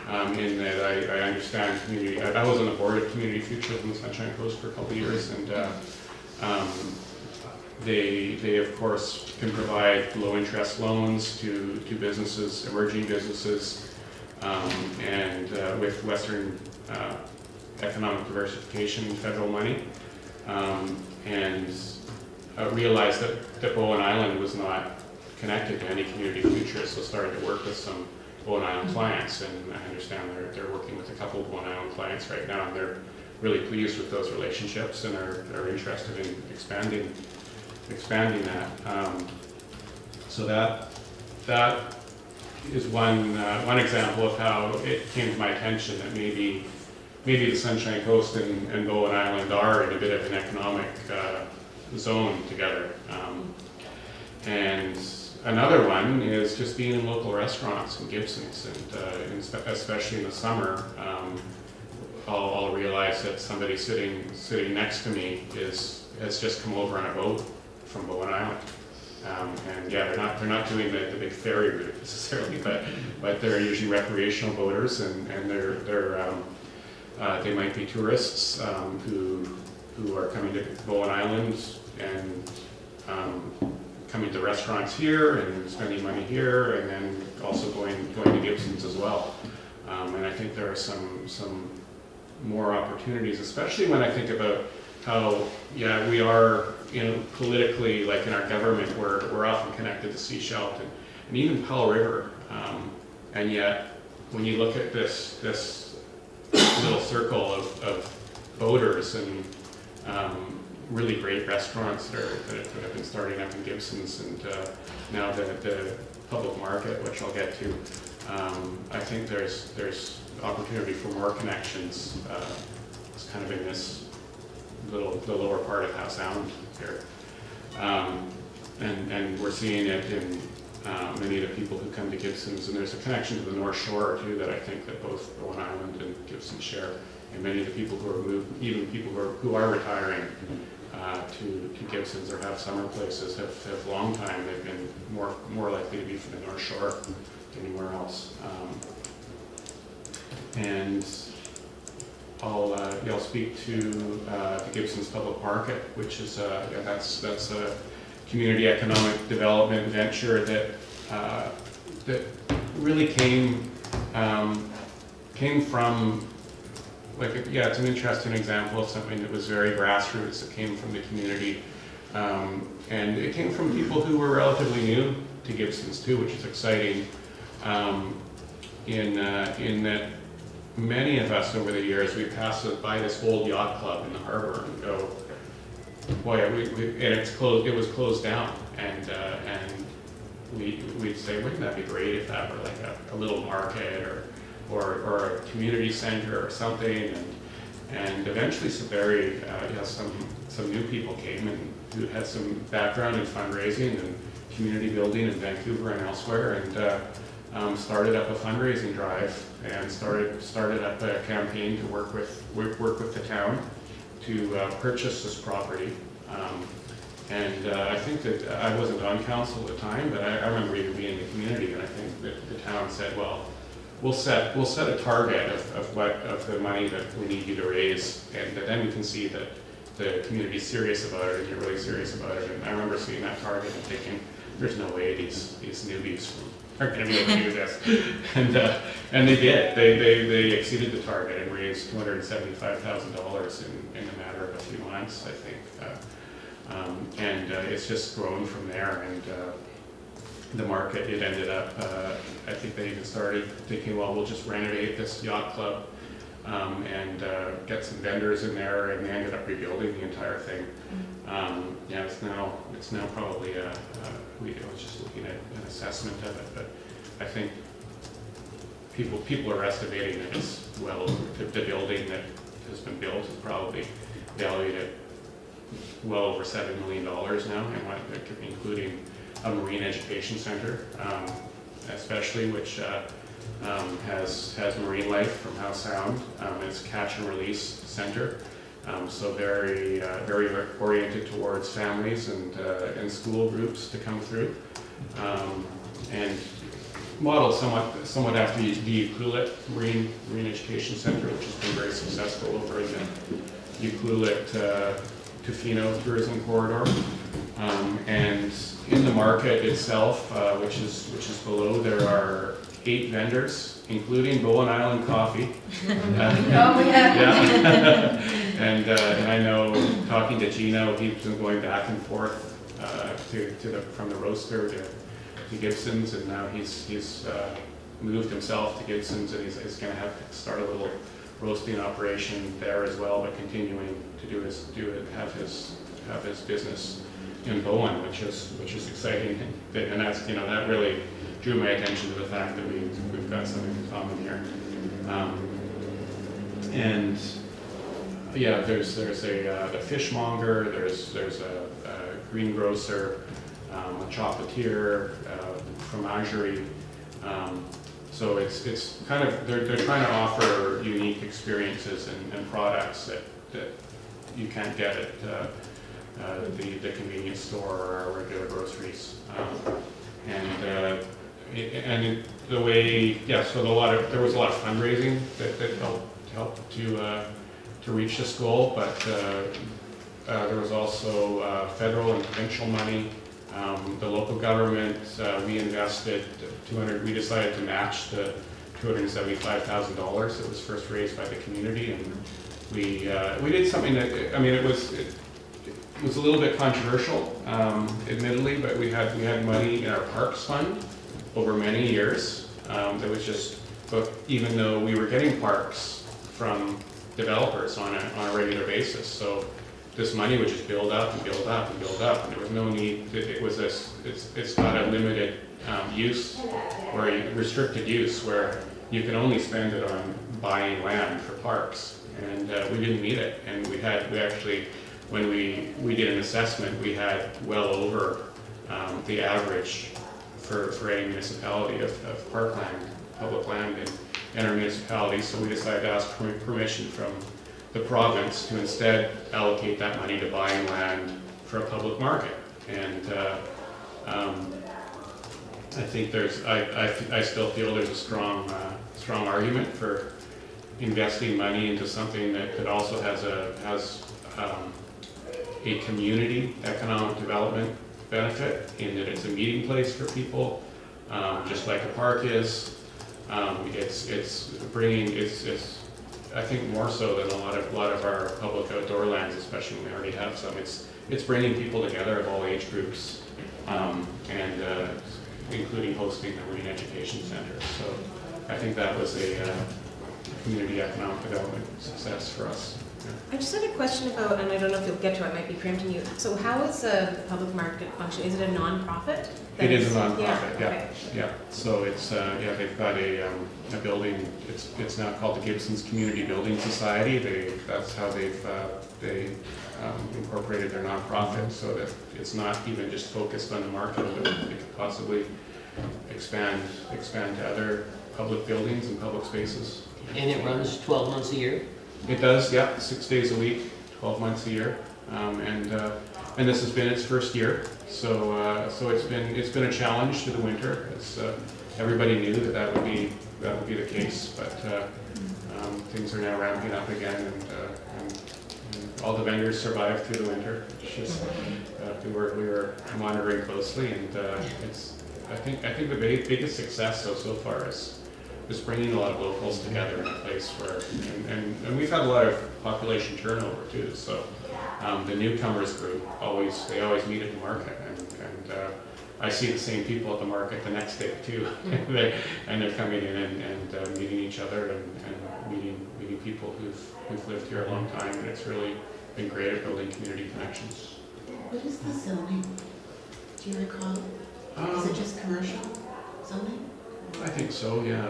In that I understand community. I was on the board of Community Futures in the Sunshine Coast for a couple of years, and they of course can provide low interest loans to businesses, emerging businesses, and with Western economic diversification federal money, and realized that Bowen Island was not connected to any Community Futures, so started to work with some Bowen Island clients, and I understand they're working with a couple of Bowen Island clients right now, and they're really pleased with those relationships and are interested in expanding that. So that is one example of how it came to my attention that maybe the Sunshine Coast and Bowen Island are in a bit of an economic zone together. And another one is just being in local restaurants in Gibson's, and especially in the summer, I'll realize that somebody sitting next to me has just come over on a boat from Bowen Island. And yeah, they're not doing the big ferry route necessarily, but they're usually recreational boaters, and they might be tourists who are coming to Bowen Island and coming to restaurants here and spending money here, and then also going to Gibson's as well. And I think there are some more opportunities, especially when I think about how, we are, politically, like in our government, we're often connected to Sechelt and even Powell River. And yet, when you look at this little circle of boaters and really great restaurants that have been starting up in Gibson's, and now the public market, which I'll get to, I think there's opportunity for more connections. It's kind of in the lower part of Howe Sound here, and we're seeing it in many of the people who come to Gibson's, and there's a connection to the North Shore too that I think that both Bowen Island and Gibson share. And many of the people who are moved, even people who are retiring to Gibson's or have summer places, have long time. They've been more likely to be from the North Shore than anywhere else. And I'll speak to the Gibson's Public Market, which is that's a community economic development venture that really came from it's an interesting example of something that was very grassroots, that came from the community. And it came from people who were relatively new to Gibsons too, which is exciting. In that many of us over the years, we pass by this old yacht club in the harbor and go, boy, and it's closed. It was closed down, and we'd say, wouldn't that be great if that were like a little market or a community center or something? And eventually, some new people came and who had some background in fundraising and community building in Vancouver and elsewhere, and started up a fundraising drive and started up a campaign to work with the town to purchase this property. I think that I wasn't on council at the time, but I remember even being in the community, and I think that the town said, well, we'll set a target of the money that we need you to raise, and then we can see that the community's serious about it, and you're really serious about it. And I remember seeing that target and thinking, there's no way these newbies are going to be able to do this. And they did. They exceeded the target and raised $275,000 in a matter of a few months, I think. It's just grown from there. And the market, it ended up, I think they even started thinking, well, we'll just renovate this yacht club and get some vendors in there, and they ended up rebuilding the entire thing. It's now probably I was just looking at an assessment of it, but I think people are estimating that it's well over the building that has been built is probably valued at well over $7 million now, and including a marine education center, especially which has marine life from Howe Sound. It's a catch and release center, so very oriented towards families and school groups to come through, and modeled somewhat after the Ucluelet Marine Education Center, which has been very successful over in the Ucluelet Tofino tourism corridor. And in the market itself, which is below, there are 8 vendors, including Bowen Island Coffee. Yeah. And I know, talking to Gino, he's been going back and forth from the roaster to Gibsons, and now he's moved himself to Gibsons, and he's going to start a little roasting operation there as well, but continuing to have his business in Bowen, which is exciting, and that's that really drew my attention to the fact that we've got something in common here. And yeah, there's a fishmonger, there's a greengrocer, a chocolatier, fromagerie. So it's kind of they're trying to offer unique experiences and products that you can't get at the convenience store or regular groceries. The way, so there was a lot of fundraising that helped to reach this goal, but there was also federal and provincial money. The local government, we invested we decided to match the $275,000 that was first raised by the community, and we did something that, it was a little bit controversial, admittedly, but we had money in our parks fund over many years. That was just, but even though we were getting parks from developers on a regular basis, so this money would just build up and build up and build up, and there was no need. It's not a limited use or a restricted use where you can only spend it on buying land for parks, and we didn't need it. And we actually, when we did an assessment, we had well over the average for any municipality of parkland, public land in our municipality. So we decided to ask permission from the province to instead allocate that money to buying land for a public market. And I think I still feel there's a strong argument for investing money into something that also has a community economic development benefit, in that it's a meeting place for people, just like a park is. It's I think more so than a lot of our public outdoor lands, especially when we already have some, it's bringing people together of all age groups, and including hosting the Marine Education Center. So I think that was a community economic development success for us. I just had a question about, and I don't know if you'll get to it, I might be preempting you. So how is the public market function? Is it a nonprofit? It is a nonprofit, Yeah, yeah. okay. Yeah, so it's, they've got a building, it's now called the Gibson's Community Building Society. That's how they incorporated their nonprofit, so that it's not even just focused on the market, but it could possibly expand to other public buildings and public spaces. And it runs 12 months a year? It does, yeah, 6 days a week, 12 months a year, and this has been its first year. So it's been a challenge through the winter. Everybody knew that would be the case, but things are now ramping up again, and all the vendors survived through the winter. It's just we were monitoring closely, and I think the biggest success so far is bringing a lot of locals together in a place where, and we've had a lot of population turnover too. So the newcomers group always meet at the market, and I see the same people at the market the next day too. and they're coming in and meeting each other and meeting people who've lived here a long time, and it's really been great at building community connections. What is the zoning? Do you recall? Is it just commercial zoning? I think so, yeah.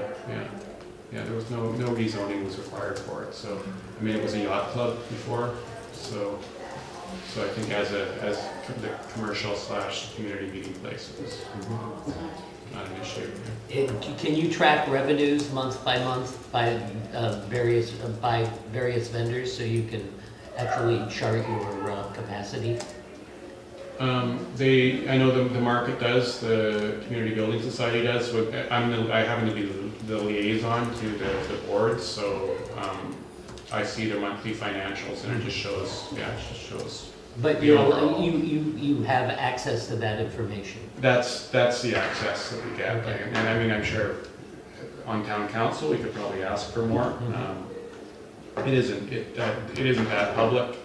There was no rezoning was required for it. So, I mean, it was a yacht club before, so I think as the commercial / community meeting place, it was not an issue. Can you track revenues month by month by various vendors, so you can actually chart your capacity? I know the market does, the Community Building Society does. So I happen to be the liaison to the board, so I see their monthly financials, and it just shows. But you have access to that information. That's the access that we get, Okay. and I mean, I'm sure on town council we could probably ask for more. It isn't that public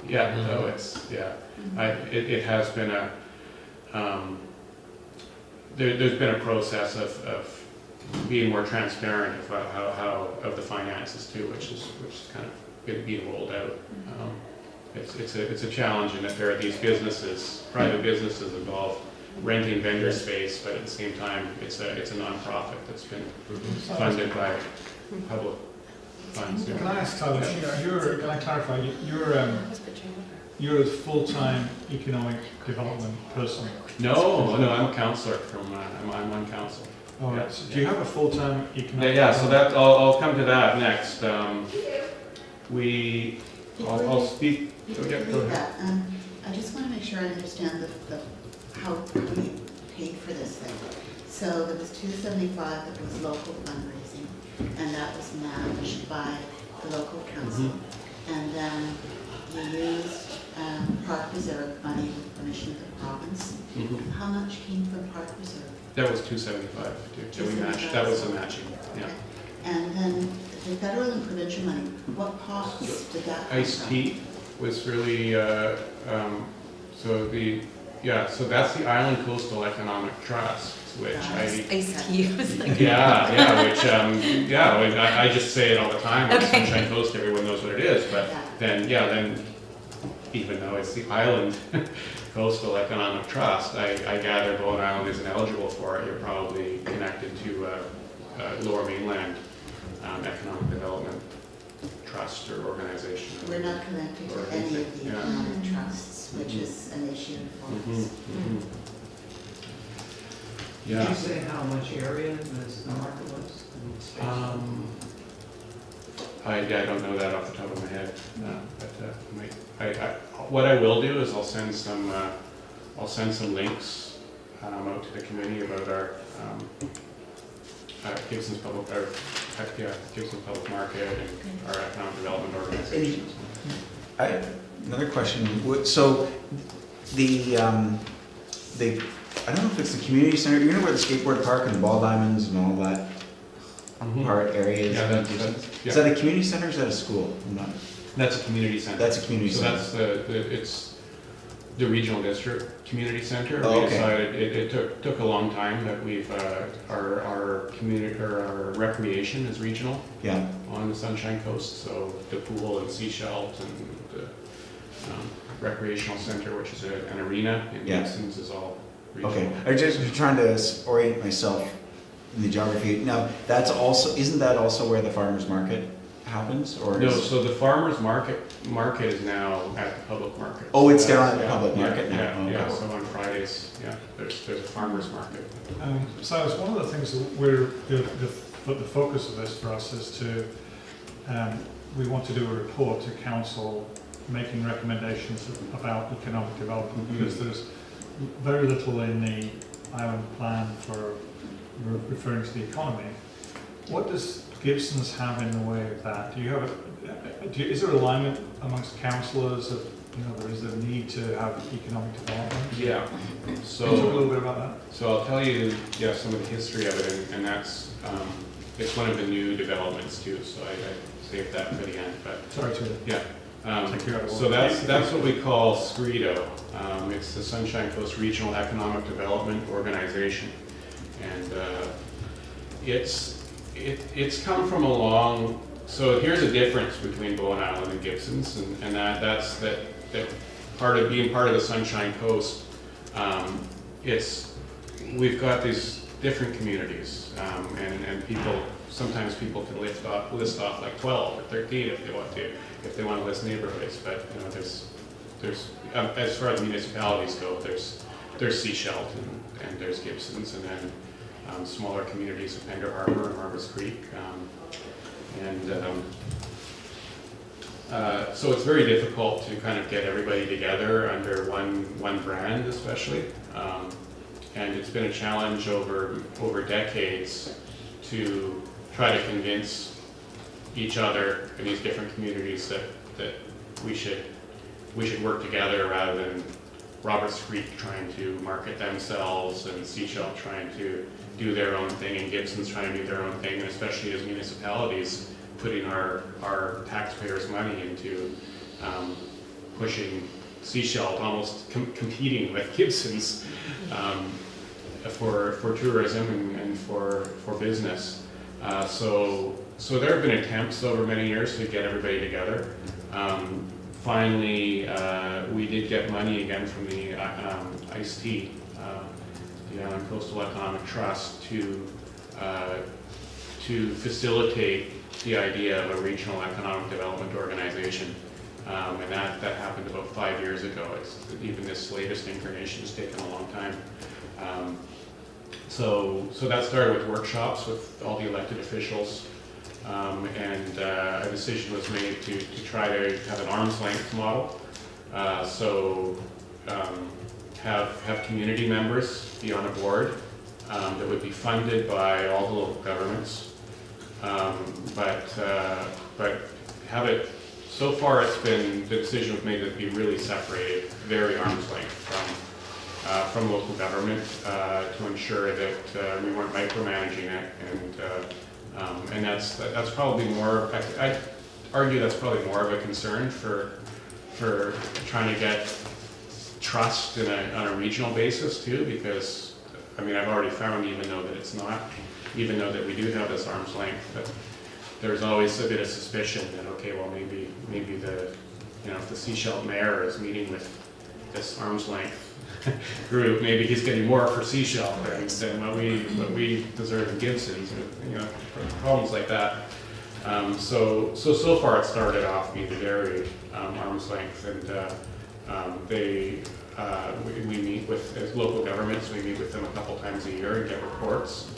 yet, though. It has been there's been a process of being more transparent about how of the finances too, which is kind of being rolled out. It's a challenge in that there are these private businesses involved renting vendor space, but at the same time, it's a nonprofit that's been funded by public funds. Can I ask, Tyler, can I clarify, you're a full-time economic development person? No, I'm a counselor I'm on council. Oh, Yeah. so do you have a full-time economic? Yeah, so I'll come to that next. I'll speak. Before you leave that, I just want to make sure I understand how we paid for this thing. So there was $275 that was local fundraising, and that was managed by the local council. And then you used Park Reserve money with permission of the province. How much came from Park Reserve? That was $275. Did we match? That was a matching. Yeah. Okay. And then the federal and provincial money, what pots did that come from? Iced tea was really so that's the Island Coastal Economic Trust, which Iced tea. I was like- I just say it all the time. On Okay. Sunshine Coast, everyone knows what it is, but then even though it's the Island Coastal Economic Trust, I gather Bowen Island isn't eligible for it. You're probably connected to Lower Mainland Economic Development Trust or organization. We're not connected to any of the economic trusts, which is an issue for us. Yeah. Did you say how much area the market was? I don't know that off the top of my head, what I will do is I'll send some links out to the committee about our Gibson's Public Market and our economic development organizations. Another question. So I don't know if it's the community center. You know where the skateboard park and the ball diamonds and all that part areas. Yeah, in that's, Gibsons? yeah. Is that a community center or is that a school? I'm not- That's a community center. That's a community So center. that's it's the regional district community center. Oh, We okay. decided, it took a long time, but we've, our community, or our recreation is regional Yeah, on the Sunshine Coast, so the pool and Seashell and the recreational center, which is an arena in Yeah. Gibsons, is all regional. okay. I'm just trying to orient myself in the geography. Now, that's also, isn't that also where the farmer's market happens, or? No, is- so the farmer's market is now at the public market. Oh, it's So down that's- at the yeah, public market now. Yeah, yeah, Okay. so on Fridays, yeah, there's a farmer's market. Silas, one of the things that the focus of this for us is to, we want to do a report to council making recommendations about economic development, because there's very little in the island plan for referring to the economy. What does Gibsons have in the way of that? Do you have is there alignment amongst councillors that, there is a need to have economic development? Yeah, Can you talk a little so, bit about that? so I'll tell you, yeah, some of the history of it, and that's, it's one of the new developments too, so I saved that for the end, but, Sorry to yeah. take you out of So order. that's what we call SCREDO. It's the Sunshine Coast Regional Economic Development Organization. And it's come from a long, so here's a difference between Bowen Island and Gibsons, and that's that part of being part of the Sunshine Coast, we've got these different communities, and people, sometimes people can list off like 12 or 13 if they want to list neighborhoods, but there's as far as municipalities go, there's Seashell and there's Gibsons, and then smaller communities of Pender Harbor and Harvest Creek, so it's very difficult to kind of get everybody together under one brand, especially, and it's been a challenge over decades to try to convince each other in these different communities that we should work together rather than Roberts Creek trying to market themselves and Seashell trying to do their own thing and Gibson's trying to do their own thing, and especially as municipalities putting our taxpayers' money into pushing Seashell, almost competing with Gibson's for tourism and for business. So there have been attempts over many years to get everybody together. Finally, we did get money again from the ICE-T, the Island Coastal Economic Trust, to facilitate the idea of a regional economic development organization. And that happened about 5 years ago. Even this latest incarnation has taken a long time. So that started with workshops with all the elected officials, and a decision was made to try to have an arm's length model. Have community members be on a board that would be funded by all the local governments, but have it. So far, the decision was made to be really separated, very arm's length from local government, to ensure that we weren't micromanaging it, and that's probably more. I'd argue that's probably more of a concern for trying to get trust on a regional basis too, because I've already found, even though that we do have this arm's length, that there's always a bit of suspicion that, okay, well, maybe if the Seashell mayor is meeting with this arm's length group, maybe he's getting more for Seashell than what we deserve in Gibson's, problems like that. So far it started off being very arm's length, and we meet with, as local governments, we meet with them a couple times a year and get reports.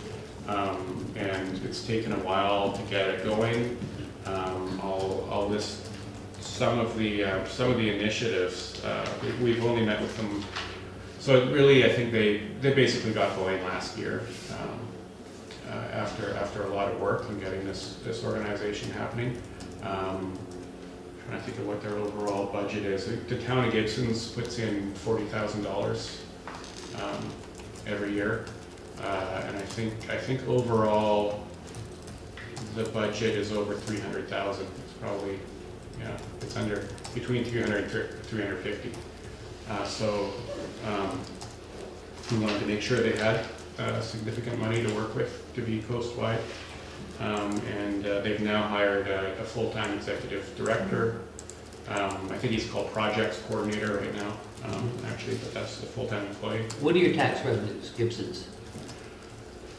And it's taken a while to get it going. I'll list some of the initiatives. We've only met with them, so really I think they basically got going last year, after a lot of work in getting this organization happening. Trying to think of what their overall budget is. The town of Gibsons puts in $40,000 every year. And I think overall the budget is over 300,000. It's probably, yeah, it's under, between 300 and 350. So we wanted to make sure they had significant money to work with to be coast-wide. And they've now hired a full-time executive director. I think he's called projects coordinator right now, actually, but that's the full-time employee. What are your tax revenues, Gibson's?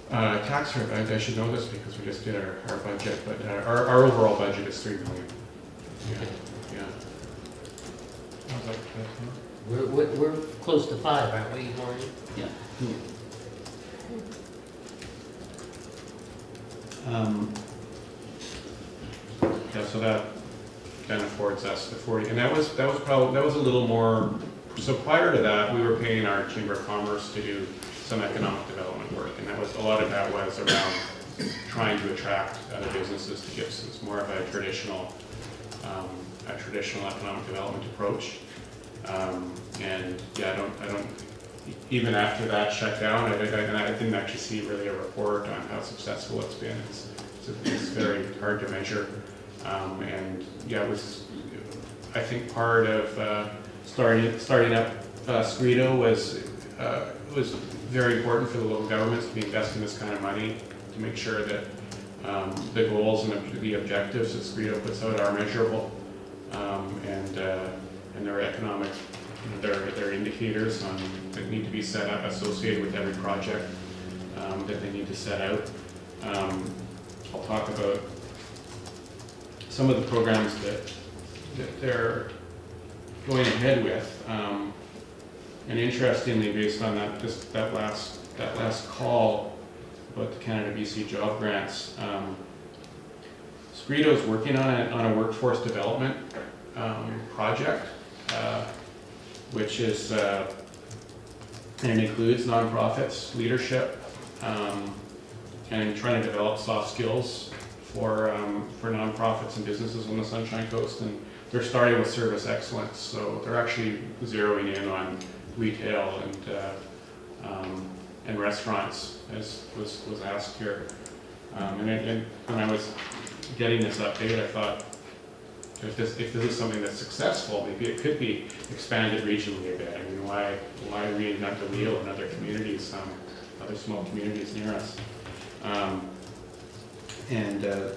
Tax rate, I should know this because we just did our budget, but our overall budget is 3 million. Yeah. How's that, We're close to 5, aren't we, Maureen? Yeah. Yeah, so that then affords us the 40, and that was a little more. So prior to that, we were paying our Chamber of Commerce to do some economic development work, and a lot of that was around trying to attract other businesses to Gibson's, more of a traditional economic development approach. And yeah, I don't. Even after that shut down, I didn't actually see really a report on how successful it's been. It's very hard to measure. And yeah, it was, I think part of starting up Scredo was very important for the local governments to be investing this kind of money to make sure that the goals and the objectives that Scredo puts out are measurable, and their economic, their indicators that need to be set up associated with every project that they need to set out. I'll talk about some of the programs that they're going ahead with, and interestingly, based on that last call about the Canada BC job grants, Scredo's working on a workforce development project, which is and it includes nonprofits, leadership, and trying to develop soft skills for nonprofits and businesses on the Sunshine Coast. And they're starting with service excellence, so they're actually zeroing in on retail and restaurants, as was asked here. And when I was getting this update, I thought, if this is something that's successful, maybe it could be expanded regionally a bit. I mean, why reinvent the wheel in other communities, other small communities near us?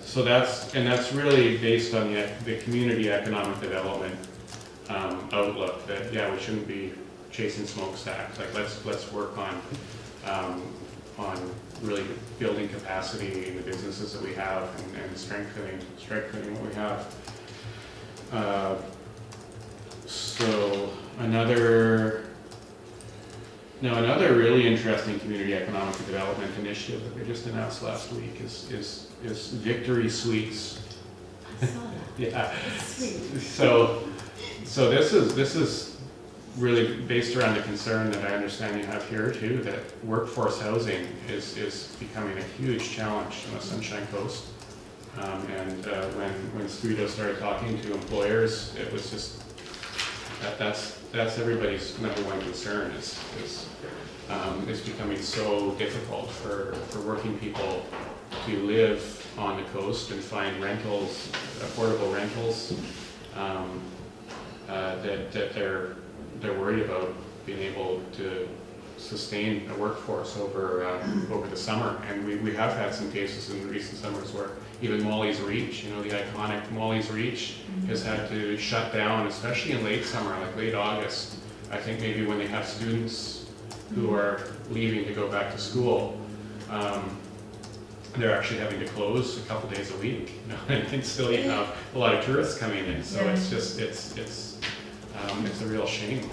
So that's really based on the community economic development outlook. That we shouldn't be chasing smokestacks. Like let's work on really building capacity in the businesses that we have and strengthening what we have. So another really interesting community economic development initiative that we just announced last week is Victory Suites. I saw that. Yeah. Sweet. So this is really based around the concern that I understand you have here too, that workforce housing is becoming a huge challenge on the Sunshine Coast. When Scredo started talking to employers, it was just that's everybody's number one concern is becoming so difficult for working people to live on the coast and find rentals, affordable rentals, that they're worried about being able to sustain a workforce over the summer. And we have had some cases in recent summers where even Molly's Reach, the iconic Molly's Reach, has had to shut down, especially in late summer, like late August. I think maybe when they have students who are leaving to go back to school, they're actually having to close a couple days a week. And still you have a lot of tourists coming in, so it's just it's a real shame.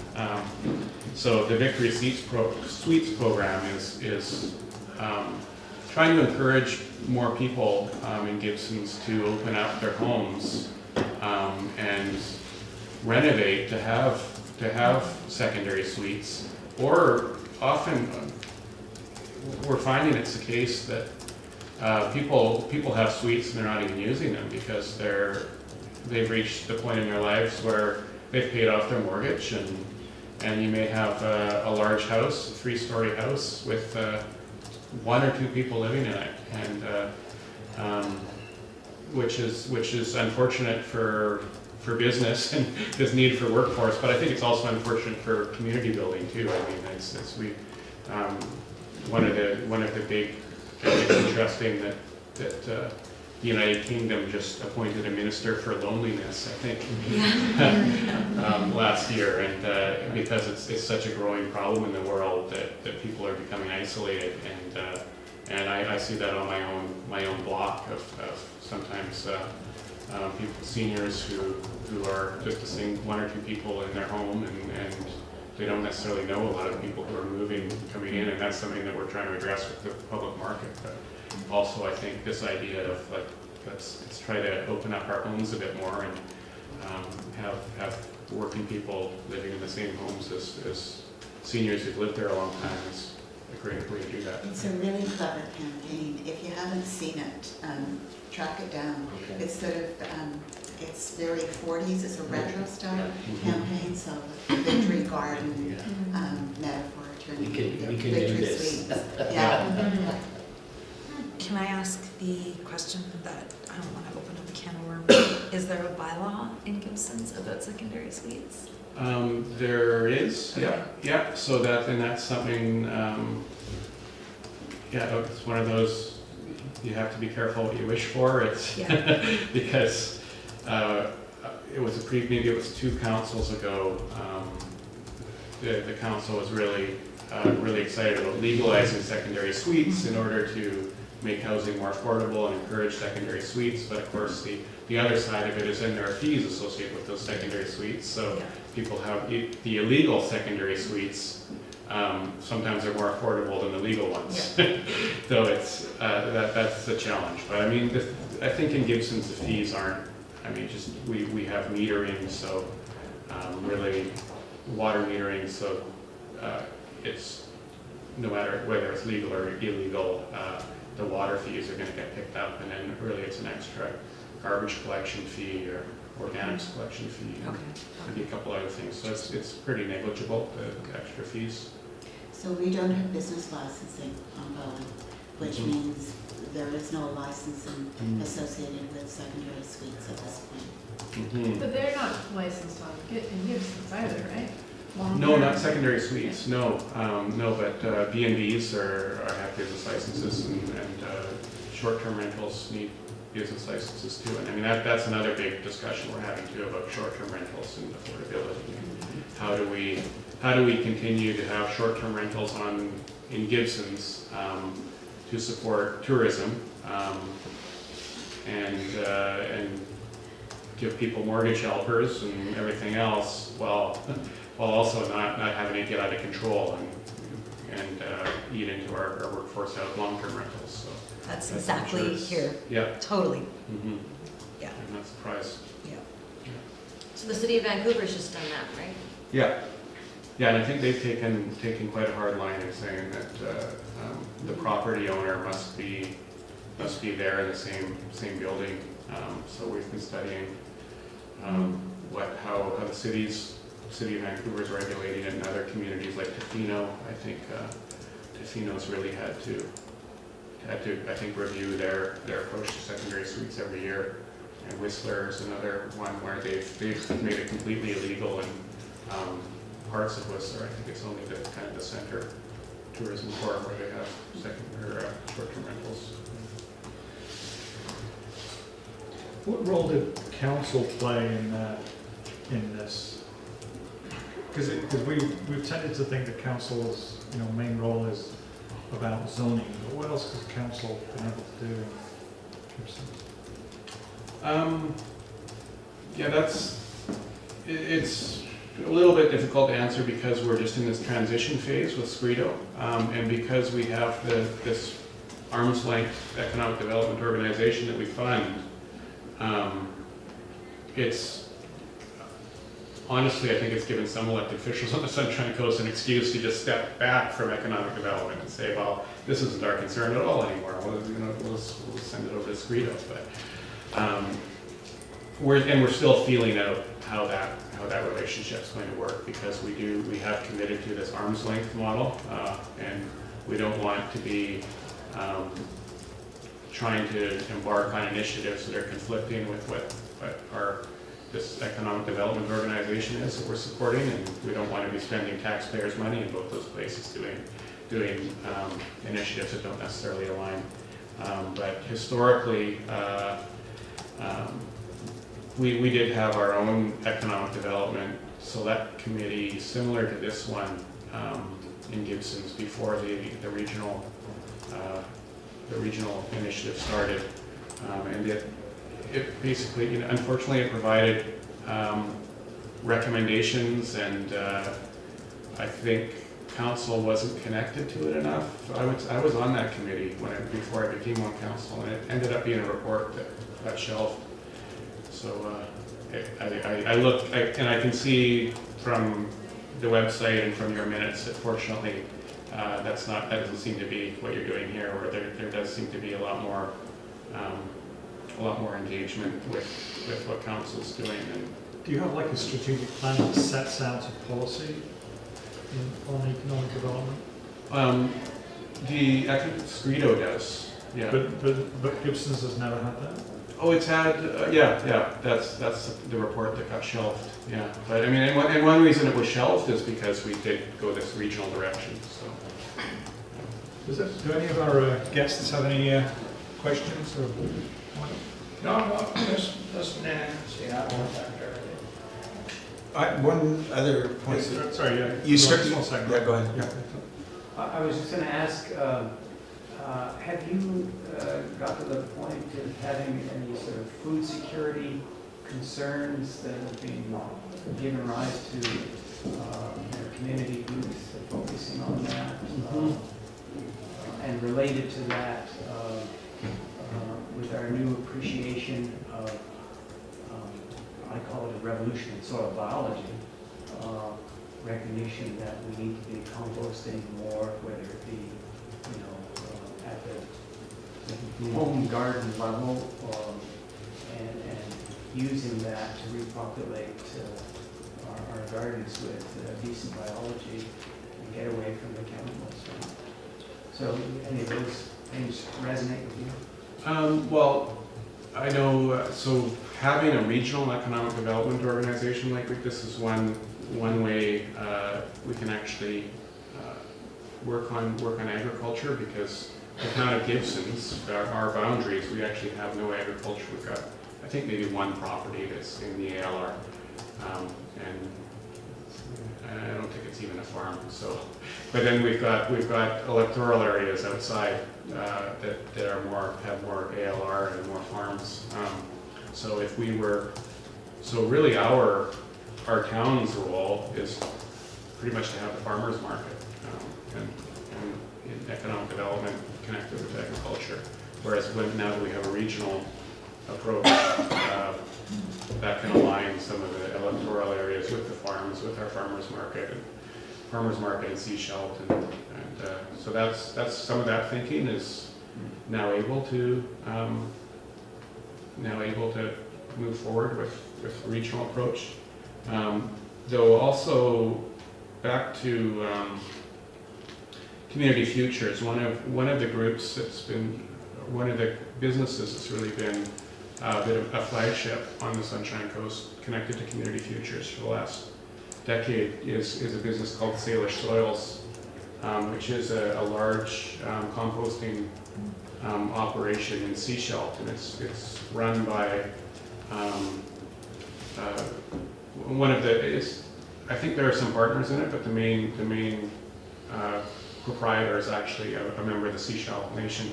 So the Victory Suites program is trying to encourage more people in Gibson's to open up their homes and renovate to have secondary suites. Or often we're finding it's the case that people have suites and they're not even using them because they've reached the point in their lives where they've paid off their mortgage, and you may have a large house, a 3-story house with 1 or 2 people living in it, and which is unfortunate for business and this need for workforce, but I think it's also unfortunate for community building too. I mean, it's one of the big, it's interesting that the United Kingdom just appointed a minister for loneliness, I think, last year, and because it's such a growing problem in the world that people are becoming isolated, and I see that on my own block of sometimes people, seniors who are just seeing one or two people in their home, and they don't necessarily know a lot of people who are coming in, and that's something that we're trying to address with the public market. But also, I think this idea of like, let's try to open up our homes a bit more and have working people living in the same homes as seniors who've lived there a long time is a great way to do that. It's a really clever campaign. If you haven't seen it, track it down. Okay. It's sort of, it's very 40s, it's a retro style campaign, so the victory garden metaphor turning We can into do victory this. sweets. Yeah. Can I ask the question that I don't want to open up a can of worms? Is there a bylaw in Gibson's about secondary suites? There is, yeah. So that's something. It's one of those. You have to be careful what you wish for. It's because it was maybe it was 2 councils ago. The council was really excited about legalizing secondary suites in order to make housing more affordable and encourage secondary suites. But of course, the other side of it is then there are fees associated with those secondary suites. So people have the illegal secondary suites. Sometimes they're more affordable than the legal ones. So it's that's the challenge. But I mean, I think in Gibson's the fees aren't. I mean, just we have metering, so really water metering. So it's no matter whether it's legal or illegal, the water fees are going to get picked up, and then really it's an extra garbage collection fee or organics collection fee. Maybe a couple other things. So it's pretty negligible, the extra fees. So we don't have business licensing on Bowen, which means there is no licensing associated with secondary suites at this point. But they're not licensed in Gibson's either, right? No, not secondary suites, no, but B&Bs have business licenses, and short-term rentals need business licenses too. And I mean, that's another big discussion we're having too about short-term rentals and affordability. How do we continue to have short-term rentals in Gibson's to support tourism and give people mortgage helpers and everything else, while also not having it get out of control and eat into our workforce out of long-term rentals. So that's exactly here. Yeah. Totally. Yeah. I'm not surprised. So the city of Vancouver's just done that, right? Yeah. Yeah, and I think they've taken quite a hard line in saying that the property owner must be there in the same building. So we've been studying how the city of Vancouver is regulating it, and other communities like Tofino. I think Tofino's really had to I think review their approach to secondary suites every year. And Whistler is another one where they've made it completely illegal, and parts of Whistler, I think it's only the kind of the center tourism core where they have short-term rentals. What role did council play in this? Because we've tended to think that council's main role is about zoning, but what else has council been able to do in Gibson? It's a little bit difficult to answer because we're just in this transition phase with Scredo, and because we have this arm's length economic development organization that we fund. It's honestly, I think it's given some elected officials on the Sunshine Coast an excuse to just step back from economic development and say, well, this isn't our concern at all anymore. We'll send it over to Scredo. But we're still feeling out how that relationship's going to work, because we have committed to this arm's length model, and we don't want to be trying to embark on initiatives that are conflicting with what this economic development organization is that we're supporting, and we don't want to be spending taxpayers' money in both those places doing initiatives that don't necessarily align. But historically, we did have our own economic development select committee similar to this one in Gibson's before the regional initiative started, and it basically, unfortunately, it provided recommendations, and I think council wasn't connected to it enough. I was on that committee before I became on council, and it ended up being a report that got shelved. So I looked, and I can see from the website and from your minutes that fortunately that doesn't seem to be what you're doing here, where there does seem to be a lot more engagement with what council's doing. And do you have like a strategic plan that sets out a policy on economic development? I think Scredo does, yeah. But Gibson's has never had that? Oh, it's had, yeah, that's the report that got shelved, yeah. But I mean, and one reason it was shelved is because we did go this regional direction, so. Do any of our guests have any questions or? No, just see how it works after. One other point. Sorry, yeah. You struck. Yeah, go ahead. Yeah. I was just going to ask, have you got to the point of having any sort of food security concerns that have been given rise to community groups focusing on that? And related to that, with our new appreciation of, I call it a revolution in soil biology, recognition that we need to be composting more, whether it be, at the home garden level, and using that to repopulate our gardens with decent biology and get away from the chemicals. So any of those things resonate with you? Well, I know, so having a regional economic development organization like this is one way we can actually work on agriculture, because the town of Gibson's, our boundaries, we actually have no agriculture. We've got, I think, maybe one property that's in the ALR, and I don't think it's even a farm. So, but then we've got electoral areas outside that are have more ALR and more farms. So if we were, so really our town's role is pretty much to have the farmers market and in economic development connected with agriculture. Whereas now that we have a regional approach, that can align some of the electoral areas with the farms, with our farmers market and Seashell, and so that's some of that thinking is now able to move forward with regional approach. Though also back to Community Futures, one of the groups that's been, one of the businesses that's really been a bit of a flagship on the Sunshine Coast connected to Community Futures for the last decade is a business called Salish Soils, which is a large composting operation in Seashell, and it's run by one of the, I think there are some partners in it, but the main proprietor is actually a member of the Seashell Nation,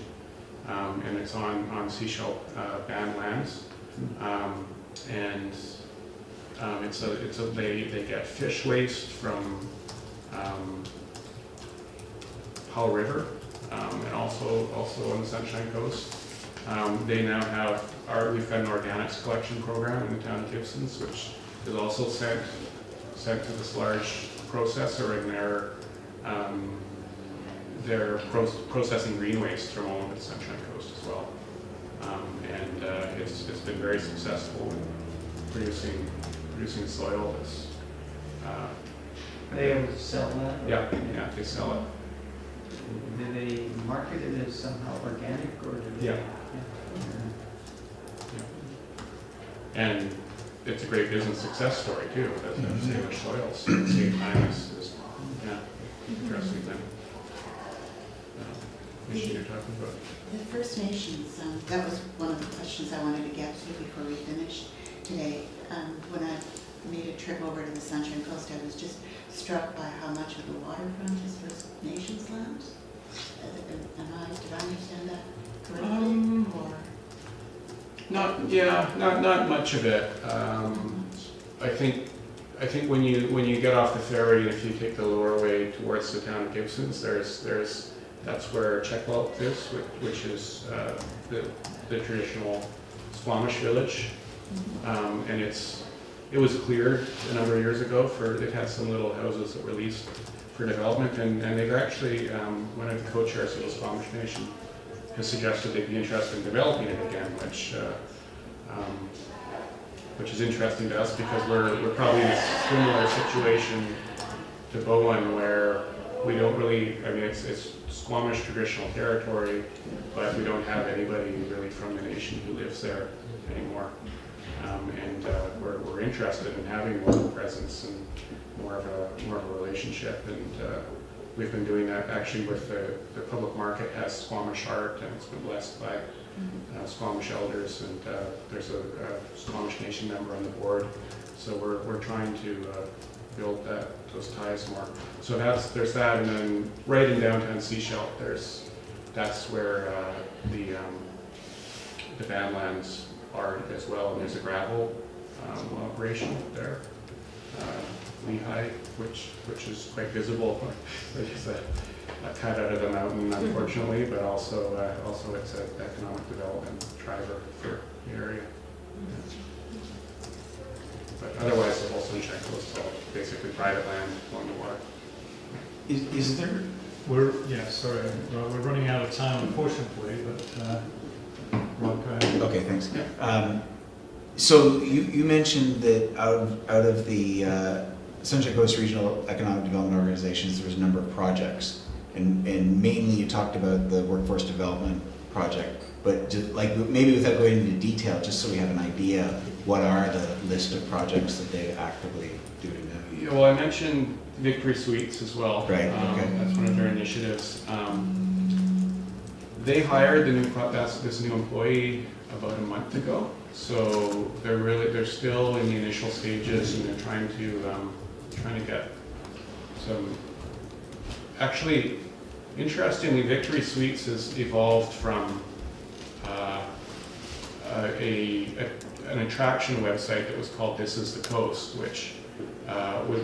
and it's on Seashell band lands, and they get fish waste from Hull River, and also on the Sunshine Coast. They now have we've got an organics collection program in the town of Gibson's, which is also sent to this large processor, and they're processing green waste from all over the Sunshine Coast as well, and it's been very successful in producing soil that's. Are they able to sell that? Yeah, they sell it. Do they market it as somehow organic, or do they? Yeah. And it's a great business success story too, because of Salish soils, save time is yeah, interesting thing. Issue you're talking about. The First Nations, that was one of the questions I wanted to get to before we finished today. When I made a trip over to the Sunshine Coast, I was just struck by how much of the waterfront is First Nations land. Did I understand that correctly? Or? Not much of it. I think when you get off the ferry, and if you take the lower way towards the town of Gibsons, that's where Checkwell is, which is the traditional Squamish village, and it was cleared a number of years ago it had some little houses that were leased for development, and they've actually one of the co-chairs of the Squamish Nation has suggested they'd be interested in developing it again, which is interesting to us because we're probably in a similar situation to Bowen where we don't really, I mean, it's Squamish traditional territory, but we don't have anybody really from the nation who lives there anymore. And we're interested in having more of a presence and more of a relationship. And we've been doing that actually with the public market has Squamish art, and it's been blessed by Squamish elders, and there's a Squamish Nation member on the board. So we're trying to build those ties more. So there's that, and then right in downtown Sechelt, that's where the Badlands are as well, and there's a gravel operation there, Lehigh, which is quite visible, which is a cut out of the mountain, unfortunately, but also it's an economic development driver for the area. But otherwise, the whole Sunshine Coast is all basically private land along the water. Is there? We're running out of time, unfortunately, but Rob, go ahead. Okay, thanks. So you mentioned that out of the Sunshine Coast Regional Economic Development Organizations, there was a number of projects, and mainly you talked about the workforce development project, but just, like, maybe without going into detail, just so we have an idea, what are the list of projects that they actively do now? Yeah, well, I mentioned Victory Suites as well. Right. Okay. That's one of their initiatives. They hired this new employee about a month ago, so they're still in the initial stages, and they're trying to get some. Actually, interestingly, Victory Suites has evolved from an attraction website that was called This Is the Coast, which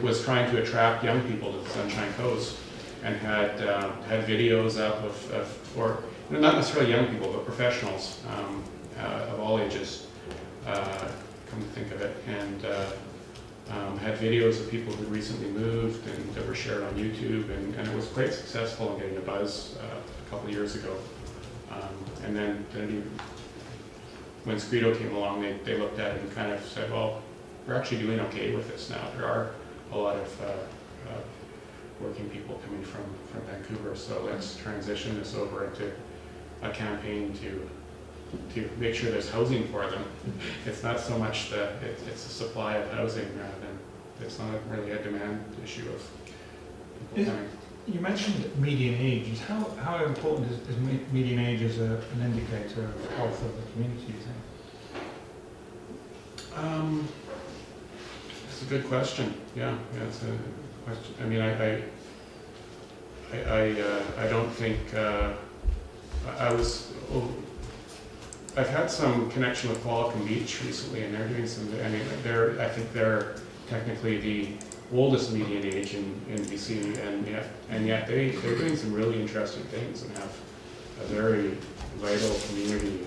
was trying to attract young people to the Sunshine Coast, and had videos up or not necessarily young people, but professionals of all ages, come to think of it, and had videos of people who recently moved and that were shared on YouTube, and it was quite successful in getting a buzz a couple of years ago. And then when Scredo came along, they looked at it and kind of said, well, we're actually doing okay with this now. There are a lot of working people coming from Vancouver, so let's transition this over into a campaign to make sure there's housing for them. It's not so much that it's a supply of housing rather than, it's not really a demand issue of people coming. You mentioned median age. How important is median age as an indicator of the health of the community, you think? It's a good question. Yeah, it's a question. I mean, I don't think I've had some connection with Qualicum Beach recently, and they're doing some. I mean, I think they're technically the oldest median age in BC, and yet they're doing some really interesting things and have a very vital community.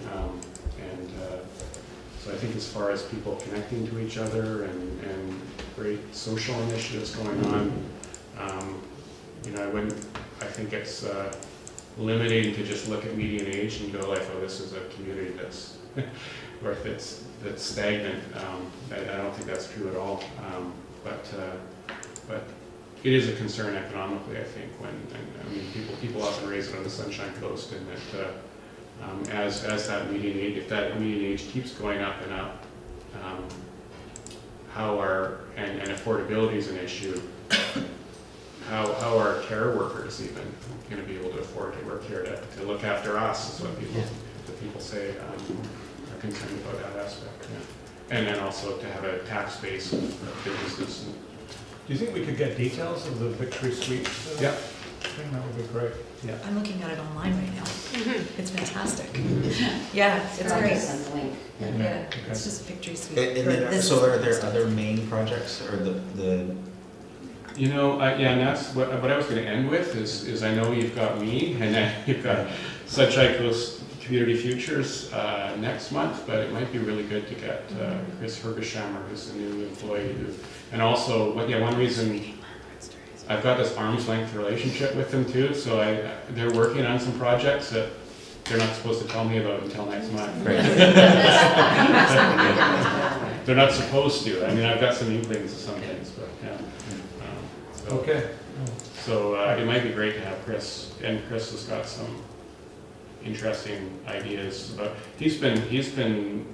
So I think as far as people connecting to each other and great social initiatives going on, I think it's limiting to just look at median age and go like, oh, this is a community that's or if that's stagnant. I don't think that's true at all. But it is a concern economically, I think, when people often raise it on the Sunshine Coast, and that as that median age, if that median age keeps going up and up, and affordability is an issue, how are care workers even going to be able to afford to work here to look after us, is what people say, are concerned about that aspect. Yeah. And then also to have a tax base of businesses. Do you think we could get details of the Victory Suite? Yeah. I think that would be great. Yeah. I'm looking at it online right now. It's fantastic. Yeah, it's great. Send the link. Yeah, it's just Victory Suite. And for then, this so are there stuff. other main projects or the You know, yeah, and that's what I was going to end with is I know you've got me and then you've got Sunshine Coast Community Futures next month, but it might be really good to get Chris Hergeshammer, who's a new employee, and also one reason I've got this arm's length relationship with them too. So they're working on some projects that they're not supposed to tell me about until next month. Right. They're not supposed to. I mean, I've got some inklings of some things, but yeah. So, Okay. So it might be great to have Chris, and Chris has got some interesting ideas. But he's been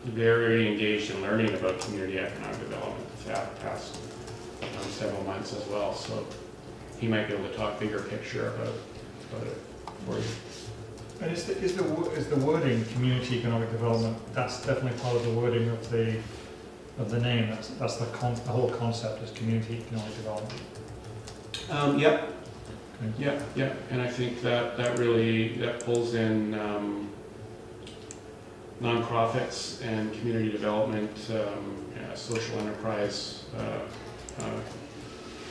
very engaged in learning about community economic development the past several months as well. So he might be able to talk bigger picture about it for you. And is the wording community economic development? That's definitely part of the wording of the name. That's the whole concept is community economic development. Yep. Okay. Yeah, and I think that really pulls in nonprofits and community development, social enterprise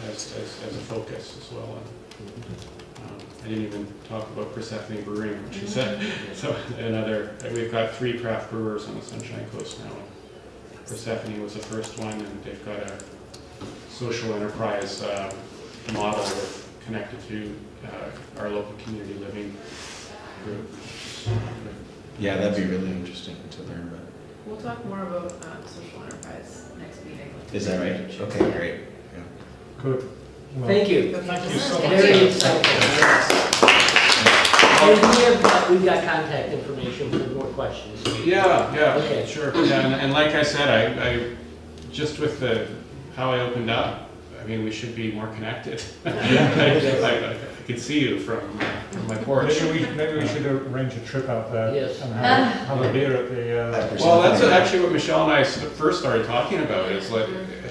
as a focus as well. I didn't even talk about Persephone Brewing, which is so we've got 3 craft brewers on the Sunshine Coast now. Persephone was the first one, and they've got a social enterprise model connected to our local community living group. Yeah, that'd be really interesting to learn about. We'll talk more about social enterprise next meeting. Is that right? Okay, great. Yeah. Good. Well, Thank you. Thank you so much. Very insightful. And we've got contact information for more questions. Yeah, Okay. sure. Yeah, and like I said, I just with how I opened up, I mean, we should be more connected. I can see you from my porch. Maybe we should arrange a trip out there Yes. and have a beer at the. Well, that's actually what Michelle and I first started talking about, is like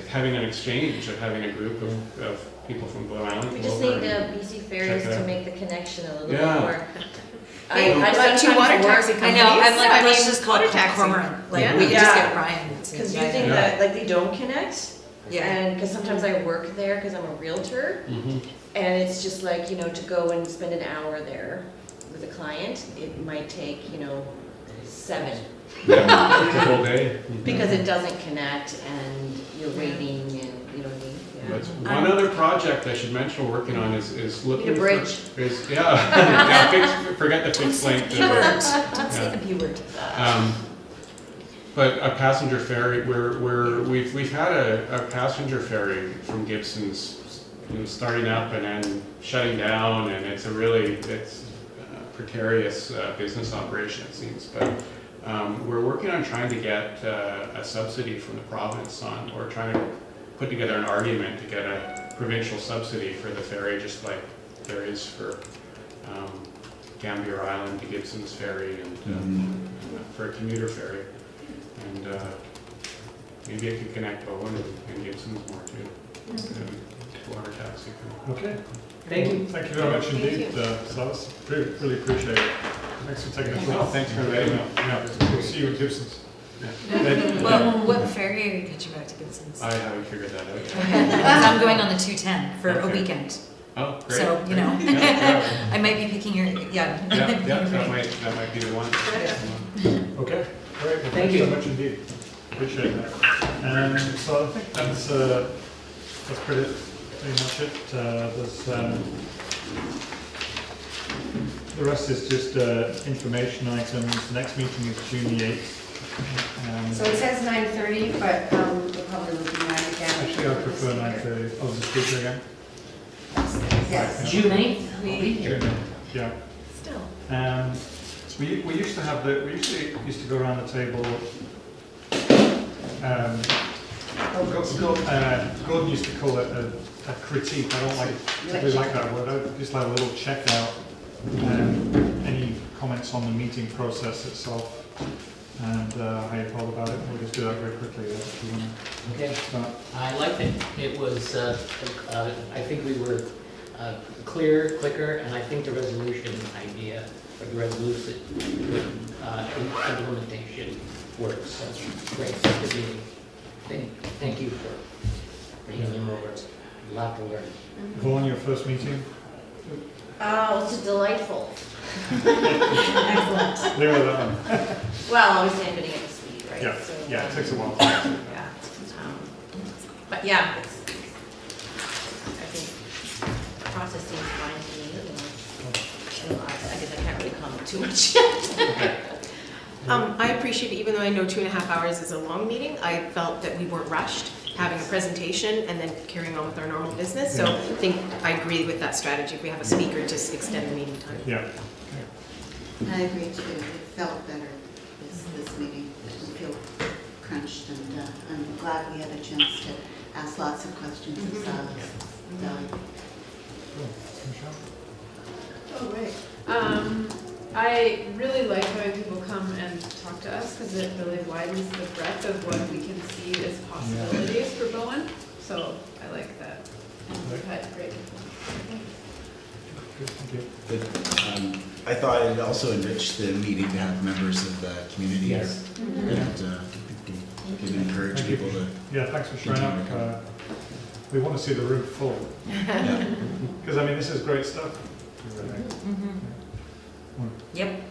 having an exchange, of having a group of people from Blue Island. We just need BC Ferries check it to out. make the connection a little Yeah. bit more. Hey, I I've got 2 water taxi I companies. know, I'm like, I let's mean, just call it water taxi. Cormorant. Like, Yeah. we could just Yeah. get Brian. Because you think that, like, they don't connect, Yeah. and because sometimes I work there because I'm a realtor, Mhm. and it's just like, to go and spend an hour there with a client, it might take, 7. Yeah, it's a whole day. Because it doesn't connect, and you're waiting, and you know what I mean? But one other project I should mention we're working on is looking Need a bridge. forget the fixed length. B word. Don't say the B word. But a passenger ferry, we've had a passenger ferry from Gibson's, starting up and then shutting down, and it's precarious business operation, it seems. But we're working on trying to get a subsidy from the province or trying to put together an argument to get a provincial subsidy for the ferry, just like there is for Gambier Island to Gibson's Ferry and for a commuter ferry. And maybe it could connect Bowen and Gibson's more too. Water taxi. Okay. Thank you. Thank you very much indeed, Silas. Really appreciate it. Thanks for taking the time. Thanks for inviting me. Yeah, we'll see you at Gibson's. Well, what ferry are you catching back to Gibson's? I haven't figured that out. Okay, because I'm going on the 210 for a Okay. weekend. Oh, great. So, Yeah, I might be picking your, yeah, that might be the one. Okay, great. Well, Thank thanks you. so much indeed. Appreciate that. So I think that's pretty much it. The rest is just information items. Next meeting is June the 8th. So it says 9:30, but we'll probably will be 9 again. Actually, I prefer 9:30. Oh, the speaker again? Yes. June 8th? June 8th, yeah. Still. We used to have we used to go around the table. Gordon used to call it a critique. I don't really like that word. I just like a little check out. Any comments on the meeting process itself and how you felt about it. We'll just do that very quickly. If you want to Okay. start. I liked it. It was, I think we were clear, quicker, and I think the resolution idea, or the resolution implementation works. So great, good meeting. Thank you for bringing them over. A lot to learn. Vaughan, your first meeting? Oh, it's delightful. Excellent. Leave it at that one. Well, obviously I'm getting up to speed, right? Yeah, So, yeah, it takes a while. Yeah. But yeah, I think the process seems fine to me. I guess I can't really comment too much yet. I appreciate it, even though I know 2.5 hours is a long meeting, I felt that we weren't rushed, having a presentation and then carrying on with our normal business. So I think I agree with that strategy. If we have a speaker, just extend the meeting time. Yeah. I agree too. It felt better, this meeting. It didn't feel crunched, and I'm glad we had a chance to ask lots of questions of Silas. Cool. Michelle? Oh, great. I really like having people come and talk to us because it really widens the breadth of what we can see as possibilities for Bowen. So I like that. We've had great people. Good, thank you. I thought it also enriched the meeting to have members of the community here. Yes. And could encourage Thank you. people to, Yeah, thanks for showing up. We want to see the room full. yeah. Because, I mean, this is great stuff. Yep.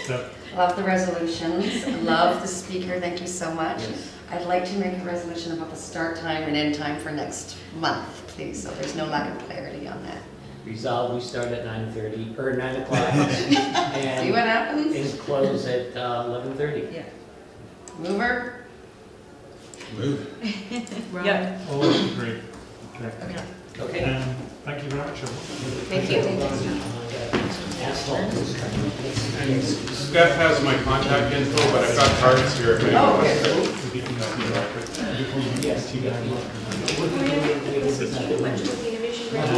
So, Love the resolutions, love the speaker, thank you so much. I'd like to make a resolution about the start time and end time for next month, please, so there's no lack of clarity on that. Resolve, we start at 9:30, or 9 o'clock. See And what happens? and close at 11:30. Yeah. Mover? Move. Yeah. all those agree. Okay. Okay. Okay. Thank you very much, everyone. Thank you. Steph has my contact info, but I've got cards here if anyone Oh, wants okay. Yes, you got me. Which was the innovation grant?